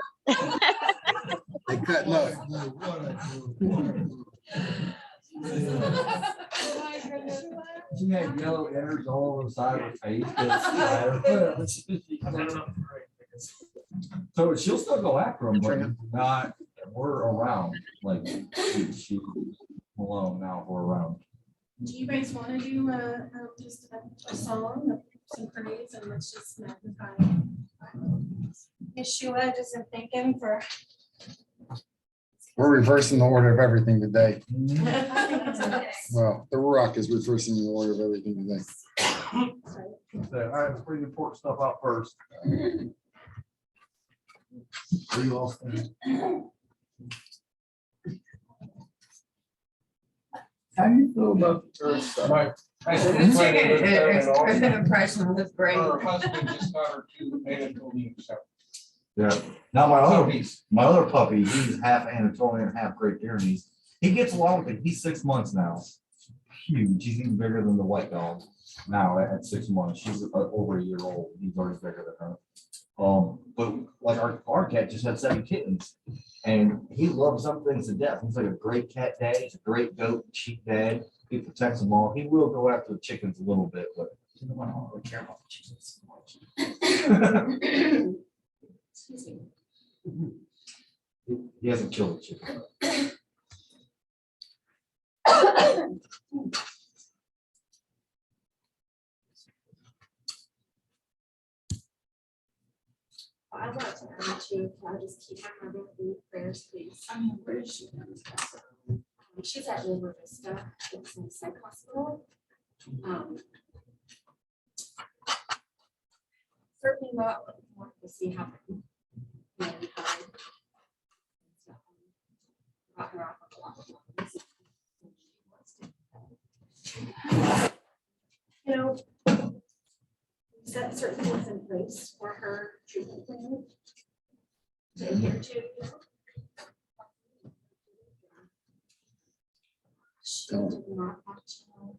They cut, look. She had yellow hairs all over the side of her face. So she'll still go after them, but not, we're around, like, she alone now, we're around. Do you guys want to do just a song, some praise, and let's just magnify? Yeshua, just in thinking for We're reversing the order of everything today. I think it's okay. Well, the Ruach is reversing the order of everything today. So, all right, let's bring the important stuff out first. Are you all finished? How do you feel about the church stuff? Impression was great. Her husband just got her to Anatolian Shepherd. Yeah. Now my other puppy, he's half Anatolian, half Great Pyrenees. He gets along with it. He's 6 months now. Huge. He's even bigger than the white dog now at 6 months. She's over a year old. He's already bigger than her. But like our cat just had 7 kittens, and he loves some things to death. He's like a great cat dad. He's a great goat and sheep dad. He protects them all. He will go after the chickens a little bit, but he don't really care about the chickens so much. Excuse me. He hasn't killed a chicken. I'd like to add to, can I just keep my mother in prayers, please? Where is she? She's at River Vista, it's in Psych Hospital. Certainly not looking forward to see how. You know, set certain things in place for her treatment plan. To adhere to. She did not want to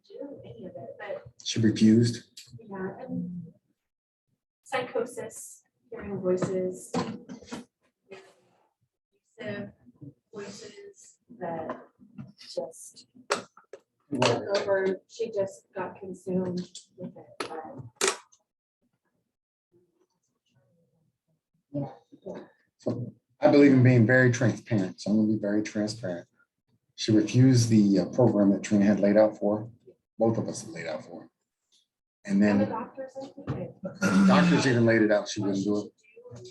do any of it, but She refused. yeah, and psychosis, hearing voices, abusive voices that just took over. She just got consumed with it. So I believe in being very transparent. So I'm gonna be very transparent. She refused the program that Trina had laid out for her. Both of us had laid out for her. And And the then doctors included. doctors even laid it out. She wouldn't do it.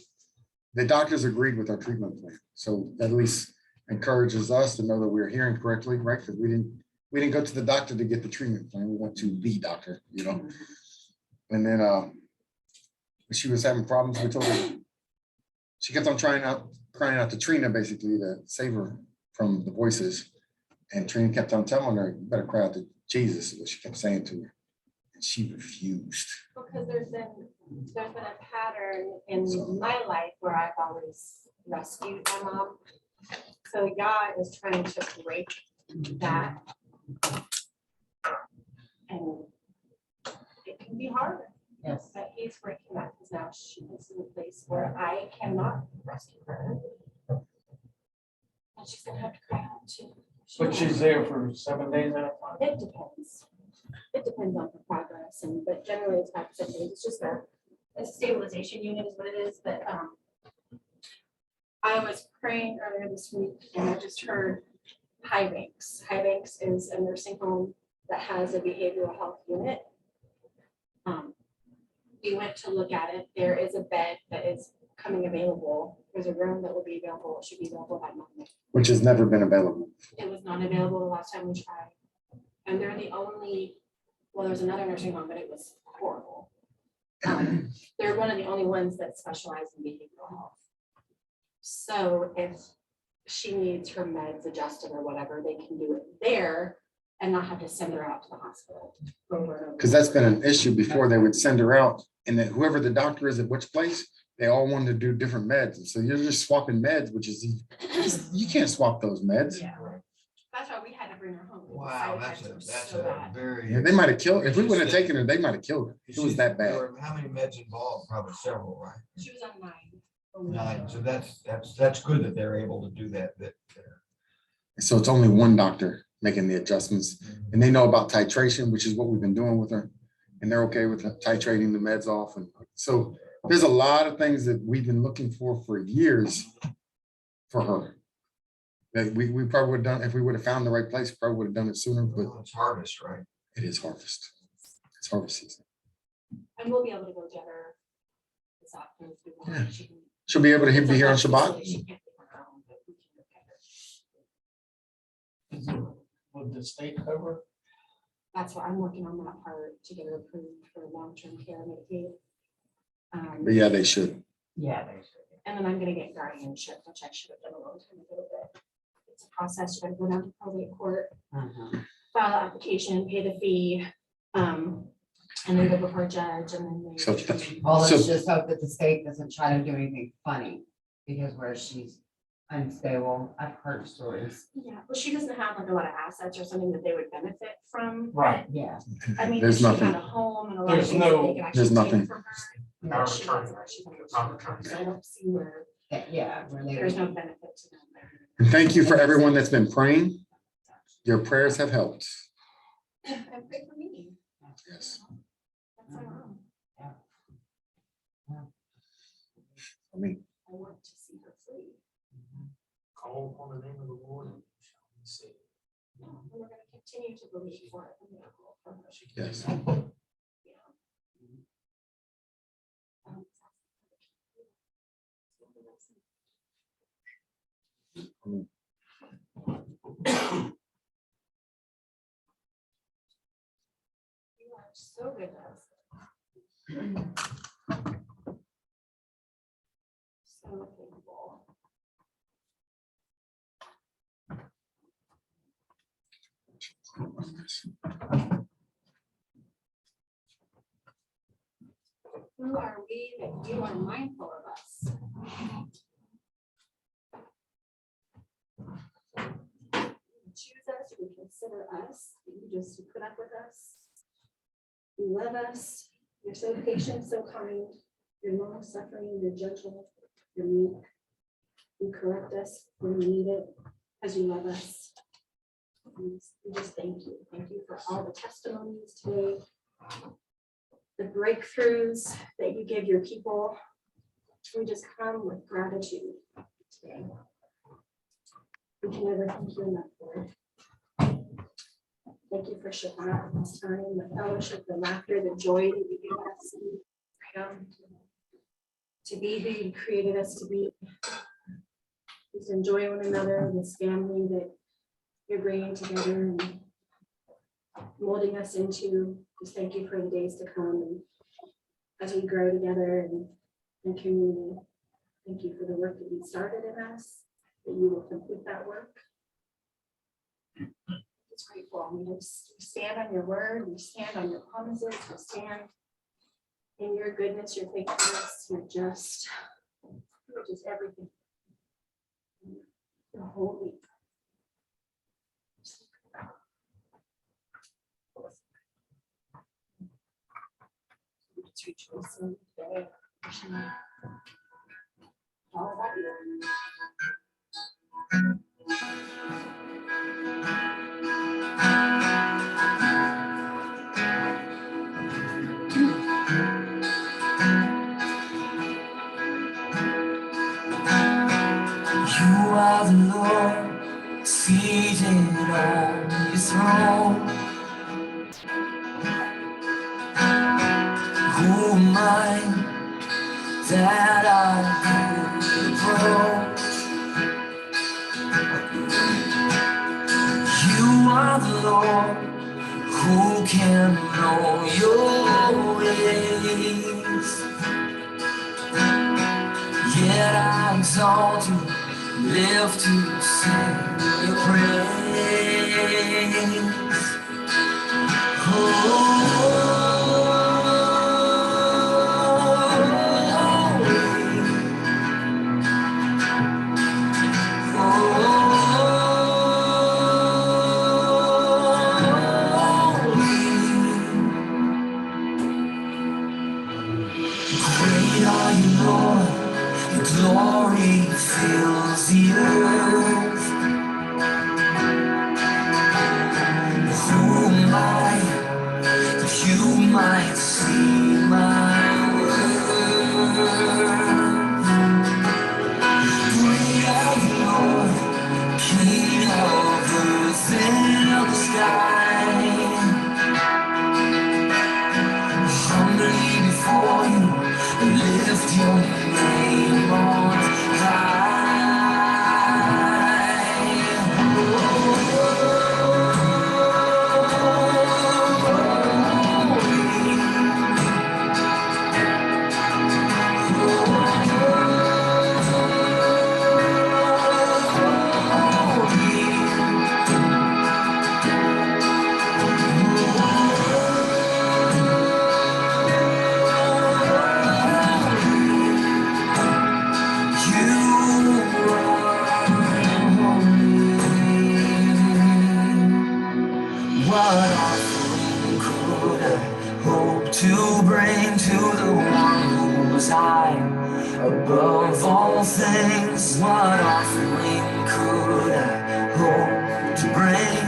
The doctors agreed with our treatment plan. So at least encourages us to know that we're hearing correctly, right? Because we didn't go to the doctor to get the treatment plan. We went to the doctor, you know? And then when she was having problems, we told her, she kept on crying out to Trina basically to save her from the voices. And Trina kept on telling her, you better cry out to Jesus, is what she kept saying to her. And she refused. Because there's been a pattern in my life where I've always rescued my mom. So God is trying to break that. And it can be hard. Yes. But he's breaking that because now she is in a place where I cannot rescue her. And she's gonna have to cry out too. But she's there for 7 days at a time. It depends. It depends on her progress, but generally it's 5 to 7 days. It's just a stabilization unit is what it is, but I was praying earlier this week and I just heard High Banks. High Banks is a nursing home that has a behavioral health unit. We went to look at it. There is a bed that is coming available. There's a room that will be available. It should be available by Monday. Which has never been available. It was not available the last time we tried. And they're the only, well, there's another nursing home, but it was horrible. They're one of the only ones that specialize in behavioral health. So if she needs her meds adjusted or whatever, they can do it there and not have to send her out to the hospital. Because that's been an issue before. They would send her out and then whoever the doctor is at which place, they all wanted to do different meds. And so you're just swapping meds, which is, you can't swap those meds. Yeah. That's why we had to bring her home. Wow, that's a very. Yeah, they might have killed, if we would have taken her, they might have killed her. It was that There bad. were how many meds involved? Probably several, right? She was on 9. 9. So that's good that they're able to do that. So it's only one doctor making the adjustments and they know about titration, which is what we've been doing with her. And they're okay with titrating the meds off. And so there's a lot of things that we've been looking for years for her. That we probably would have done, if we would have found the right place, probably would have done it sooner, but It's harvest, right? it is harvest. It's harvest season. And we'll be able to go get her this afternoon if we want. Yeah. She can- She'll be able to be here on It's a Shabbat. facility. She can't be her own, but we can go get her. would the state cover? That's what I'm working on, that part to get it approved for long-term care Medicaid. But yeah, they should. Yeah, they should. And then I'm gonna get guardianship, which I should have done a long time ago, but it's a process. You gotta go down to probate court, file the application, pay the fee, and then go before a judge, and then they. So- Well, So- let's just hope that the state doesn't try to do anything funny, because where she's unstable, I've heard stories. Yeah, well, she doesn't have like a lot of assets or something that they would benefit from. Right. Yeah. I mean, There's she nothing. had a home and a lot of There's things that no- they could actually there's take nothing. from her. Power But she attorney. has that. She's under Power attorney, attorney. so I don't see where Yeah, where they. there's no benefit to them there. And thank you for everyone that's been praying. Your prayers have helped. And pray for me. Yes. That's my mom. I mean, I want to see her free. Call upon the name of the Lord and you shall be saved. Yeah, and we're gonna continue to believe for a miracle from her. yes. You are so good at us. So capable. Who are we that you are mindful of us? You choose us, you consider us, you just put up with us. You love us, you're so patient, so kind, you're long suffering, you're gentle, you're meek. You correct us when we need it, because you love us. We just thank you. Thank you for all the testimonies today. The breakthroughs that you give your people. We just come with gratitude today. We can never thank you enough for it. Thank you for Shabbat, this time, the fellowship, the laughter, the joy that you give us. Freedom to be who you created us to be. Just enjoy one another, this family that you're bringing together and molding us into. Just thank you for the days to come and as we grow together and in community. Thank you for the work that you started in us, that you will complete that work. It's grateful. We just stand on your word, we stand on your promises, we stand in your goodness, your faithfulness, you're just everything. You're holy. Let's rejoice in today. All about you. You are the Lord, seated on your throne. Who am I that I could approach? You are the Lord, who can know your ways. Yet I exalt you, live to sing your praise. Great are you, Lord, your glory fills the earth. Who am I that you is high above all things. What offering could I hope to bring?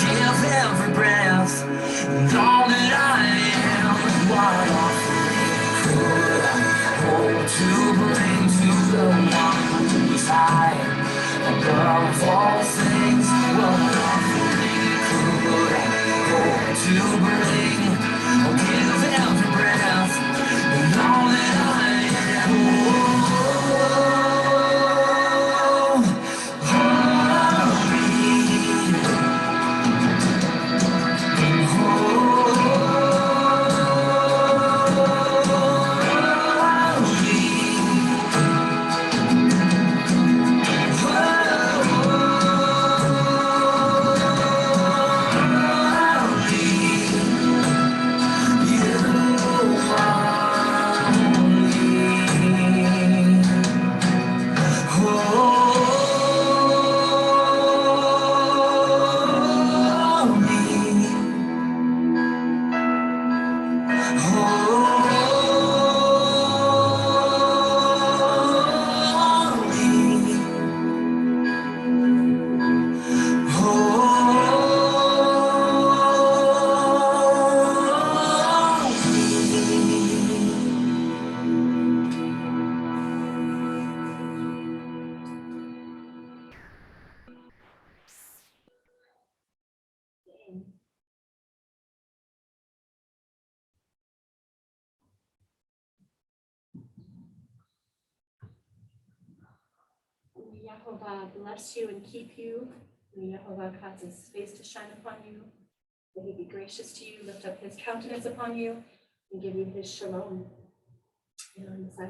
Give every breath and all that I am. What offering could I hope to bring to the one who is high above all things? What offering could I hope to bring? Give every breath and all that I am. May Yehovah bless you and keep you. May Yehovah cause his face to shine upon you. May he be gracious to you, lift up his countenance upon you, and give you his shalom. Messiah,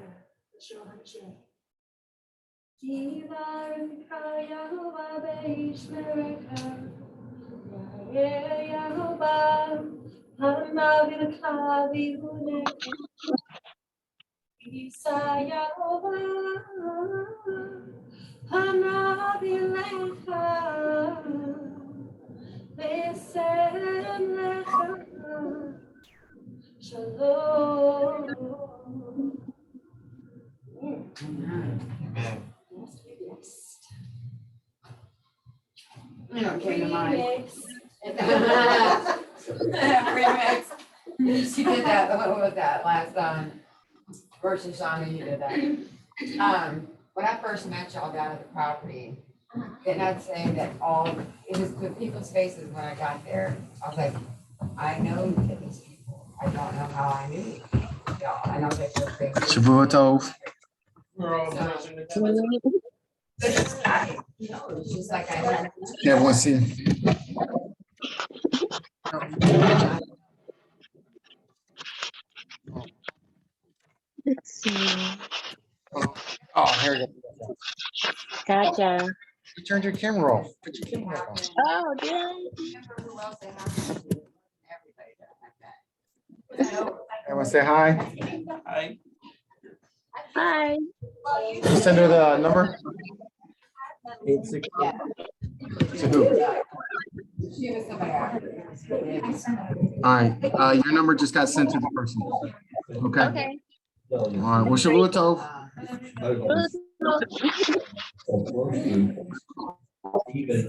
Yeshua HaMashiach. Yivareka Yehovah beishmereka, Ya'eh Yehovah, hanavilka vihuneka, Yisa Yehovah, hanavileka, v'sem lecha, shalom. Amen. You know, it came to mind. Remix. She did that, what was that, last, versus song, you did that. When I first met y'all down at the property, and I'd say that it was the people's faces when I got there, I was like, I know these people, I don't know how I knew y'all, I know that your faces. Shavua Tov. We're all So- watching it. But it's not, you know, it's just like I had. Yeah, one see. Let's see. Oh, here you go. Gotcha. You turned your camera off. Put your camera back on. Oh, did I? Remember who else they have? Everybody does like that. Everyone say hi. Hi. Hi. You send her the number? Yeah. To who? She was somebody after. All right, your number just got sent to the person. Okay. Okay. All right, well, Shavua Tov. Good. Even